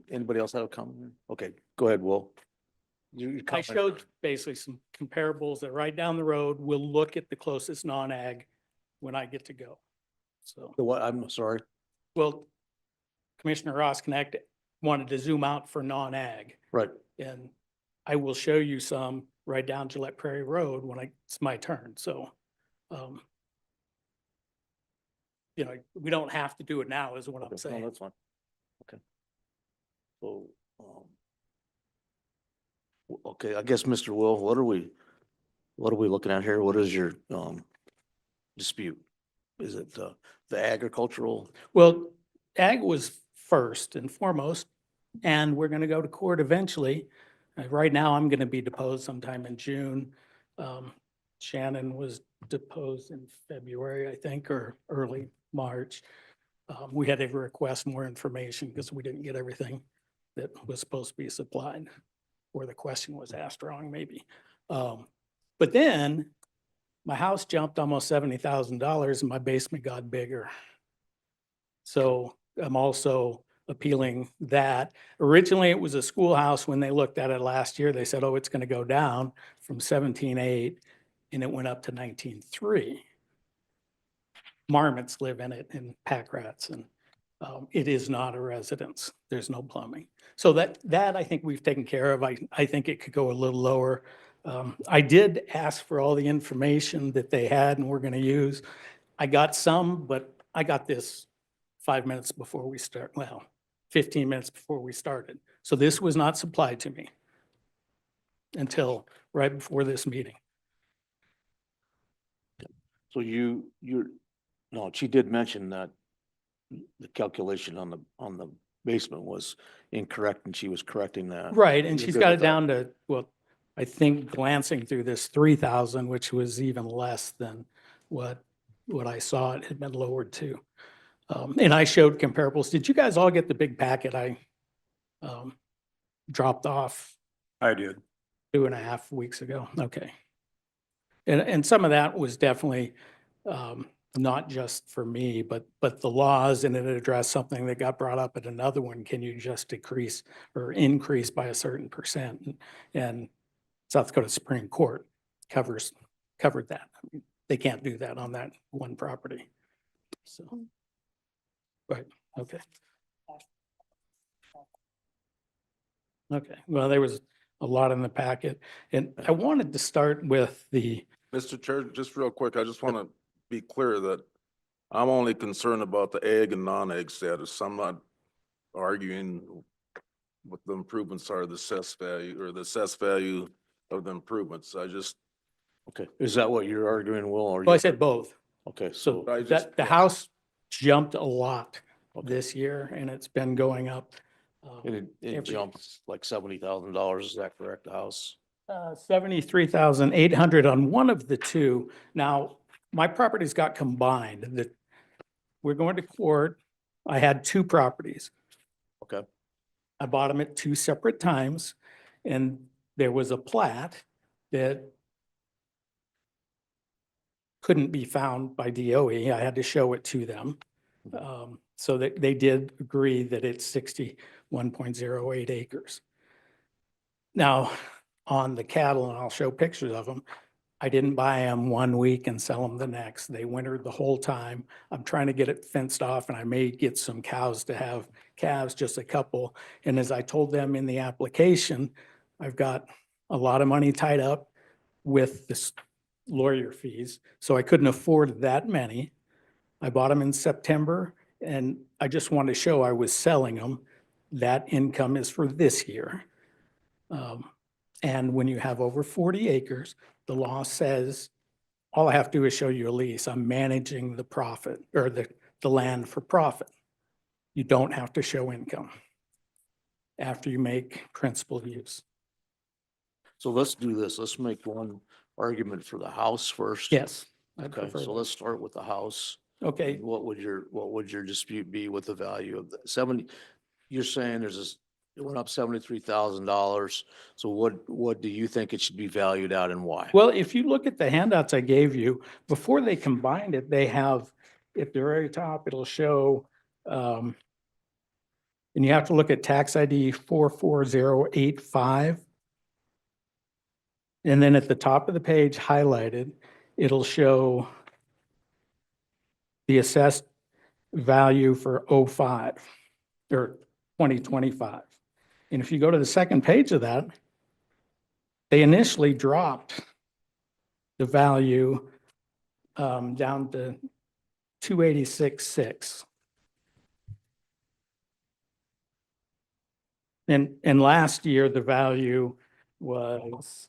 anybody else have a comment? Okay, go ahead, Will. I showed basically some comparables that right down the road, we'll look at the closest non-ag when I get to go. So, The what, I'm sorry. well, Commissioner Ross Connect wanted to zoom out for non-ag, Right. and I will show you some right down Gillette Prairie Road when it's my turn. So, you know, we don't have to do it now is what I'm Okay, no, saying. that's fine. Okay. So, okay, I guess, Mr. Will, what are we looking at here? What is your, dispute? Is it, the agricultural? Well, ag was first and foremost, and we're gonna go to court eventually. Right now, I'm gonna be deposed sometime in June. Shannon was deposed in February, I think, or early March. We had to request more information because we didn't get everything that was supposed to be supplied, or the question was asked wrong, maybe. But then my house jumped almost $70,000 and my basement got bigger. So I'm also appealing that. Originally, it was a schoolhouse. When they looked at it last year, they said, oh, it's going to go down from 17.8, and it went up to 19.3. Marmots live in it and pack rats, and it is not a residence. There's no plumbing. So that I think we've taken care of. I think it could go a little lower. I did ask for all the information that they had and we're going to use. I got some, but I got this 5 minutes before we start, well, 15 minutes before we started. So this was not supplied to me until right before this meeting. So no, she did mention that the calculation on the basement was incorrect and she was correcting that. Right, and You're she's good got with it that? down to, well, I think glancing through this 3,000, which was even less than what I saw it had been lowered to. And I showed comparables. Did you guys all get the big packet I dropped off I did. 2.5 weeks ago? Okay. And some of that was definitely not just for me, but the laws, and it addressed something that got brought up at another one. Can you just decrease or increase by a certain percent? And South Dakota Supreme Court covered that. I mean, they can't do that on that one property. So, right, okay. Okay, well, there was a lot in the packet, and I wanted to start with Mr. Chair, just real quick, I just want to be clear that I'm only concerned about the ag and non-ag status. I'm not arguing what the improvements are, the assessed value or the assessed value of the improvements. I just, Okay, is that what you're arguing, Will? Or well, I said both. Okay, So so, I just- the house jumped a lot Okay. this year, and it's been going up. it jumps like $70,000, is that correct, the house? 73,800 on one of the two. Now, my properties got combined. We're going to court. I had two properties. Okay, I bought them at two separate times, and there was a plat that couldn't be found by DOE. I had to show it to them. So that they did agree that it's 61.08 acres. Now, on the cattle, and I'll show pictures of them, I didn't buy them 1 week and sell them the next. They wintered the whole time. I'm trying to get it fenced off, and I may get some cows to have calves, just a couple. And as I told them in the application, I've got a lot of money tied up with this lawyer fees, so I couldn't afford that many. I bought them in September, and I just wanted to show I was selling them. That income is for this year. And when you have over 40 acres, the law says, all I have to do is show you a lease. I'm managing the profit or the land for profit. You don't have to show income after you make principal use. so let's do this. Let's make one argument for the house first. Yes. I'd Okay, prefer so that. let's start with the house. Okay, What would your dispute be with the value of the 70? You're saying it went up $73,000. So what do you think it should be valued at and why? well, if you look at the handouts I gave you, before they combined it, they have, at the very top, it'll show, and you have to look at tax ID 44085. And then at the top of the page highlighted, it'll show the assessed value for '05 or 2025. And if you go to the second page of that, they initially dropped the value down to 286.6. And last year, the value was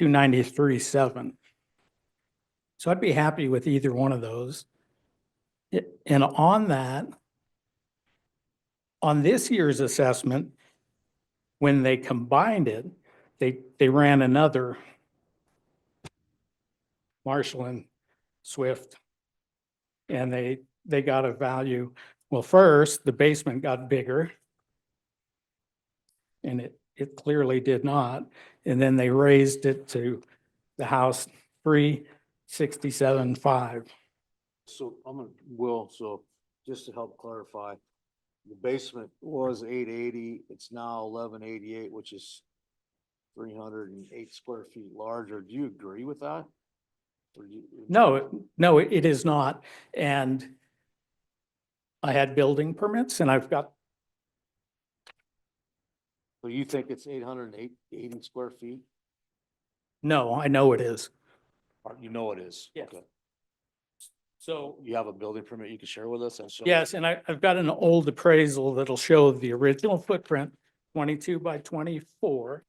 293.7. So I'd be happy with either one of those. And on that, on this year's assessment, when they combined it, they ran another Marshall and Swift, and they got a value. Well, first, the basement got bigger, and it clearly did not. And then they raised it to the house 367.5. So so just to help clarify, the basement was 880, it's now 1188, which is 308 square feet larger. Do you agree with that? No, it is not. And I had building permits, and I've got, So you think it's 880 square feet? no, I know it is. Or you know it is? Yes. Okay. So, You have a building permit you can share with us? And so yes, and I've got an old appraisal that'll show the original footprint, 22 by 24,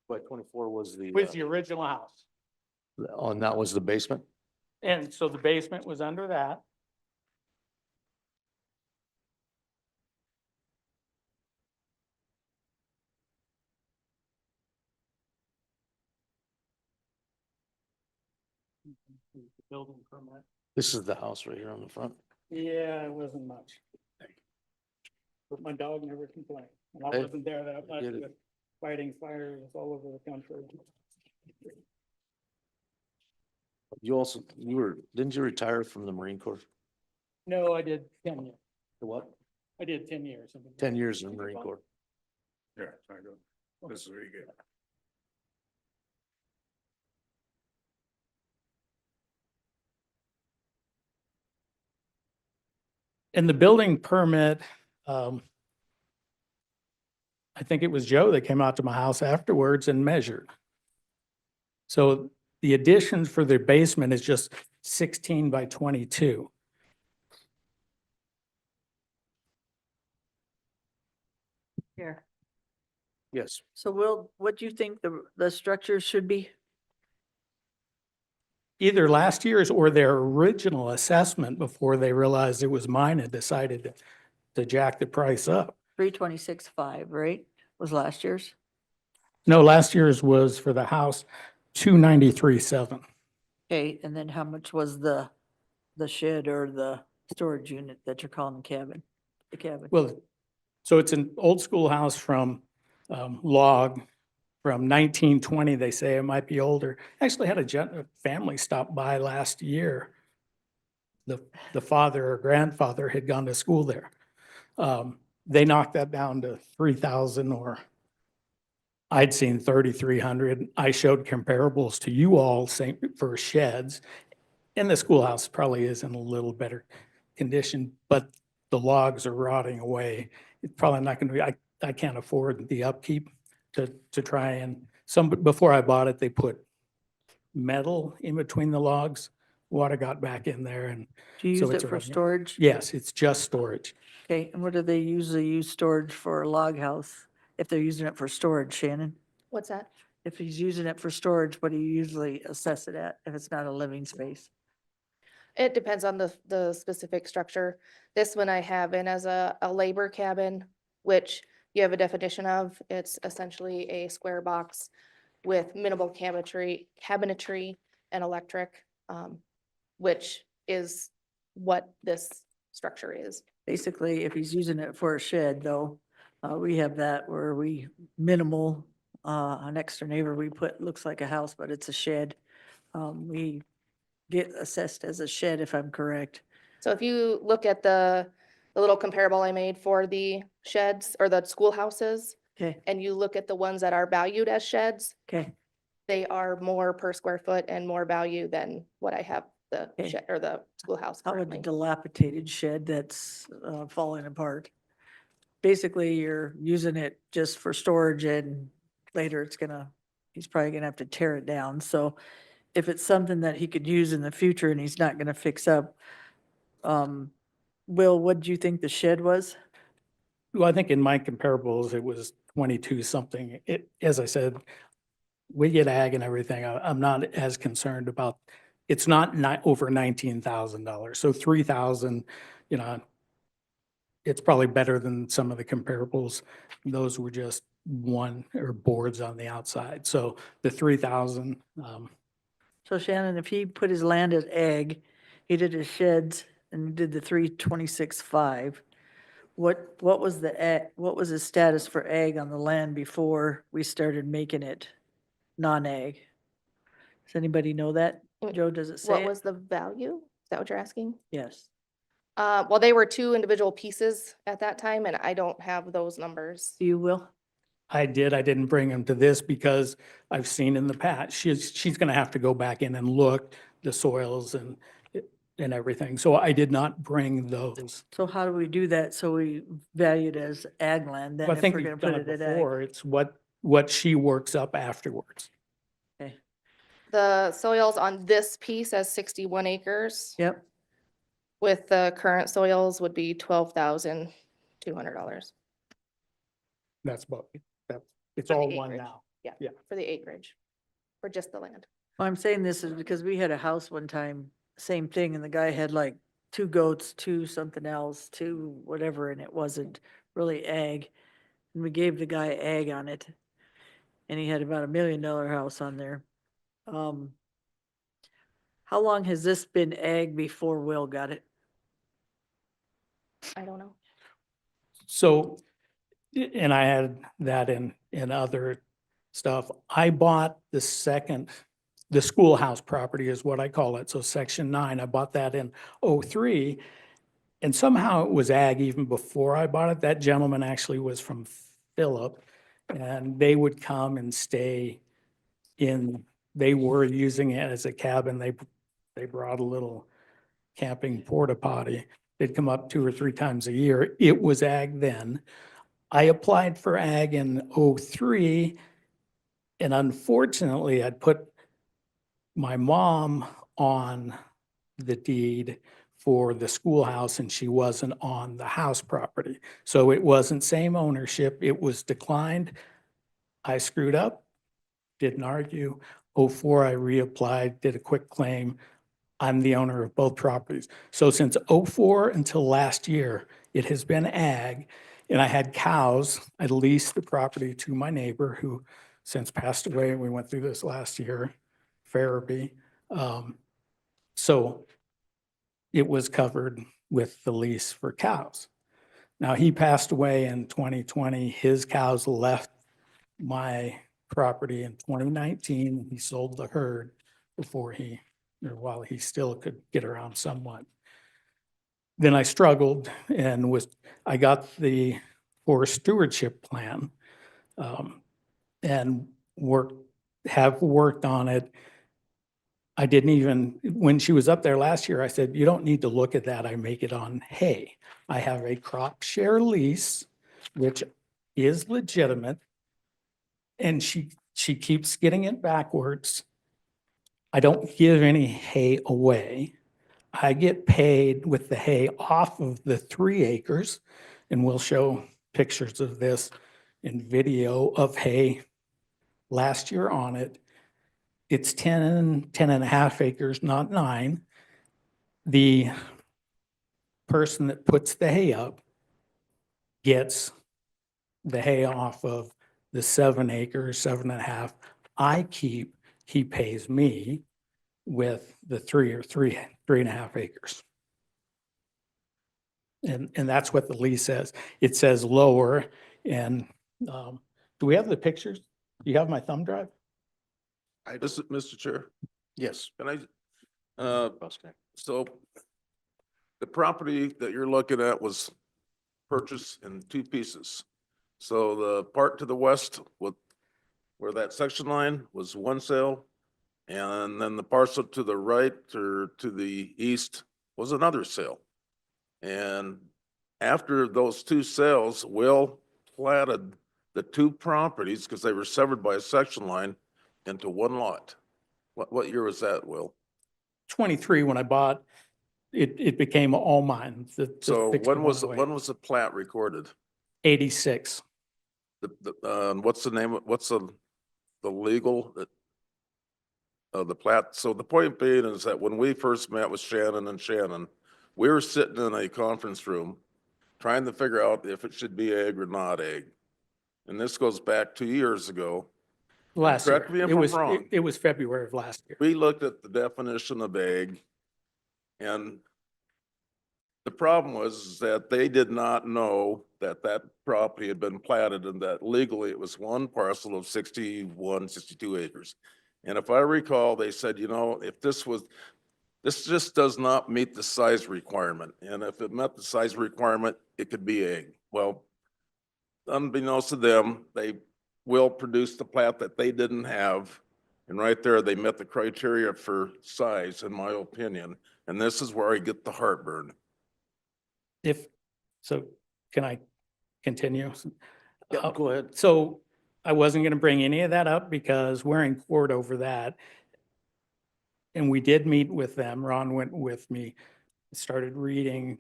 But 24 was was the original house. oh, and that was the basement? And so the basement was under that. Building permit. This is the house right here on the front. Yeah, it wasn't much. But my dog never complained. And I Hey, wasn't there that much get it. with fighting fires all over the country. Didn't you retire from the Marine Corps? No, I did 10 years. What? I did 10 years. 10 years in the Marine Corps. Yeah, I go. This is very good. And the building permit, I think it was Joe that came out to my house afterwards and measured. So the additions for the basement is just 16 by 22. Here. Yes. So Will, what do you think the structure should be? Either last year's or their original assessment before they realized it was mine and decided to jack the price up. 326.5, right? Was last year's? No, last year's was for the house, 293.7. Okay, and then how much was the shed or the storage unit that you're calling the cabin? The cabin? Well, so it's an old school house from log from 1920. They say it might be older. Actually had a family stop by last year. The father or grandfather had gone to school there. They knocked that down to 3,000, or I'd seen 3,300. I showed comparables to you all same for sheds. And the schoolhouse probably is in a little better condition, but the logs are rotting away. It's probably not going to be, I can't afford the upkeep to try and, before I bought it, they put metal in between the logs. Water got back in there and. Do you so use it's it for eroding. storage? Yes, it's just storage. Okay, and what do they usually use storage for a log house? If they're using it for storage, Shannon? What's that? If he's using it for storage, what do you usually assess it at if it's not a living space? It depends on the specific structure. This one I have in as a labor cabin, which you have a definition of. It's essentially a square box with minimal cabinetry and electric, which is what this structure is. Basically, if he's using it for a shed though, we have that where we minimal, an next door neighbor, we put, looks like a house, but it's a shed. We get assessed as a shed if I'm correct. So if you look at the little comparable I made for the sheds or the schoolhouses, Okay, and you look at the ones that are valued as sheds, okay, they are more per square foot and more value than what I have the Okay. shed or the schoolhouse how would a currently. dilapidated shed that's falling apart? Basically, you're using it just for storage and later he's probably gonna have to tear it down. So if it's something that he could use in the future and he's not gonna fix up. Will, what do you think the shed was? Well, I think in my comparables, it was 22 something. As I said, we get ag and everything. I'm not as concerned about, it's not over $19,000. So 3,000, you know, it's probably better than some of the comparables. Those were just one or boards on the outside. So the 3,000, So Shannon, if he put his land as ag, he did his sheds and did the 326.5. What was what was the status for ag on the land before we started making it non-ag? Does anybody know that? Joe, does it say What it? was the value? Is that what you're asking? Yes. Well, they were two individual pieces at that time, and I don't have those numbers. You will? I didn't bring him to this because I've seen in the past, she's gonna have to go back in and look the soils and everything. So I did not bring those. So how do we do that? So we value it as ag land, then I if think we're gonna you've done put it it at ag? before. It's what she works up afterwards. Okay. The soils on this piece as 61 acres Yep. with the current soils would be $12,200 That's about, it's For the all one acreage. now. Yeah, Yeah. for the acreage, for just the land. Well, I'm saying this is because we had a house one time, same thing, and the guy had like 2 goats, 2 something else, 2 whatever, and it wasn't really ag. And we gave the guy ag on it. And he had about $1 million house on there. How long has this been ag before Will got it? I don't know. So, and I had that in other stuff. I bought the schoolhouse property is what I call it. So section 9, I bought that in '03. And somehow it was ag even before I bought it. That gentleman actually was from Phillip. And they would come and stay they were using it as a cabin. They brought a little camping porta potty. They'd come up 2 or 3 times a year. It was ag then. I applied for ag in '03, and unfortunately, I'd put my mom on the deed for the schoolhouse, and she wasn't on the house property. So it wasn't same ownership. It was declined. I screwed up, didn't argue. '04, I reapplied, did a quick claim. I'm the owner of both properties. So since '04 until last year, it has been ag, and I had cows. I leased the property to my neighbor who since passed away. We went through this last year, Farabee. So it was covered with the lease for cows. Now, he passed away in 2020. His cows left my property in 2019. He sold the herd while he still could get around somewhat. Then I struggled and I got the forest stewardship plan, and have worked on it. I didn't even, when she was up there last year, I said, you don't need to look at that. I make it on hay. I have a crop share lease, which is legitimate. And she keeps getting it backwards. I don't give any hay away. I get paid with the hay off of the 3 acres, and we'll show pictures of this in video of hay last year on it. It's 10 and a half acres, not 9. The person that puts the hay up gets the hay off of the 7 acres, 7.5. He pays me with the 3.5 acres. And that's what the lease says. It says lower, and do we have the pictures? Do you have my thumb drive? Mr. Chair, Yes. can I, so the property that you're looking at was purchased in 2 pieces. So the part to the west where that section line was one sale, and then the parcel to the right or to the east was another sale. And after those 2 sales, Will platted the 2 properties, because they were severed by a section line, into one lot. What year was that, Will? 23, when I bought, it became all mine. So when was the plat recorded? 86. What's the name, what's the legal, the plat? So the point being is that when we first met with Shannon, we were sitting in a conference room trying to figure out if it should be ag or not ag. And this goes back 2 years ago. Last year. Correct me if It I'm was, wrong. it was February of last year. We looked at the definition of ag, and the problem was that they did not know that that property had been platted and that legally it was one parcel of 61, 62 acres. And if I recall, they said, you know, if this just does not meet the size requirement. And if it met the size requirement, it could be ag. Well, unbeknownst to them, they will produce the plat that they didn't have. And right there, they met the criteria for size, in my opinion. And this is where I get the heartburn. So can I continue? Yeah, go ahead. So I wasn't going to bring any of that up because we're in court over that. And we did meet with them. Ron went with me, started reading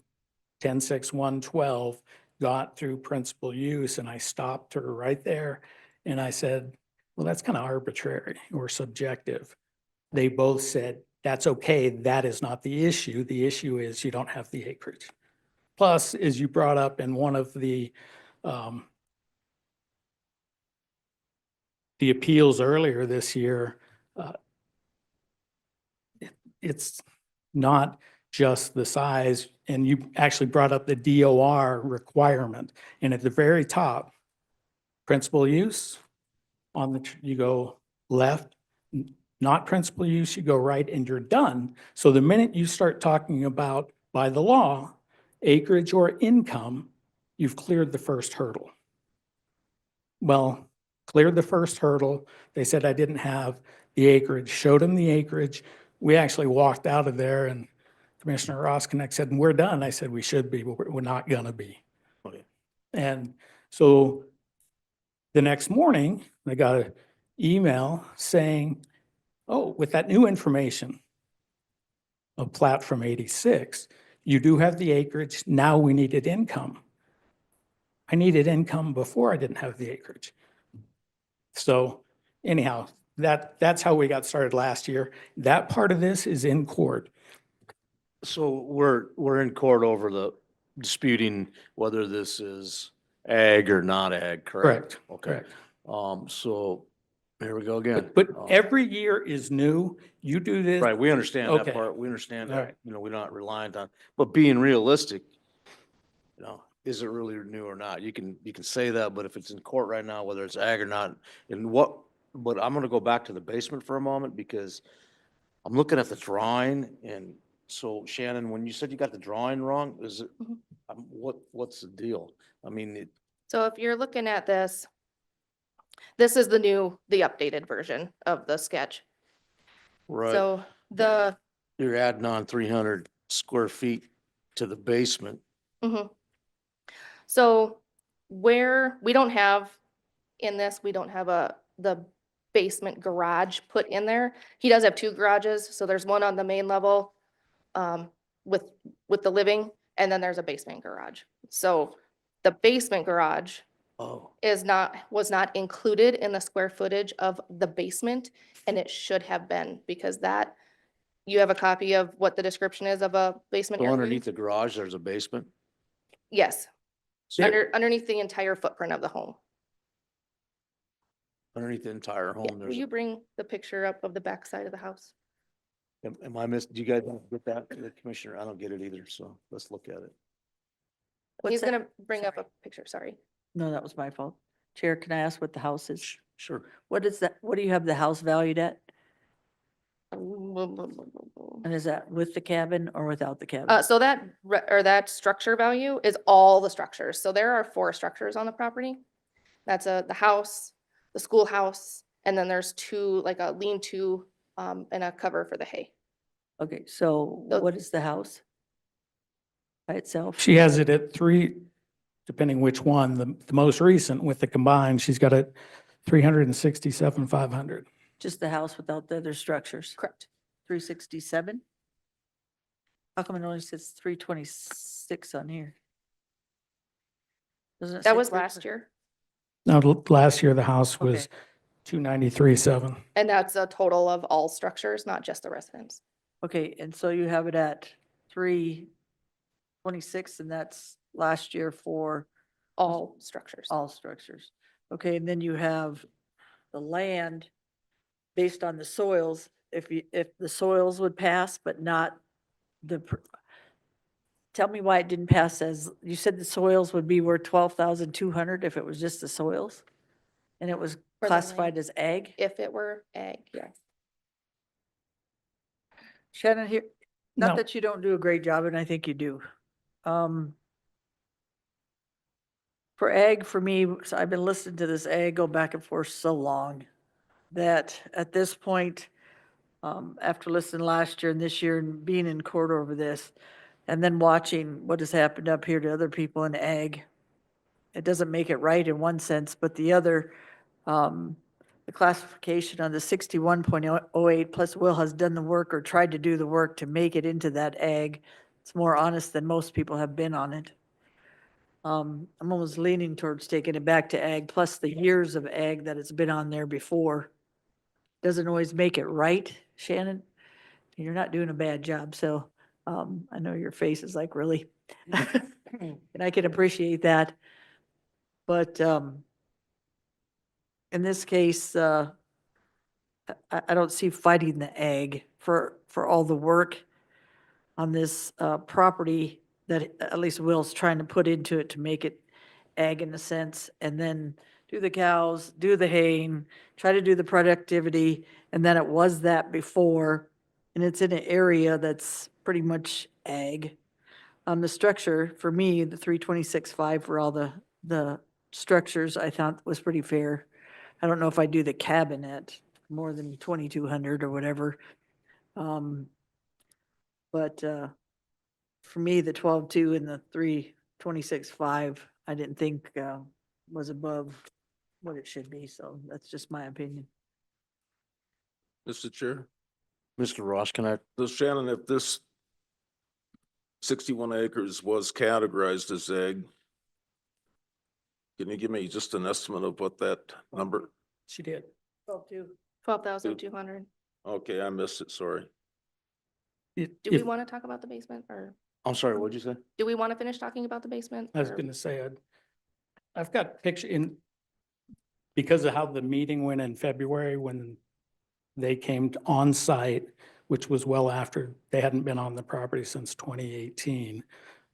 10-6-112, got through principal use, and I stopped her right there. And I said, well, that's kind of arbitrary or subjective. They both said, that's okay. That is not the issue. The issue is you don't have the acreage. Plus, as you brought up in one of the appeals earlier this year, it's not just the size, and you actually brought up the DOR requirement. And at the very top, principal use, you go left, not principal use, you go right, and you're done. So the minute you start talking about, by the law, acreage or income, you've cleared the first hurdle. Well, cleared the first hurdle. They said I didn't have the acreage, showed them the acreage. We actually walked out of there, and Commissioner Roskinek said, we're done. I said, we should be, but we're not gonna be. Okay. And so the next morning, I got an email saying, oh, with that new information, a plat from 86, you do have the acreage, now we needed income. I needed income before I didn't have the acreage. So anyhow, that's how we got started last year. That part of this is in court. So we're in court over the disputing whether this is ag or not ag, correct? Correct, Okay. correct. So here we go again. But every year is new. You do this. Right, we understand that Okay. part. We understand All that, right. you know, we're not reliant on, but being realistic, you know, is it really new or not? You can say that, but if it's in court right now, whether it's ag or not, but I'm gonna go back to the basement for a moment because I'm looking at the drawing, and so Shannon, when you said you got the drawing wrong, is it, Mhm. what's the deal? I mean, So if you're looking at this, this is the updated version of the sketch. right, So you're adding on 300 square feet to the basement. mhm. So where, we don't have, in this, we don't have the basement garage put in there. He does have two garages, so there's one on the main level, with the living, and then there's a basement garage. So the basement garage Oh, was not included in the square footage of the basement, and it should have been, because you have a copy of what the description is of a basement so area? underneath the garage, there's a basement? Yes, So underneath the entire footprint of the home. underneath the entire Yeah, home, will there's, you bring the picture up of the back side of the house? am I missed, do you guys get that, the commissioner? I don't get it either, so let's look at it. He's that? gonna bring up a picture, sorry. No, that was my fault. Chair, can I ask what the house is? Sure. What is that? What do you have the house valued at? And is that with the cabin or without the cabin? So that structure value is all the structures. So there are 4 structures on the property. That's the house, the schoolhouse, and then there's 2, like a lean-to, and a cover for the hay. Okay, so Those- what is the house by itself? She has it at 3, depending which one, the most recent with the combined, she's got it 367,500. Just the house without the other structures? Correct. 367? How come it only says 326 on here? Doesn't it say That was 3? last year, Now, last year, the house Okay. was 293.7. and that's a total of all structures, not just the residence. Okay, and so you have it at 326, and that's last year for All structures. all structures. Okay, and then you have the land based on the soils, if the soils would pass, but not tell me why it didn't pass as, you said the soils would be worth 12,200 if it was just the soils? And it was the classified land. as ag? If it were ag, yes. Shannon, here, No. not that you don't do a great job, and I think you do. For ag, for me, so I've been listening to this ag go back and forth so long that at this point, after listening last year and this year and being in court over this, and then watching what has happened up here to other people in ag, it doesn't make it right in one sense, but the other, the classification on the 61.08 plus Will has done the work or tried to do the work to make it into that ag. It's more honest than most people have been on it. I'm almost leaning towards taking it back to ag, plus the years of ag that it's been on there before. Doesn't always make it right, Shannon. You're not doing a bad job, so, I know your face is like, really? And I can appreciate that. But, in this case, I don't see fighting the ag for all the work on this, property that at least Will's trying to put into it to make it ag in a sense, and then do the cows, do the haying, try to do the productivity, and then it was that before, and it's in an area that's pretty much ag. The structure, for me, the 326.5 for all the structures, I thought was pretty fair. I don't know if I do the cabinet more than 2,200 or whatever. But, for me, the 12.2 and the 326.5, I didn't think, was above what it should be, so that's just my opinion. Mr. Chair, Mr. Ross, can I, so Shannon, if this 61 acres was categorized as ag, can you give me just an estimate of what that number? She did. 12.2. 12,200. Okay, I missed it, sorry. Do we want to talk about the basement, or I'm sorry, what'd you say? do we want to finish talking about the basement? I was or- gonna say, I've got picture in, because of how the meeting went in February when they came on site, which was well after, they hadn't been on the property since 2018.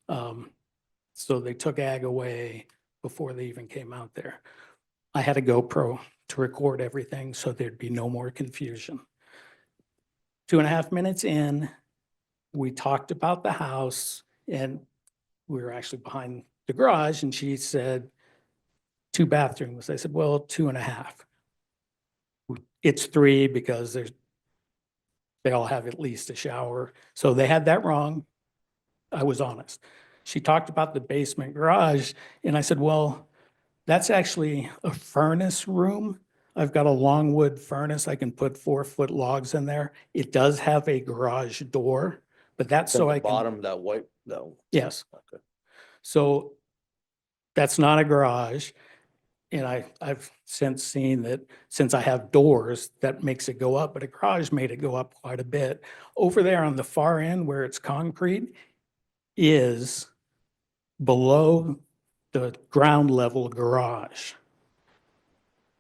So they took ag away before they even came out there. I had a GoPro to record everything so there'd be no more confusion. 2.5 minutes in, we talked about the house, and we were actually behind the garage, and she said, 2 bathrooms. I said, well, 2.5. It's 3 because they all have at least a shower. So they had that wrong. I was honest. She talked about the basement garage, and I said, well, that's actually a furnace room. I've got a longwood furnace. I can put 4-foot logs in there. It does have a garage door, but that's so I can. Bottom, that white, no. Yes. Okay. So that's not a garage. And I've since seen that since I have doors, that makes it go up, but a garage made it go up quite a bit. Over there on the far end where it's concrete is below the ground level garage.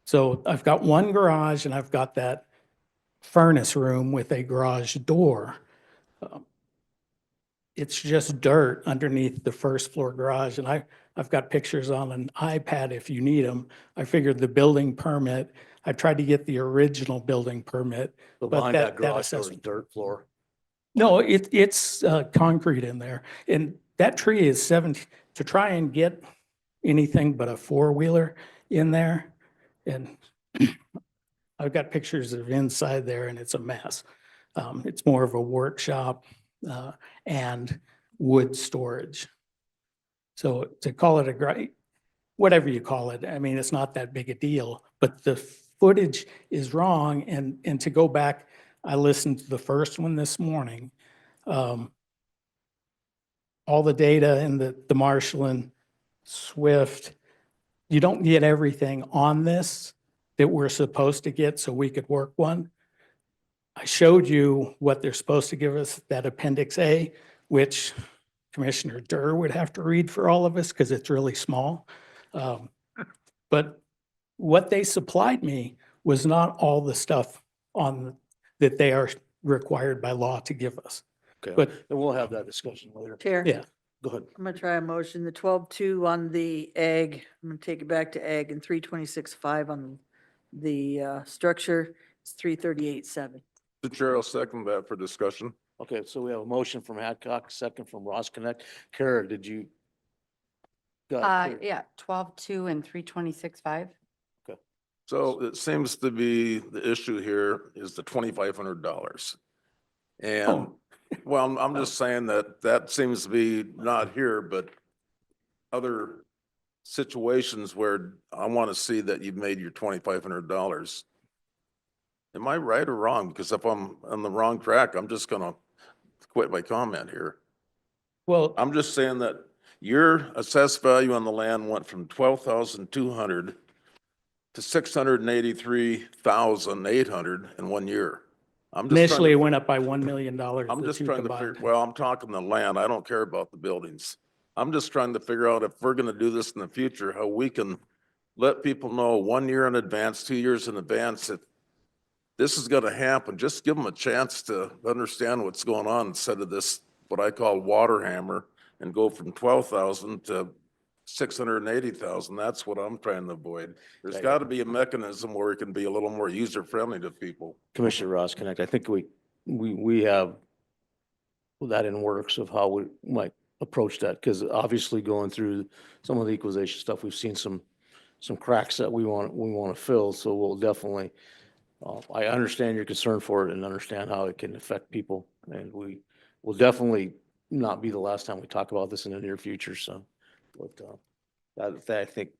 So I've got one garage and I've got that furnace room with a garage door. It's just dirt underneath the first floor garage, and I've got pictures on an iPad if you need them. I figured the building permit, I tried to get the original building permit, So but behind that that garage door is assessment. dirt floor. No, it's concrete in there, and that tree is 70, to try and get anything but a four-wheeler in there, and I've got pictures of inside there, and it's a mess. It's more of a workshop and wood storage. So to call it a whatever you call it, I mean, it's not that big a deal, but the footage is wrong, and to go back, I listened to the first one this morning. All the data in the Marshall Swift, you don't get everything on this that we're supposed to get so we could work one. I showed you what they're supposed to give us, that Appendix A, which Commissioner Durr would have to read for all of us because it's really small. But what they supplied me was not all the stuff on, that they are required by law to give us. Okay, But- and we'll have that discussion later. Chair, Yeah, Go ahead. I'm gonna try a motion, the 12-2 on the ag, I'm gonna take it back to ag, and 326-5 on the structure, it's 338-7. The chair will second that for discussion. Okay, so we have a motion from Hadcock, second from Ross Connect. Kara, did you? got it clear? Yeah, 12.2 and 326.5. So it seems to be the issue here is the $2,500. And, Oh. well, I'm just saying that seems to be not here, but other situations where I want to see that you've made your $2,500. Am I right or wrong? Because if I'm on the wrong track, I'm just gonna quit my comment here. well, I'm just saying that your assessed value on the land went from 12,200 to 683,800 in 1 year. I'm just trying initially it to, went up by $1 million, I'm the just two trying to figure, combined. well, I'm talking the land. I don't care about the buildings. I'm just trying to figure out if we're gonna do this in the future, how we can let people know 1 year in advance, 2 years in advance, that this is gonna happen. Just give them a chance to understand what's going on instead of this, what I call water hammer, and go from 12,000 to 680,000. That's what I'm trying to avoid. There's Okay. gotta be a mechanism where it can be a little more user-friendly to people. Commissioner Ross Connect, I think we have that in works of how we might approach that, because obviously going through some of the equalization stuff, we've seen some cracks that we want to fill, so we'll definitely, I understand your concern for it and understand how it can affect people, and we will definitely not be the last time we talk about this in the near future, so, but, I think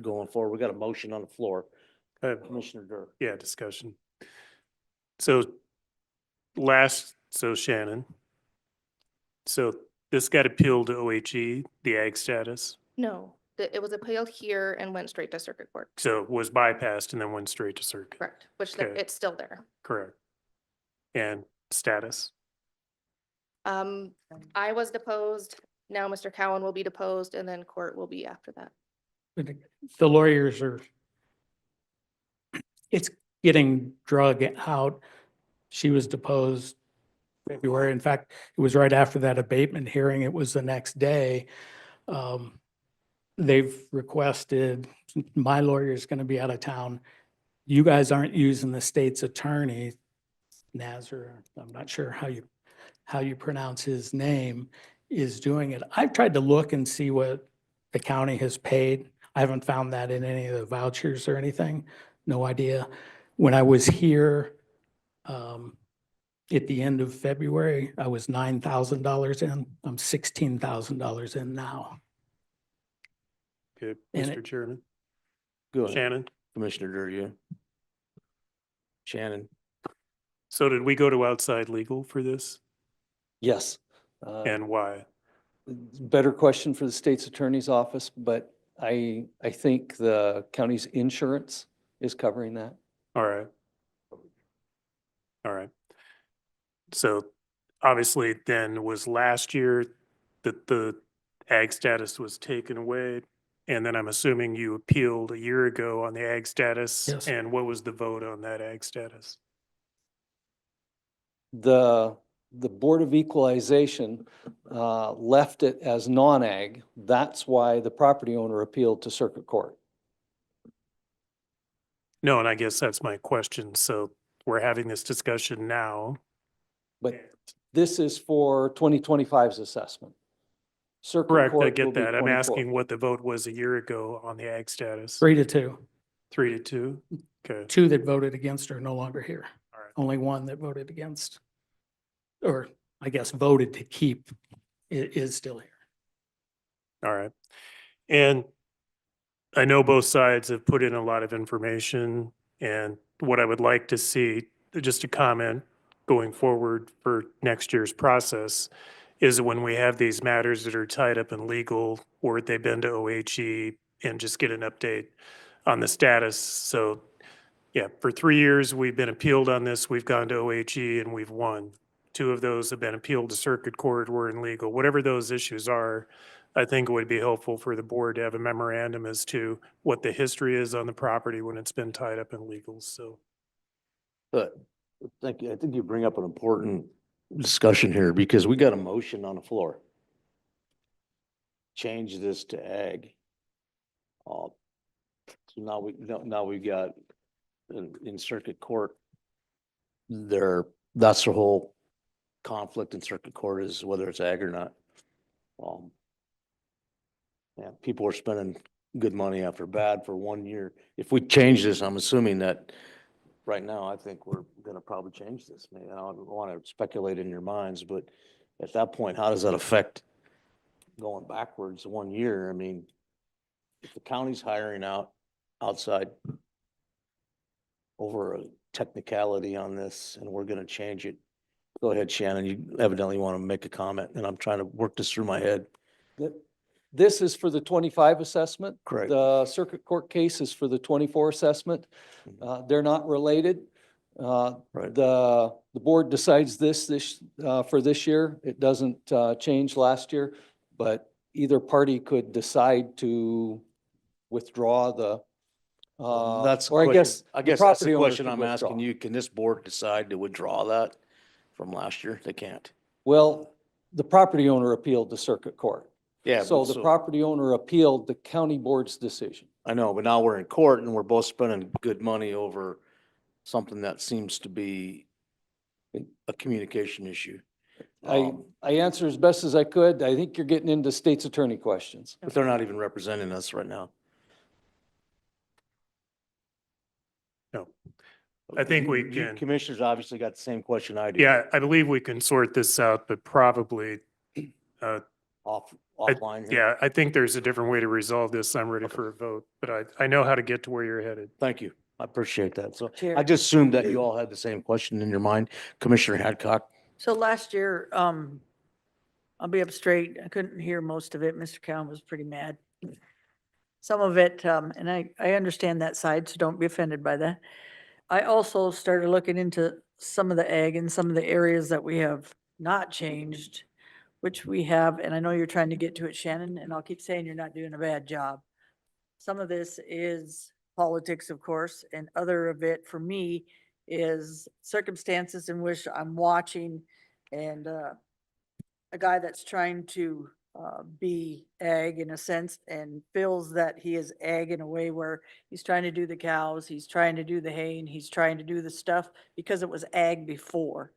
going forward, we got a motion on the floor. Commissioner Durr. Yeah, discussion. So Shannon, so this got appealed to OHE, the ag status, No, it was appealed here and went straight to circuit court. so it was bypassed and then went straight to circuit. Correct, which Okay. it's still there. Correct. And status, I was deposed, now Mr. Cowan will be deposed, and then court will be after that. The lawyers are, it's getting drug out. She was deposed February. In fact, it was right after that abatement hearing. It was the next day. They've requested, my lawyer is going to be out of town. You guys aren't using the state's attorney, Nazar, I'm not sure how you pronounce his name, is doing it. I've tried to look and see what the county has paid. I haven't found that in any of the vouchers or anything. No idea. When I was here, at the end of February, I was $9,000 in. I'm $16,000 in now. okay, And Mr. Chairman, Go ahead, Shannon. Commissioner Durr, you. Shannon. So did we go to outside legal for this, Yes. and why? Better question for the state's attorney's office, but I think the county's insurance is covering that. All right. All right. So obviously then was last year that the ag status was taken away. And then I'm assuming you appealed a year ago on the ag status. Yes. And what was the vote on that ag status? The Board of Equalization left it as non-ag. That's why the property owner appealed to circuit court. No, and I guess that's my question. So we're having this discussion now. But this is for 2025's assessment. Circuit Correct, I court will get be that. I'm 24. asking what the vote was a year ago on the ag status. 3-2. 3-2? Okay, Two that voted against are no longer here. all right. Only one that voted against, or I guess voted to keep, is still here. All right. And I know both sides have put in a lot of information And what I would like to see, just a comment going forward for next year's process, is when we have these matters that are tied up in legal or they've been to OHE and just get an update on the status. So, yeah, for 3 years, we've been appealed on this. We've gone to OHE and we've won. 2 of those have been appealed to circuit court, we're in legal. Whatever those issues are, I think it would be helpful for the board to have a memorandum as to what the history is on the property when it's been tied up in legals, so. But I think you bring up an important discussion here because we got a motion on the floor. Change this to ag. So now we got in circuit court. That's the whole conflict in circuit court is whether it's ag or not. Yeah, people are spending good money after bad for 1 year. If we change this, I'm assuming that right now, I think we're gonna probably change this. I mean, I don't want to speculate in your minds, but at that point, how does that affect going backwards 1 year? I mean, if the county's hiring outside over a technicality on this and we're gonna change it. Go ahead, Shannon. You evidently want to make a comment and I'm trying to work this through my head. This is for the 25 assessment. Correct. The circuit court case is for the 24 assessment. They're not related. Right. The board decides for this year. It doesn't change last year, but either party could decide to withdraw the, That's the or I question. guess. I the guess that's property the owner question could I'm withdraw. asking you. Can this board decide to withdraw that from last year? They can't. Well, the property owner appealed to circuit court. Yeah. So but the property owner appealed the county board's decision. I know, but now we're in court and we're both spending good money over something that seems to be a communication issue. I answer as best as I could. I think you're getting into state's attorney questions. But they're not even representing us right now. No. I think we You can, commissioners obviously got the same question I do. yeah, I believe we can sort this out, but probably, Offline here. yeah, I think there's a different way to resolve this. I'm ready for a vote, but I know how to get to where you're headed. Thank you. I appreciate that. So Chair. I just assumed that you all had the same question in your mind. Commissioner Hadcock. So last year, I'll be up straight. I couldn't hear most of it. Mr. Cowan was pretty mad. Some of it, and I understand that side, so don't be offended by that. I also started looking into some of the ag and some of the areas that we have not changed, which we have, and I know you're trying to get to it, Shannon, and I'll keep saying you're not doing a bad job. Some of this is politics, of course, and other of it for me is circumstances in which I'm watching and a guy that's trying to be ag in a sense and feels that he is ag in a way where he's trying to do the cows, he's trying to do the hay, and he's trying to do the stuff because it was ag before.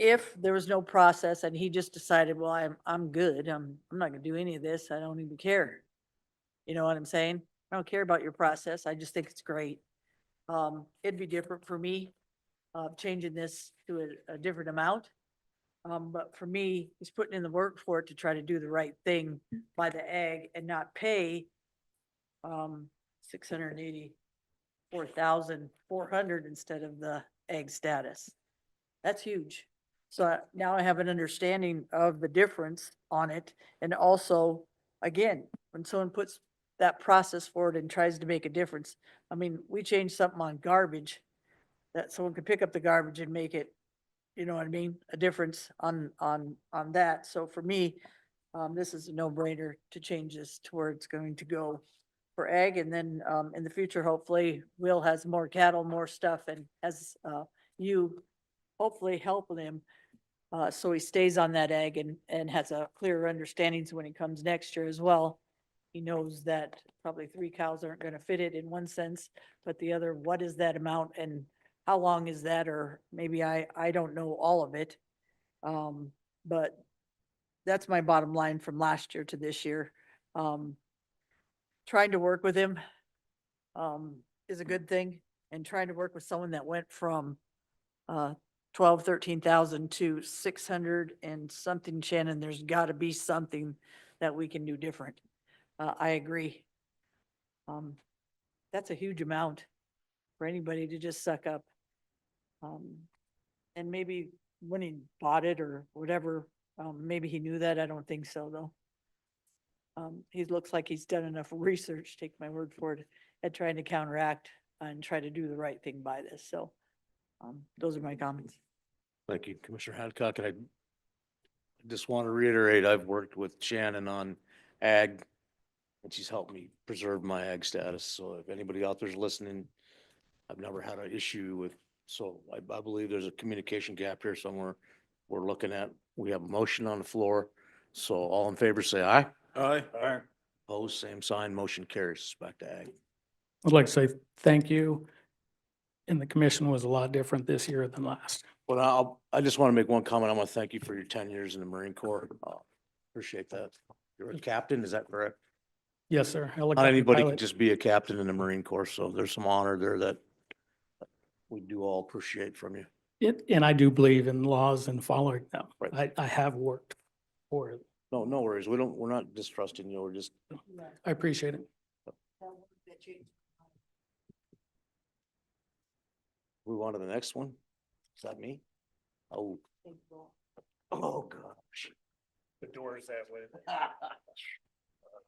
If there was no process and he just decided, well, I'm good, I'm not gonna do any of this, I don't even care. You know what I'm saying? I don't care about your process, I just think it's great. It'd be different for me, changing this to a different amount. But for me, he's putting in the work for it to try to do the right thing by the ag and not pay 684,400 instead of the ag status. That's huge. So now I have an understanding of the difference on it. And also, again, when someone puts that process forward and tries to make a difference, I mean, we changed something on garbage that someone could pick up the garbage and make it, you know what I mean, a difference on that. So for me, this is a no-brainer to change this to where it's going to go for ag. And then in the future, hopefully, Will has more cattle, more stuff, and has you hopefully helping him. So he stays on that ag and has a clearer understanding. So when he comes next year as well, he knows that probably 3 cows aren't gonna fit it in one sense, but the other, what is that amount and how long is that? Or maybe I don't know all of it. But that's my bottom line from last year to this year. Trying to work with him is a good thing, and trying to work with someone that went from 13,000 to 600 and something, Shannon, there's gotta be something that we can do different. I agree. That's a huge amount. for anybody to just suck up. And maybe when he bought it or whatever, maybe he knew that. I don't think so, though. He looks like he's done enough research, take my word for it, at trying to counteract and try to do the right thing by this. So, those are my comments. Thank you, Commissioner Hadcock. And I just want to reiterate, I've worked with Shannon on ag, and she's helped me preserve my ag status. So if anybody out there's listening, I've never had an issue with, so I believe there's a communication gap here somewhere we're looking at. We have a motion on the floor. So all in favor, say aye. Aye. Opposed, same sign, motion carries. Back to ag. I'd like to say thank you. And the commission was a lot different this year than last. Well, I just want to make one comment. I want to thank you for your 10 years in the Marine Corps. Appreciate that. You're a captain, is that correct? Yes, sir. Not Helicopter anybody can pilot. just be a captain in the Marine Corps, so there's some honor there that we do all appreciate from you. And I do believe in laws and following them. Right. I have worked for it. No, no worries. We're not distrusting you. We're just, I appreciate it. move on to the next one. Is that me? Oh. Oh, gosh. The door's that way.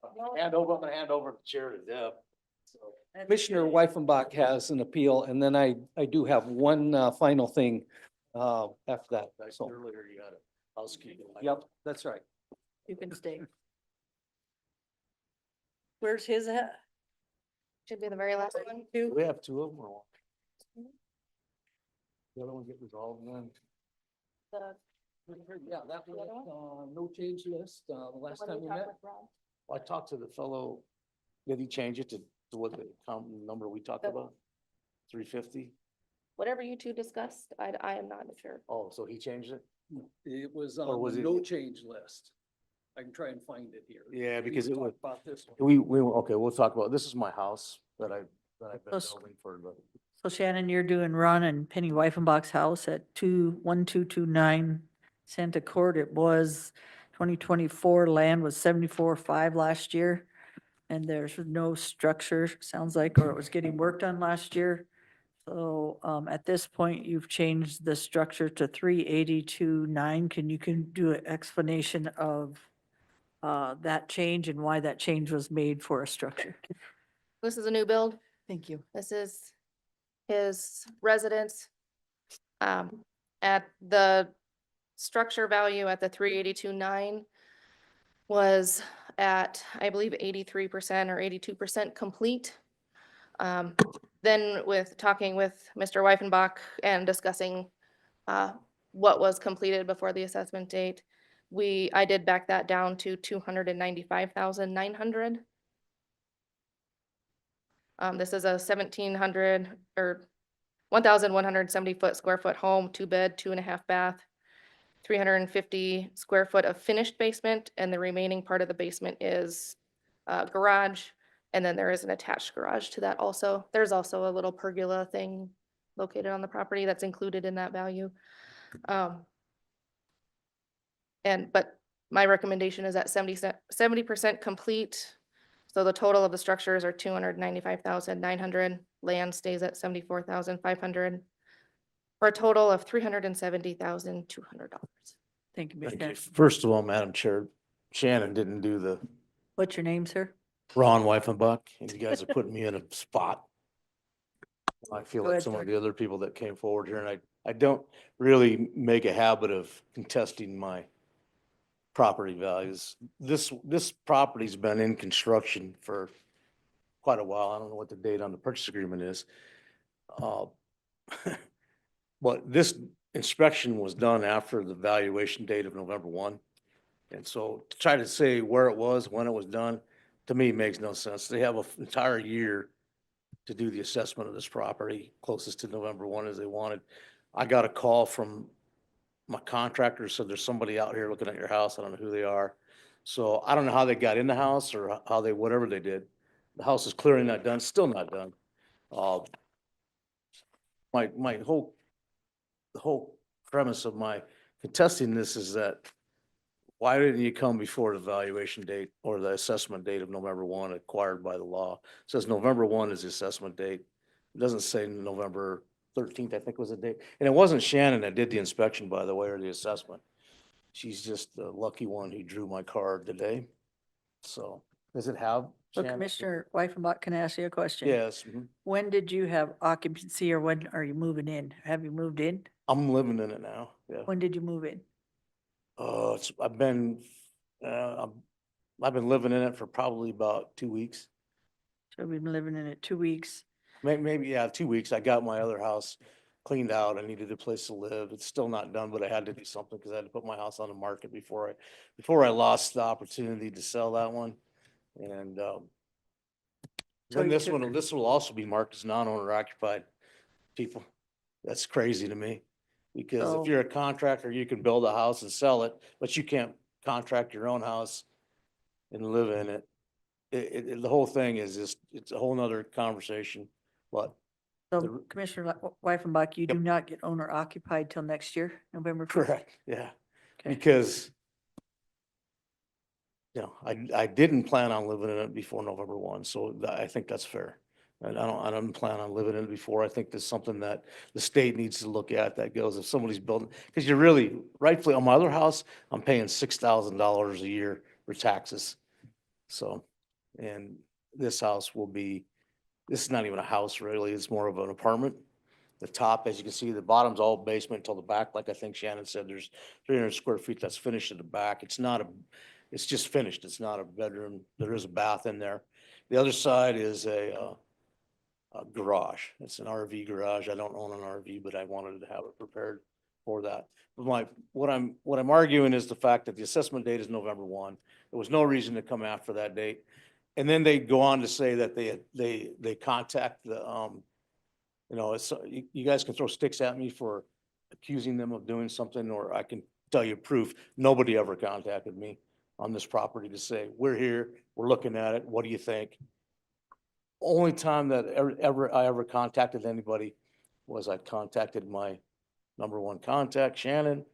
I'm gonna hand over the chair to Deb. Commissioner Weifenbach has an appeal, and then I do have one final thing after that. So, Earlier you got a housekeeping. yep, that's right. You can stay. Where's his at? Should be the very last one. Do we have two of them or one? The other one get resolved then? The Yeah, that was, no change list, the last one time you we talked met. with Rob. Well, I talked to the fellow, did he change it to what the account number we talked The- about? 350? Whatever you two discussed, I am not sure. Oh, so he changed it? It was Or on was the it- no change list. I can try and find it here. Yeah, because We it was, talked about this one. okay, we'll talk about, this is my house that I've been Those- building for the, So Shannon, you're doing Ron and Penny Weifenbach's house at 1229 Santa Court. It was 2024, land was 74.5 last year. And there's no structure, sounds like, or it was getting worked on last year. So, at this point, you've changed the structure to 382.9. Can do an explanation of, that change and why that change was made for a structure? This is a new build. Thank you. This is his residence. At the structure value at the 382.9 was at, I believe, 83% or 82% complete. Then with talking with Mr. Weifenbach and discussing what was completed before the assessment date, I did back that down to 295,900. This is a 1,700 or 1,170 square foot home, 2-bed, 2.5 bath, 350 square foot of finished basement, and the remaining part of the basement is garage. And then there is an attached garage to that also. There's also a little pergola thing located on the property that's included in that value. But my recommendation is at 70% complete. So the total of the structures are 295,900. Land stays at 74,500. For a total of $370,200. Thank you, thank Mr. you. First of all, Madam Chair, Shannon didn't do the What's your name, sir? Ron Weifenbach, and you guys are putting me in a spot. I feel Go like ahead, some sir. of the other people that came forward here, and I don't really make a habit of contesting my property values. This property's been in construction for quite a while. I don't know what the date on the purchase agreement is. But this inspection was done after the valuation date of November 1. And so to try to say where it was, when it was done, to me, makes no sense. They have an entire year to do the assessment of this property, closest to November 1 as they wanted. I got a call from my contractor, said there's somebody out here looking at your house. I don't know who they are. So I don't know how they got in the house or how they, whatever they did. The house is clearly not done, still not done. My whole, the whole premise of my contesting this is that why didn't you come before the valuation date or the assessment date of November 1 acquired by the law? It says November 1 is the assessment date. It doesn't say November 13th, I think was the date. And it wasn't Shannon that did the inspection, by the way, or the assessment. She's just the lucky one who drew my card today. So, does it have So Shannon? Commissioner Weifenbach, can I ask you a question? Yes, mhm. When did you have occupancy or when are you moving in? Have you moved in? I'm living in it now, yeah. When did you move in? I've been, I've been living in it for probably about 2 weeks. So we've been living in it 2 weeks. Maybe, yeah, 2 weeks. I got my other house cleaned out. I needed a place to live. It's still not done, but I had to do something because I had to put my house on the market before I lost the opportunity to sell that one. And, So then you this took- one, this will also be marked as non-owner occupied people. That's crazy to me. Because So- if you're a contractor, you can build a house and sell it, but you can't contract your own house and live in it. The whole thing is just, it's a whole nother conversation, but So Commissioner Weifenbach, you do Yep. not get owner occupied till next year, November 1st? correct, yeah. Okay. Because, I didn't plan on living in it before November 1, so I think that's fair. And I don't plan on living in it before. I think there's something that the state needs to look at that goes, if somebody's building, because you're really, rightfully, on my other house, I'm paying $6,000 a year for taxes. So, and this house will be, this is not even a house really, it's more of an apartment. The top, as you can see, the bottom's all basement until the back, like I think Shannon said, there's 300 square feet that's finished at the back. It's just finished. It's not a bedroom. There is a bath in there. The other side is a garage. It's an RV garage. I don't own an RV, but I wanted to have it prepared for that. But what I'm arguing is the fact that the assessment date is November 1. There was no reason to come after that date. And then they go on to say that they contact the, it's, you guys can throw sticks at me for accusing them of doing something, or I can tell you proof. Nobody ever contacted me on this property to say, we're here, we're looking at it, what do you think? Only time that I ever contacted anybody was I contacted my number one contact, Shannon,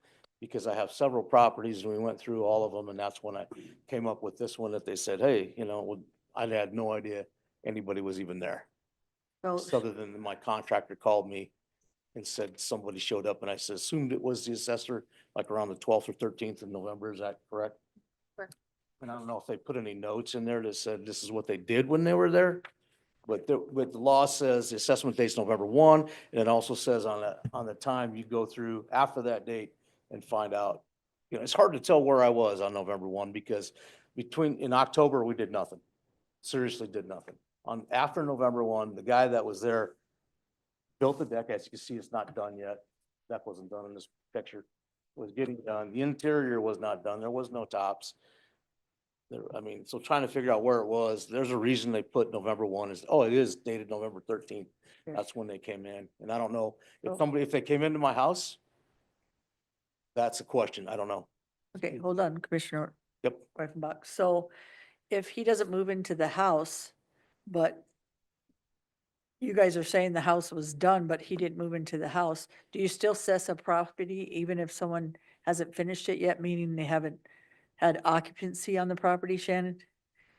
because I have several properties and we went through all of them, and that's when I came up with this one that they said, hey, I had no idea anybody was even there. So Other than my contractor called me and said somebody showed up, and I assumed it was the assessor, like around the 12th or 13th of November, is that correct? Correct. And I don't know if they put any notes in there that said this is what they did when they were there. But the law says the assessment date's November 1, and it also says on the time you go through after that date and find out. It's hard to tell where I was on November 1 because in October, we did nothing. Seriously did nothing. After November 1, the guy that was there built the deck. As you can see, it's not done yet. Deck wasn't done in this picture. It was getting done. The interior was not done. There was no tops. So trying to figure out where it was, there's a reason they put November 1 it is dated November 13th. That's when they came in. And I don't know if they came into my house, that's a question. I don't know. Okay, hold on, Commissioner Yep. Weifenbach. So if he doesn't move into the house, but you guys are saying the house was done, but he didn't move into the house, do you still assess a property even if someone hasn't finished it yet, meaning they haven't had occupancy on the property, Shannon?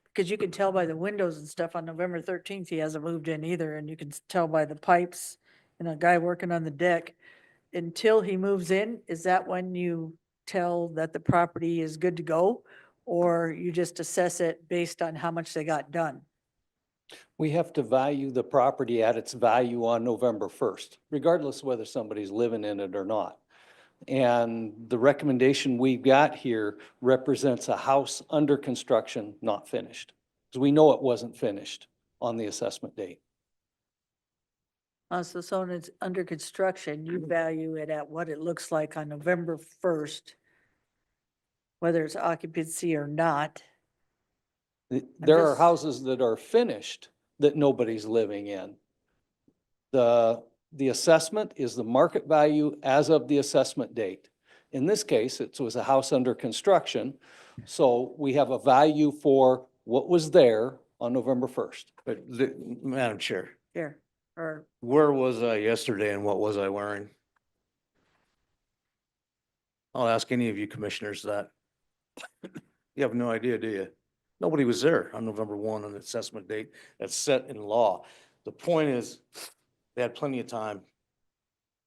Because you can tell by the windows and stuff on November 13th, he hasn't moved in either, and you can tell by the pipes and a guy working on the deck. Until he moves in, is that when you tell that the property is good to go? Or you just assess it based on how much they got done? We have to value the property at its value on November 1st, regardless of whether somebody's living in it or not. And the recommendation we've got here represents a house under construction, not finished. Because we know it wasn't finished on the assessment date. So when it's under construction, you value it at what it looks like on November 1st, whether it's occupancy or not. There are just- houses that are finished that nobody's living in. The assessment is the market value as of the assessment date. In this case, it was a house under construction, so we have a value for what was there on November 1st. But Madam Chair, Here, or, where was I yesterday and what was I wearing? I'll ask any of you commissioners that. You have no idea, do you? Nobody was there on November 1 on the assessment date that's set in law. The point is, They had plenty of time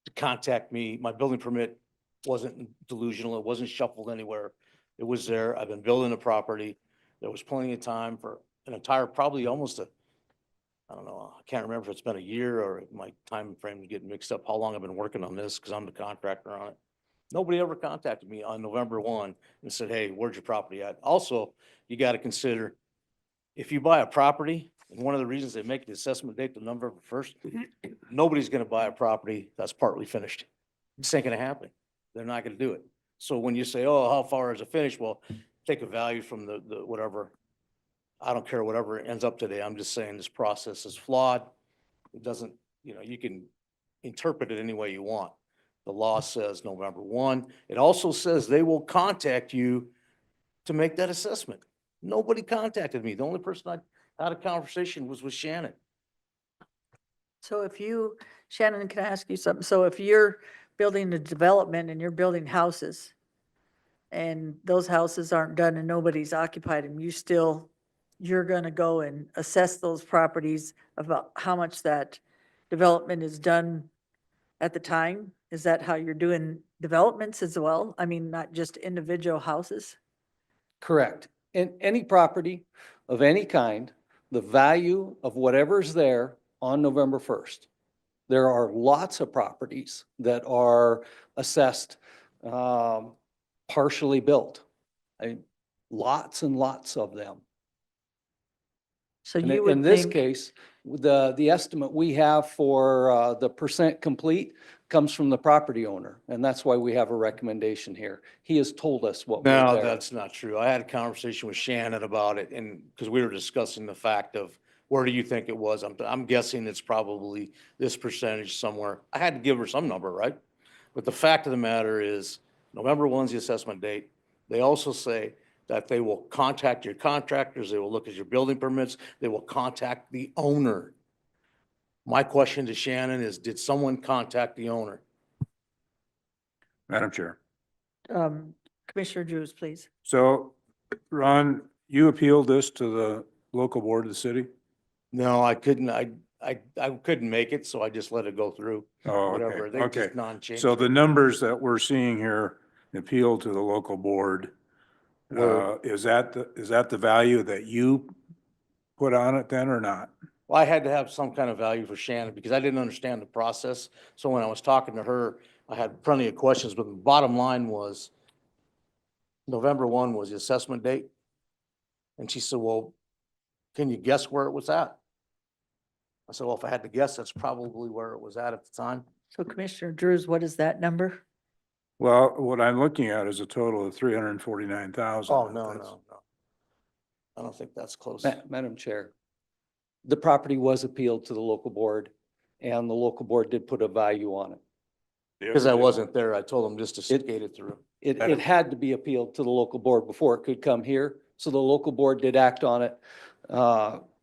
to contact me. My building permit wasn't delusional. It wasn't shuffled anywhere. It was there. I've been building the property. There was plenty of time for an entire, probably almost I don't know, I can't remember if it's been a year or if my time frame is getting mixed up, how long I've been working on this, because I'm the contractor on it. Nobody ever contacted me on November 1 and said, hey, where's your property at? Also, you got to consider, if you buy a property, and one of the reasons they make the assessment date the November 1st, nobody's going to buy a property that's partly finished. This ain't going to happen. They're not going to do it. So when you say, oh, how far is it finished? Well, take a value from the whatever. I don't care whatever it ends up today. I'm just saying this process is flawed. It doesn't, you can interpret it any way you want. The law says November 1. It also says they will contact you to make that assessment. Nobody contacted me. The only person I had a conversation was with Shannon. So if you, Shannon, can I ask you something? So if you're building a development and you're building houses and those houses aren't done and nobody's occupied them, you're gonna go and assess those properties about how much that development is done at the time? Is that how you're doing developments as well? I mean, not just individual houses? Correct. In any property of any kind, the value of whatever's there on November 1st. There are lots of properties that are assessed partially built. Lots and lots of them. So And you would in this think, case, the estimate we have for the percent complete comes from the property owner, and that's why we have a recommendation here. He has told us what we're No, there. that's not true. I had a conversation with Shannon about it, and, because we were discussing the fact of, where do you think it was? I'm guessing it's probably this percentage somewhere. I had to give her some number, right? But the fact of the matter is, November 1's the assessment date. They also say that they will contact your contractors, they will look at your building permits, they will contact the owner. My question to Shannon is, did someone contact the owner? Madam Chair. Commissioner Drews, please. So, Ron, you appealed this to the local board of the city? No, I couldn't, I couldn't make it, so I just let it go through. Oh, Whatever, okay, they okay. just non-changed. So the numbers that we're seeing here appealed to the local board. Were- Is that the value that you put on it then or not? Well, I had to have some kind of value for Shannon because I didn't understand the process. So when I was talking to her, I had plenty of questions, but the bottom line was November 1 was the assessment date. And she said, well, can you guess where it was at? I said, well, if I had to guess, that's probably where it was at the time. So Commissioner Drews, what is that number? Well, what I'm looking at is a total of 349,000. Oh, no. I don't think that's close. Madam Chair, the property was appealed to the local board, and the local board did put a value on it. Because I wasn't there, I told them just to skate it through. It had to be appealed to the local board before it could come here, so the local board did act on it.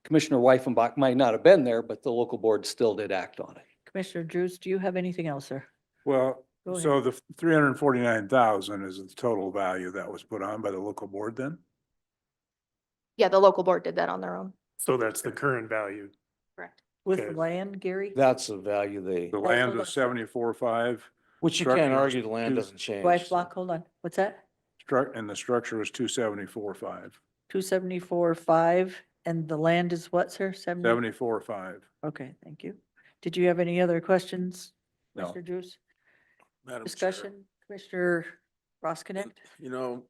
Commissioner Weifenbach might not have been there, but the local board still did act on it. Commissioner Drews, do you have anything else, sir? Well, Go ahead. so the 349,000 is the total value that was put on by the local board then? Yeah, the local board did that on their own. So that's the current value. Correct. With Okay. land, Gary? That's the value they, The land is 74.5, which you Structure can't is argue the land two- doesn't change. Weifenbach, hold on. What's that? and the structure is 274.5. 274.5, and the land is what, sir? 74.5. Okay, thank you. Did you have any other questions? No. Commissioner Drews? Madam Chair. Discussion? Commissioner Roskinick? You know,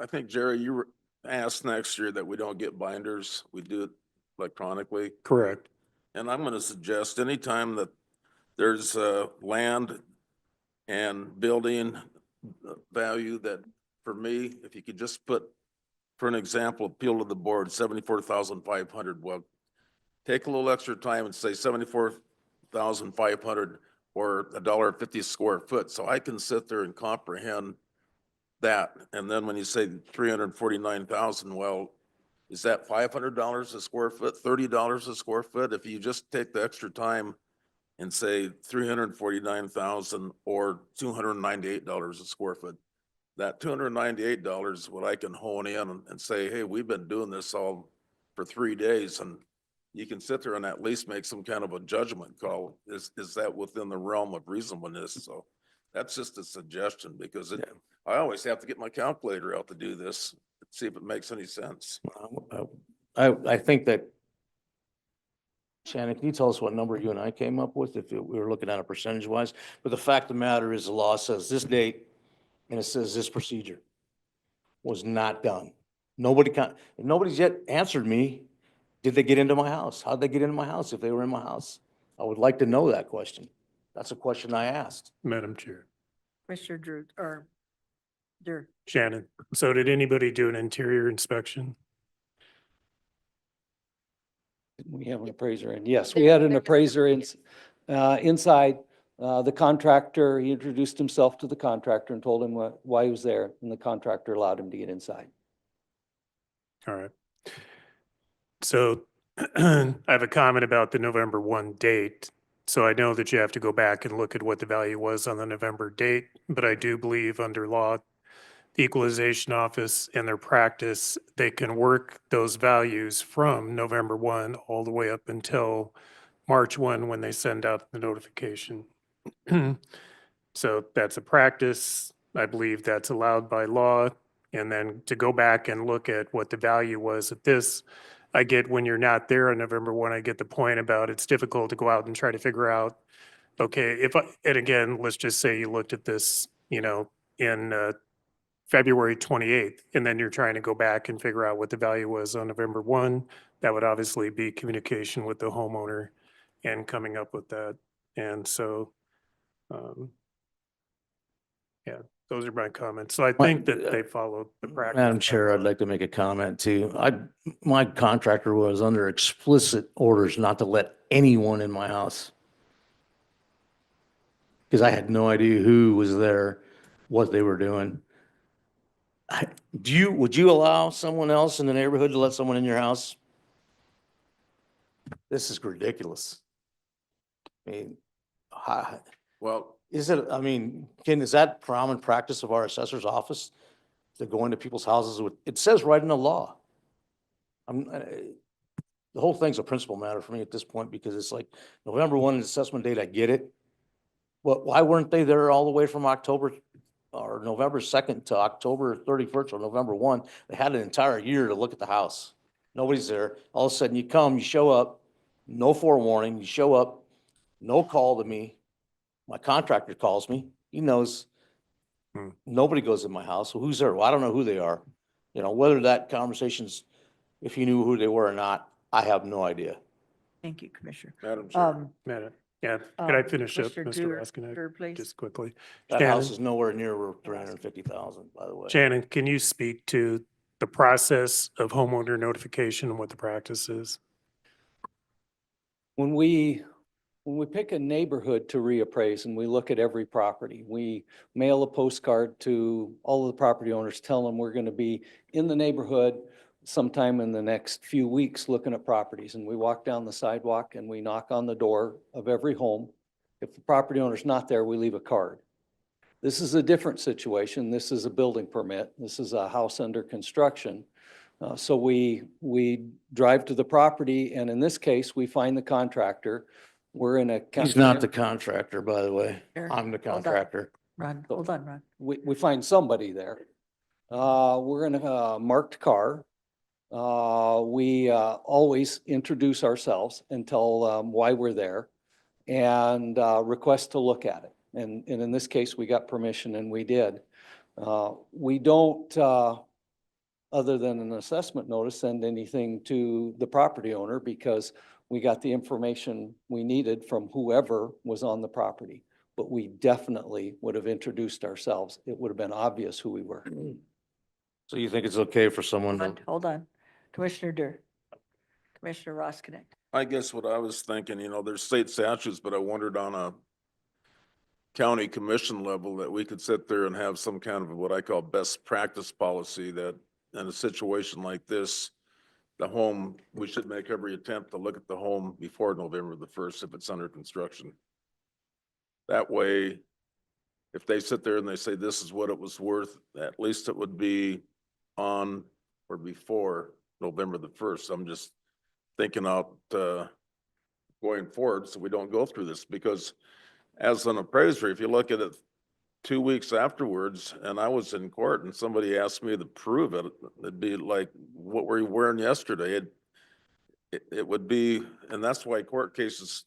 I think, Jerry, you were asked next year that we don't get binders, we do it electronically. Correct. And I'm gonna suggest anytime that there's land and building value that, for me, if you could just put, for an example, appeal to the board, 74,500, well, take a little extra time and say 74,500 or $1.50 square foot, so I can sit there and comprehend that. And then when you say 349,000, well, is that $500 a square foot, $30 a square foot? If you just take the extra time and say 349,000 or $298 a square foot, that $298 is what I can hone in and say, hey, we've been doing this all for 3 days, and you can sit there and at least make some kind of a judgment call. Is that within the realm of reasonableness? So that's just a suggestion because I always have to get my calculator out to do this, see if it makes any sense. I think that, Shannon, can you tell us what number you and I came up with if we were looking at it percentage wise? But the fact of the matter is the law says this date and it says this procedure was not done. Nobody's yet answered me. Did they get into my house? How'd they get into my house if they were in my house? I would like to know that question. That's a question I asked. Madam Chair. Commissioner Drew, or Dur. Shannon, so did anybody do an interior inspection? We have an appraiser in, yes, we had an appraiser inside. The contractor, he introduced himself to the contractor and told him why he was there, and the contractor allowed him to get inside. All right. So I have a comment about the November 1 date. So I know that you have to go back and look at what the value was on the November date, but I do believe under law, the Equalization Office and their practice, they can work those values from November 1 all the way up until March 1 when they send out the notification. So that's a practice. I believe that's allowed by law. And then to go back and look at what the value was at this, I get when you're not there on November 1, I get the point about it's difficult to go out and try to figure out, okay, and again, let's just say you looked at this, in February 28th, and then you're trying to go back and figure out what the value was on November 1. That would obviously be communication with the homeowner and coming up with that. And so, yeah, those are my comments. So I think that they followed the practice. Madam Chair, I'd like to make a comment too. My contractor was under explicit orders not to let anyone in my house. Because I had no idea who was there, what they were doing. Would you allow someone else in the neighborhood to let someone in your house? This is ridiculous. I mean, Well, is that common practice of our assessor's office? To go into people's houses with, it says right in the law. The whole thing's a principle matter for me at this point because it's like November 1 assessment date, I get it. But why weren't they there all the way from October or November 2nd to October 31st or November 1? They had an entire year to look at the house. Nobody's there. All of a sudden you come, you show up, no forewarning, you show up, no call to me. My contractor calls me. He knows nobody goes in my house. Well, who's there? Well, I don't know who they are. Whether that conversation's, if you knew who they were or not, I have no idea. Thank you, Commissioner. Madam Chair. Yeah, could I finish up, Commissioner Mr. Dur, Roskinek, please. just quickly? That house Shannon, is nowhere near 350,000, by the way. Shannon, can you speak to the process of homeowner notification and what the practice is? When we pick a neighborhood to reappraise and we look at every property, we mail a postcard to all of the property owners, tell them we're going to be in the neighborhood sometime in the next few weeks looking at properties. And we walk down the sidewalk and we knock on the door of every home. If the property owner's not there, we leave a card. This is a different situation. This is a building permit. This is a house under construction. So we drive to the property, and in this case, we find the contractor. We're in a. He's not the contractor, by the way. Sure. I'm the Hold on. contractor. Ron, hold on, Ron. We find somebody there. We're in a marked car. We always introduce ourselves and tell why we're there and request to look at it. And in this case, we got permission and we did. We don't, other than an assessment notice, send anything to the property owner because we got the information we needed from whoever was on the property. But we definitely would have introduced ourselves. It would have been obvious who we were. So you think it's okay for someone to? Hold on. Commissioner Dur. Commissioner Roskinek. I guess what I was thinking, there's state statutes, but I wondered on a county commission level that we could sit there and have some kind of what I call best practice policy that in a situation like this, we should make every attempt to look at the home before November the 1st if it's under construction. That way, if they sit there and they say this is what it was worth, at least it would be on or before November the 1st. I'm just thinking out, going forward, so we don't go through this, because as an appraiser, if you look at it 2 weeks afterwards, and I was in court and somebody asked me to prove it, it'd be like, what were you wearing yesterday? It would be, and that's why court cases,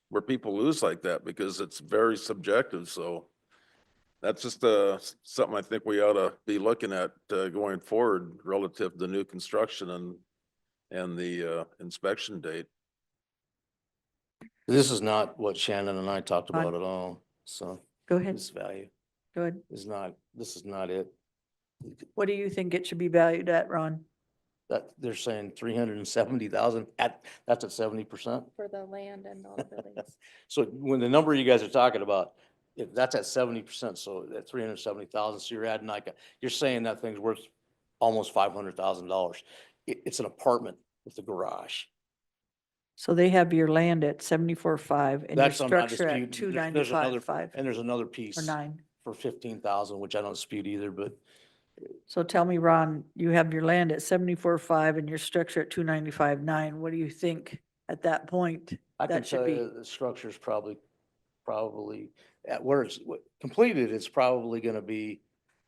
where people lose like that, because it's very subjective, so that's just, something I think we ought to be looking at, going forward relative to new construction and the, inspection date. This is not what Shannon and I talked about at all, so Go ahead, this value go ahead. this is not it. What do you think it should be valued at, Ron? That, they're saying 370,000 that's at 70%. For the land and all the buildings. So when the number you guys are talking about, if that's at 70%, so at 370,000, so you're adding like, you're saying that thing's worth almost $500,000. It's an apartment with a garage. So they have your land at 74.5 and your That's I'm not structure at disputing. There's another, 295.5 and there's another piece or 9. for 15,000, which I don't dispute either, but So tell me, Ron, you have your land at 74.5 and your structure at 295.9. What do you think at that point I can that should tell be? you the structure's probably at where it's completed, it's probably gonna be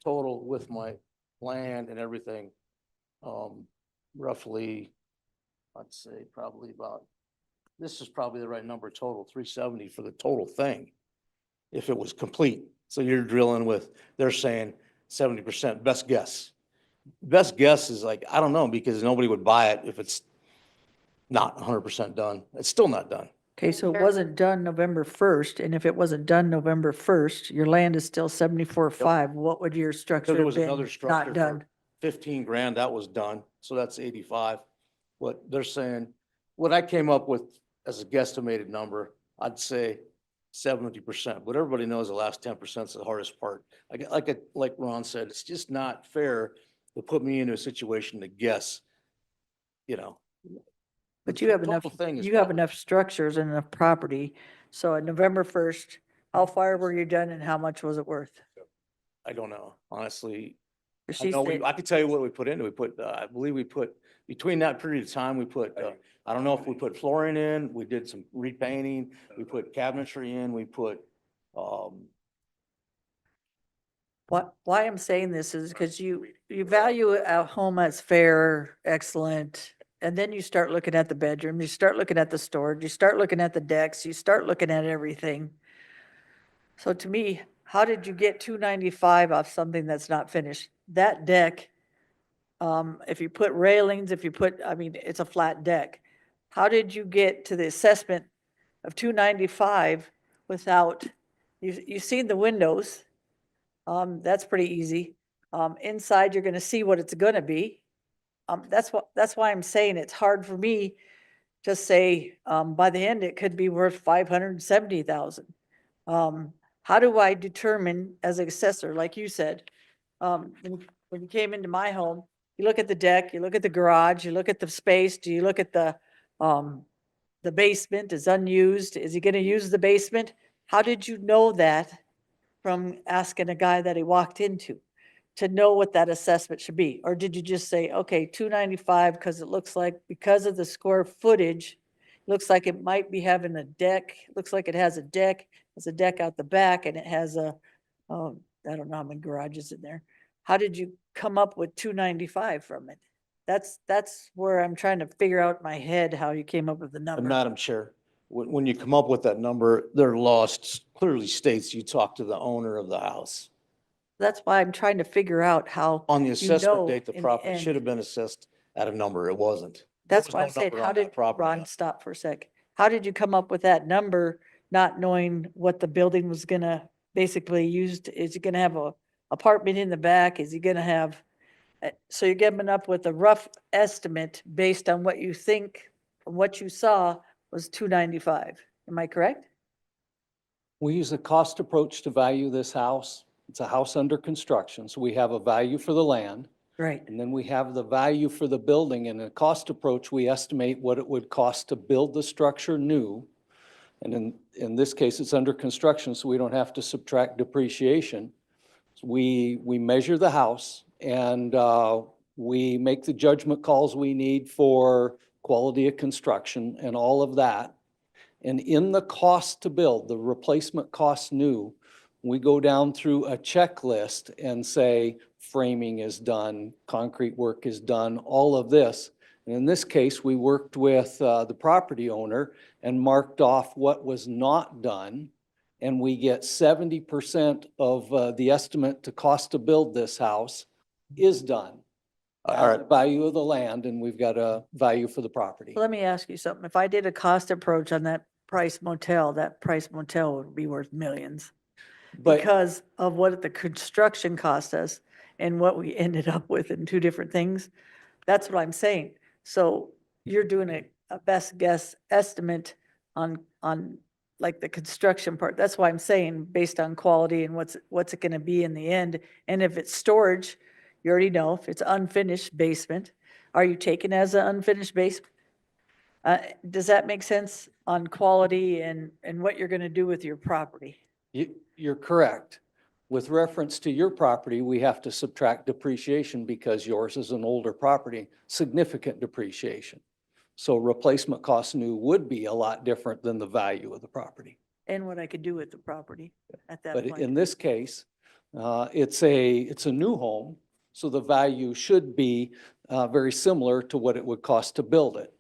total with my land and everything. Roughly, I'd say probably about, this is probably the right number total, 370 for the total thing. If it was complete. So you're drilling with, they're saying 70%, best guess. Best guess is like, I don't know, because nobody would buy it if it's not 100% done. It's still not done. Okay, so it Sure. wasn't done November 1st, and if it wasn't done November 1st, your land is still 74.5. What would your So structure there have was another been structure not done? for 15 grand, that was done, so that's 85. What they're saying, what I came up with as a guesstimated number, I'd say 70%, but everybody knows the last 10% is the hardest part. Like Ron said, it's just not fair to put me into a situation to guess, you know. But you have The enough, total thing is you have probably- enough structures and enough property. So on November 1st, how far were you done and how much was it worth? I don't know, honestly. I She know said, I could tell you what we put into. We put, I believe we put, between that period of time, we put, I don't know if we put flooring in, we did some repainting, we put cabinetry in, we put, why I'm saying this is because you value a home as fair, excellent, and then you start looking at the bedroom, you start looking at the storage, you start looking at the decks, you start looking at everything. So to me, how did you get 295 off something that's not finished? That deck, if you put railings, if you put, I mean, it's a flat deck. How did you get to the assessment of 295 without, you've seen the windows? That's pretty easy. Inside, you're gonna see what it's gonna be. That's why I'm saying it's hard for me to say, by the end, it could be worth 570,000. How do I determine as an assessor, like you said, when you came into my home, you look at the deck, you look at the garage, you look at the space, do you look at the basement is unused? Is he gonna use the basement? How did you know that from asking a guy that he walked into to know what that assessment should be? Or did you just say, okay, 295, because it looks like, because of the square footage, looks like it might be having a deck, looks like it has a deck, there's a deck out the back, and it has a, I don't know how many garages in there. How did you come up with 295 from it? That's where I'm trying to figure out in my head how you came up with the and number. Madam Chair, when you come up with that number, their law clearly states you talk to the owner of the house. That's why I'm trying to figure out how. On the you assessment know date, the in property end. should have been assessed at a number, it wasn't. That's There why was I'm no saying, number how on that did, property. Ron, stop for a sec. How did you come up with that number, not knowing what the building was gonna basically used? Is he gonna have a apartment in the back? Is he gonna have? So you're coming up with a rough estimate based on what you think, from what you saw was 295. Am I correct? We use a cost approach to value this house. It's a house under construction, so we have a value for the land. Right. And then we have the value for the building. And in a cost approach, we estimate what it would cost to build the structure new. And in this case, it's under construction, so we don't have to subtract depreciation. So we measure the house and we make the judgment calls we need for quality of construction, and all of that. And in the cost to build, the replacement cost new, we go down through a checklist and say framing is done, concrete work is done, all of this. And in this case, we worked with the property owner and marked off what was not done. And we get 70% of the estimate to cost to build this house is done. All right. Value of the land, and we've got a value for the property. Let me ask you something. If I did a cost approach on that price motel would be worth millions. But Because of what the construction cost us and what we ended up with in two different things. That's what I'm saying. So you're doing a best guess estimate on like the construction part. That's why I'm saying, based on quality and what's it gonna be in the end. And if it's storage, you already know, if it's unfinished basement, are you taking as an unfinished basement? Does that make sense on quality and what you're gonna do with your property? you're correct. With reference to your property, we have to subtract depreciation because yours is an older property, significant depreciation. So replacement cost new would be a lot different than the value of the property. And what I could do with the property at that But point. in this case, it's a new home, so the value should be very similar to what it would cost to build it.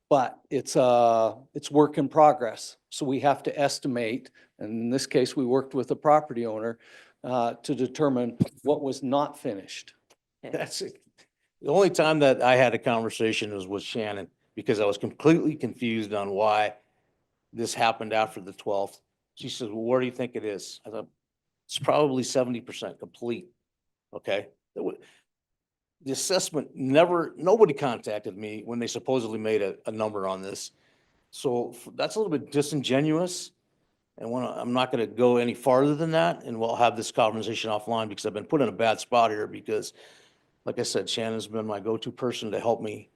But it's work in progress, so we have to estimate, and in this case, we worked with the property owner to determine what was not finished. That's it. The only time that I had a conversation was with Shannon, because I was completely confused on why this happened after the 12th. She says, well, where do you think it is? I thought, it's probably 70% complete, okay? The assessment nobody contacted me when they supposedly made a number on this. So that's a little bit disingenuous. And I'm not gonna go any farther than that, and we'll have this conversation offline, because I've been put in a bad spot here, because like I said, Shannon's been my go-to person to help me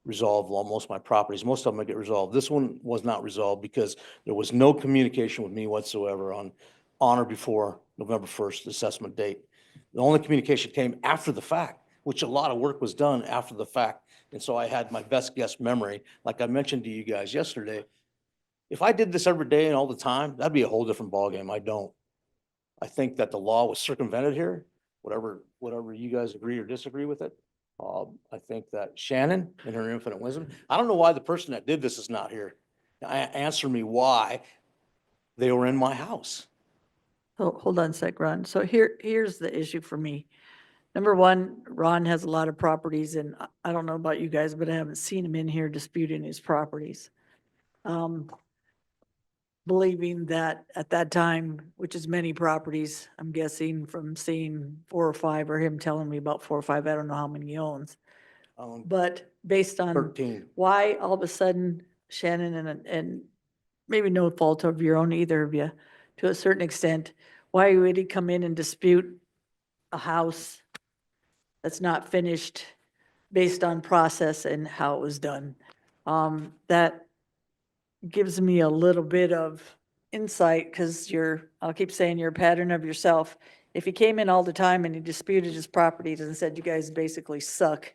resolve most of my properties. Most of them I get resolved. This one was not resolved because there was no communication with me whatsoever on or before November 1st assessment date. The only communication came after the fact, which a lot of work was done after the fact. And so I had my best guess memory. Like I mentioned to you guys yesterday, if I did this every day and all the time, that'd be a whole different ballgame. I don't. I think that the law was circumvented here, whatever you guys agree or disagree with it. I think that Shannon, in her infinite wisdom, I don't know why the person that did this is not here. Answer me why they were in my house. Oh, hold on a sec, Ron. So here's the issue for me. Number one, Ron has a lot of properties, and I don't know about you guys, but I haven't seen him in here disputing his properties. Believing that at that time, which is many properties, I'm guessing from seeing 4 or 5, or him telling me about 4 or 5, I don't know how many he owns. But based on 13. why all of a sudden Shannon and maybe no fault of your own, either of you, to a certain extent, why would he come in and dispute a house that's not finished based on process and how it was done? That gives me a little bit of insight, because I'll keep saying you're a pattern of yourself. If he came in all the time and he disputed his properties and said, you guys basically suck,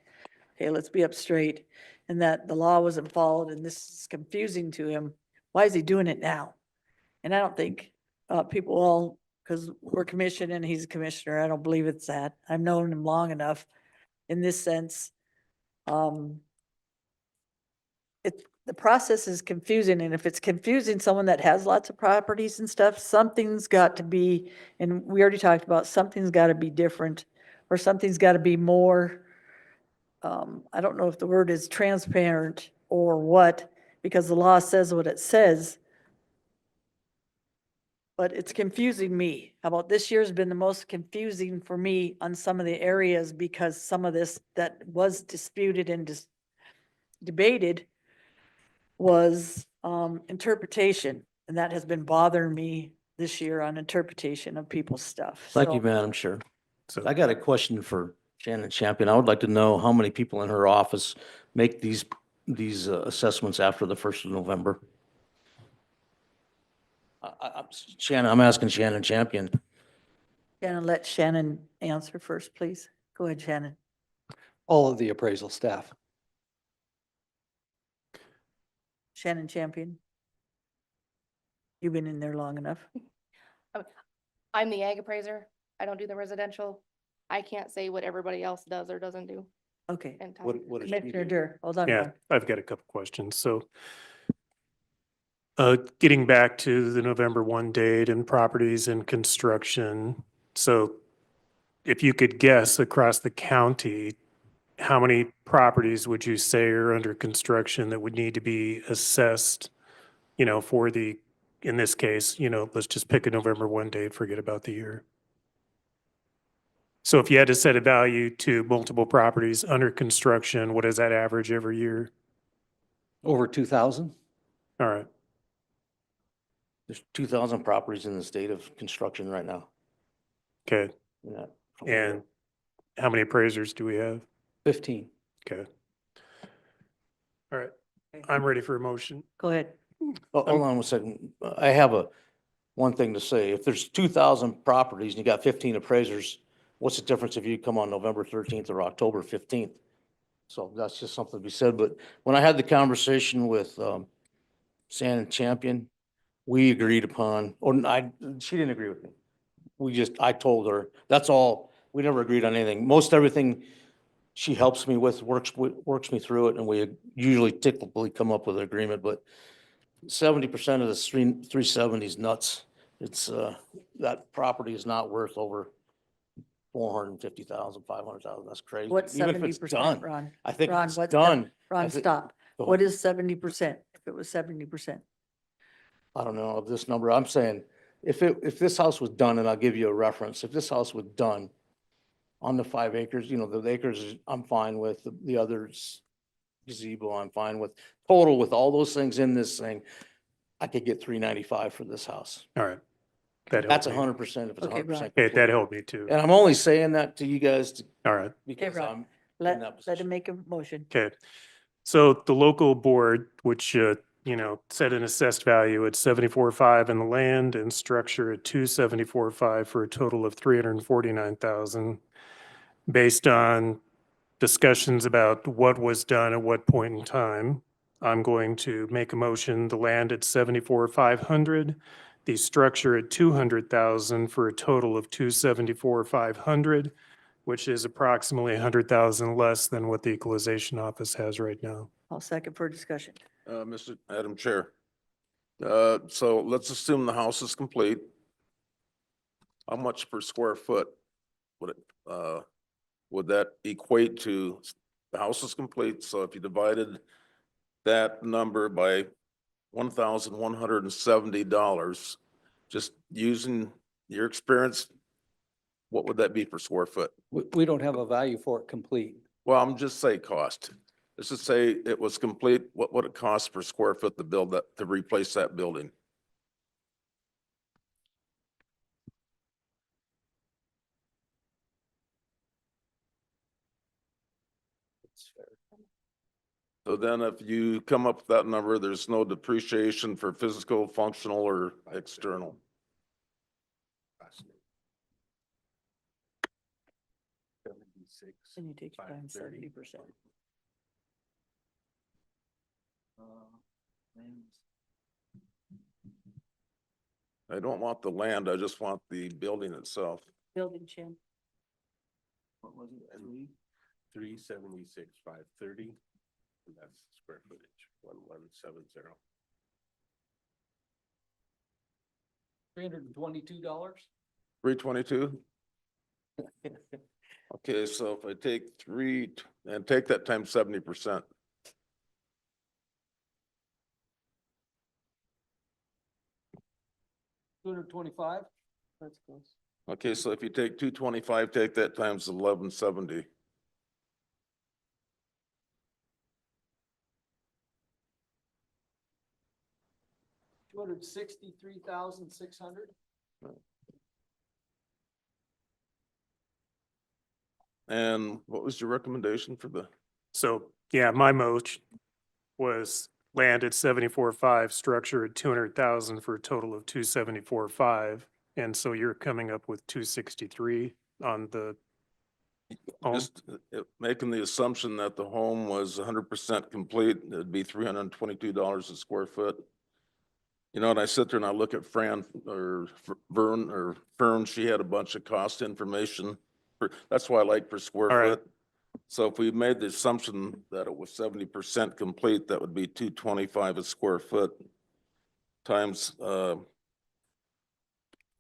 okay, let's be up straight, and that the law wasn't followed and this is confusing to him, why is he doing it now? And I don't think people all, because we're commissioned and he's a commissioner, I don't believe it's that. I've known him long enough in this sense. The process is confusing, and if it's confusing someone that has lots of properties and stuff, something's got to be, and we already talked about, something's got to be different, or something's got to be more, I don't know if the word is transparent or what, because the law says what it says, but it's confusing me. How about this year's been the most confusing for me on some of the areas, because some of this that was disputed and debated was interpretation, and that has been bothering me this year on interpretation of people's stuff. Thank you, So, Madam Chair. I got a question for Shannon Champion. I would like to know how many people in her office make these assessments after the 1st of November. Shannon, I'm asking Shannon Champion. Gonna let Shannon answer first, please. Go ahead, Shannon. All of the appraisal staff. Shannon Champion? You've been in there long enough. I'm the ag appraiser. I don't do the residential. I can't say what everybody else does or doesn't do Okay. in town. What does she Commissioner do? Dur, hold on. Yeah, Ron. I've got a couple questions. So getting back to the November 1 date and properties and construction. So if you could guess across the county, how many properties would you say are under construction that would need to be assessed, for the, in this case, let's just pick a November 1 date, forget about the year. So if you had to set a value to multiple properties under construction, what does that average every year? Over 2,000? All right. There's 2,000 properties in the state of construction right now. Okay. Yeah. And how many appraisers do we have? 15. Okay. All right. I'm ready for a motion. Go ahead. Oh, hold on one second. I have one thing to say. If there's 2,000 properties and you got 15 appraisers, what's the difference if you come on November 13th or October 15th? So that's just something to be said. But when I had the conversation with Shannon Champion, we agreed upon, she didn't agree with me. I told her, that's all. We never agreed on anything. Most everything she helps me with, works me through it, and we usually typically come up with an agreement, but 70% of the 370 is nuts. It's, that property is not worth over 450,000, 500,000. That's crazy. What's Even if it's 70%, done. Ron? I think Ron, it's what's done. I Ron, think- stop. Go What ahead. is 70%? If it was 70%? I don't know of this number. I'm saying, if this house was done, and I'll give you a reference, if this house was done on the 5 acres, the acres I'm fine with, the others gazebo, I'm fine with. Total with all those things in this thing, I could get 395 for this house. All right. That That's helped me. 100% if it's Okay, 100%. Okay, that complete. helped me too. And I'm only saying that to you guys All right. because Rob. I'm in Let, that let him position. make a motion. Okay. So the local board, which, set an assessed value at 74.5 in the land and structure at 274.5 for a total of 349,000. Based on discussions about what was done at what point in time, I'm going to make a motion, the land at 74,500, the structure at 200,000 for a total of 274,500, which is approximately 100,000 less than what the equalization office has right now. I'll second for discussion. Madam Chair. So let's assume the house is complete. How much per square foot would that equate to? The house is complete, so if you divided that number by $1,170, just using your experience, what would that be per square foot? We don't have a value for it complete. Well, I'm just say cost. Let's just say it was complete, what would it cost per square foot to build that, to replace that building? So then if you come up with that number, there's no depreciation for physical, functional, or external. Then you take your time 70%. I don't want the land, I just want the building itself. Building Chin. What was it? 376,530. That's square footage, 1170. $322? 322? Okay, so if I take and take that times 70%. $225? That's close. Okay, so if you take 225, take that times 1170. $263,600? And what was your recommendation for the? So, yeah, my motion was land at 74.5, structure at 200,000 for a total of 274.5. And so you're coming up with 263 on the Oh. Just making the assumption that the home was 100% complete, it'd be $322 a square foot. You know, and I sit there and I look at Fran or Vern or Fern, she had a bunch of cost information. That's why I like per square All right. foot. So if we made the assumption that it was 70% complete, that would be 225 a square foot times, the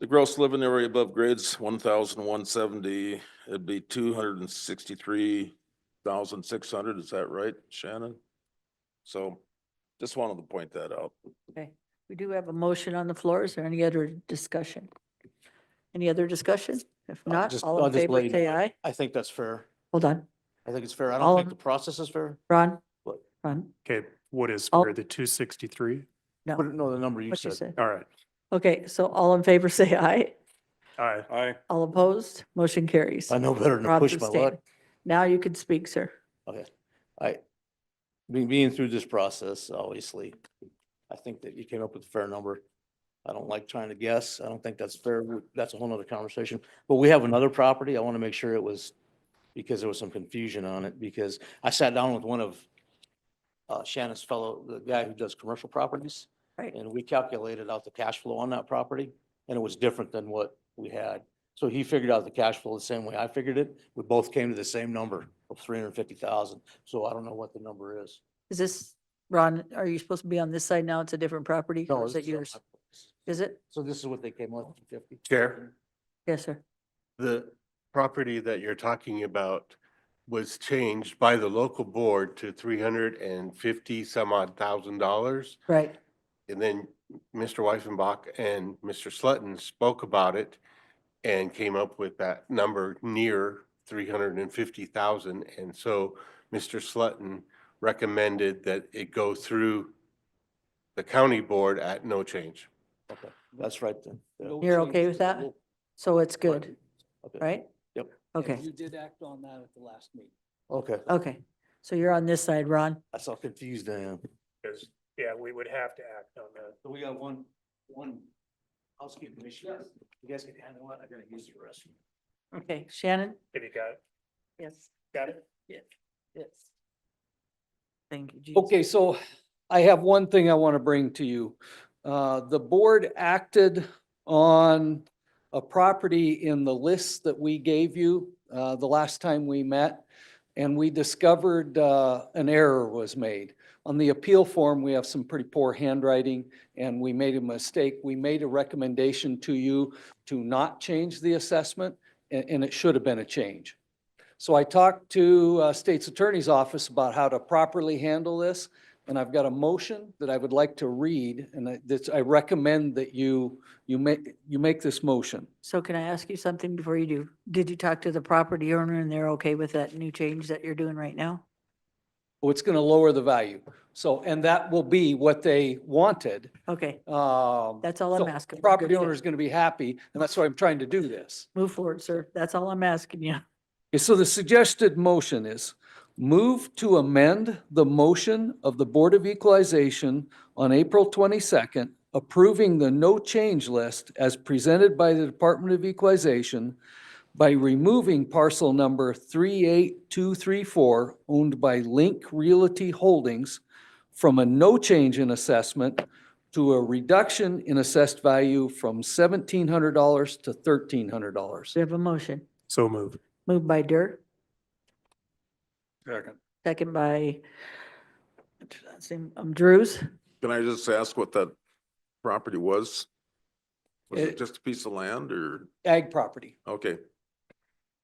gross living area above grades 1,170, it'd be 263,600, is that right, Shannon? So just wanted to point that out. Okay, we do have a motion on the floor. Is there any other discussion? Any other discussion? If not, all in favor, say aye. I think that's fair. Hold on, I think it's fair. I All don't think in- the process is fair. Ron, What? Ron, Okay, what is All- for the 263? no, But no, the number you what you said. said. All right. Okay, so all in favor, say aye. Aye. Aye. All opposed, motion carries. I know better than to Rob's push my abstaining. luck. Now you can speak, sir. Okay. Being through this process, obviously, I think that you came up with a fair number. I don't like trying to guess. I don't think that's fair. That's a whole nother conversation. But we have another property. I want to make sure it was, because there was some confusion on it, because I sat down with one of Shannon's fellow, the guy who does commercial properties. Right. And we calculated out the cash flow on that property, and it was different than what we had. So he figured out the cash flow the same way I figured it. We both came to the same number of 350,000. So I don't know what the number is. Is this, Ron, are you supposed to be on this side now? It's a different property? No, Or is this it yours? is- Is it? So this is what they came up with, 50? Chair, Yes, sir. the property that you're talking about was changed by the local board to 350 some odd $1,000. Right. And then Mr. Weissenbach and Mr. Slutton spoke about it and came up with that number near 350,000. And so Mr. Slutton recommended that it go through the county board at no change. Okay, that's right then. Yeah. You're okay with that? So it's good, Okay. right? Yep. Okay, You did act on that at the last meeting. Okay, okay. So you're on this side, Ron? that's how confused I am. Because, yeah, we would have to act on that. So we got one housekeeping issue. You guys can handle it. I gotta use the restroom. Okay, Shannon? Have you got it? Yes. Got it? Yes. Thank you, Jesus. Okay, so I have one thing I want to bring to you. The board acted on a property in the list that we gave you the last time we met, and we discovered an error was made. On the appeal form, we have some pretty poor handwriting, and we made a mistake. We made a recommendation to you to not change the assessment, and it should have been a change. So I talked to State's Attorney's Office about how to properly handle this, and I've got a motion that I would like to read, and I recommend that you make this motion. So can I ask you something before you do? Did you talk to the property owner and they're okay with that new change that you're doing right now? Oh, it's gonna lower the value. So, and that will be what they wanted. Okay, That's that's all I'm asking. The property Good, owner is gonna be happy, and that's why I'm trying to do this. move forward, sir. That's all I'm asking you. Okay, so the suggested motion is move to amend the motion of the Board of Equalization on April 22nd, approving the no change list as presented by the Department of Equalization by removing parcel number 38234 owned by Link Realty Holdings from a no change in assessment to a reduction in assessed value from $1,700 to $1,300. We have a motion. So move. Moved by Dirk, Second. second by, Drews. Can I just ask what that property was? Was It- it just a piece of land or, Ag property. okay,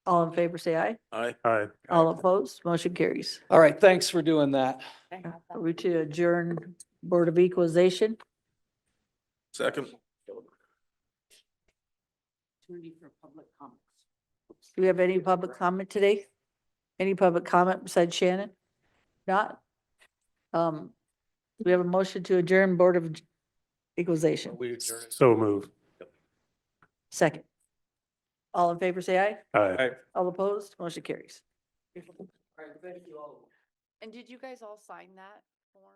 All in favor, say aye. Aye. All opposed, motion carries. All right, thanks for doing that. Are we to adjourn Board of Equalization? second? Do we have any public comment today? Any public comment besides Shannon? Not? We have a motion to adjourn Board of Equalization. We adjourned. So move. Second. All in favor, say aye. Aye. All opposed, motion carries. And did you guys all sign that form?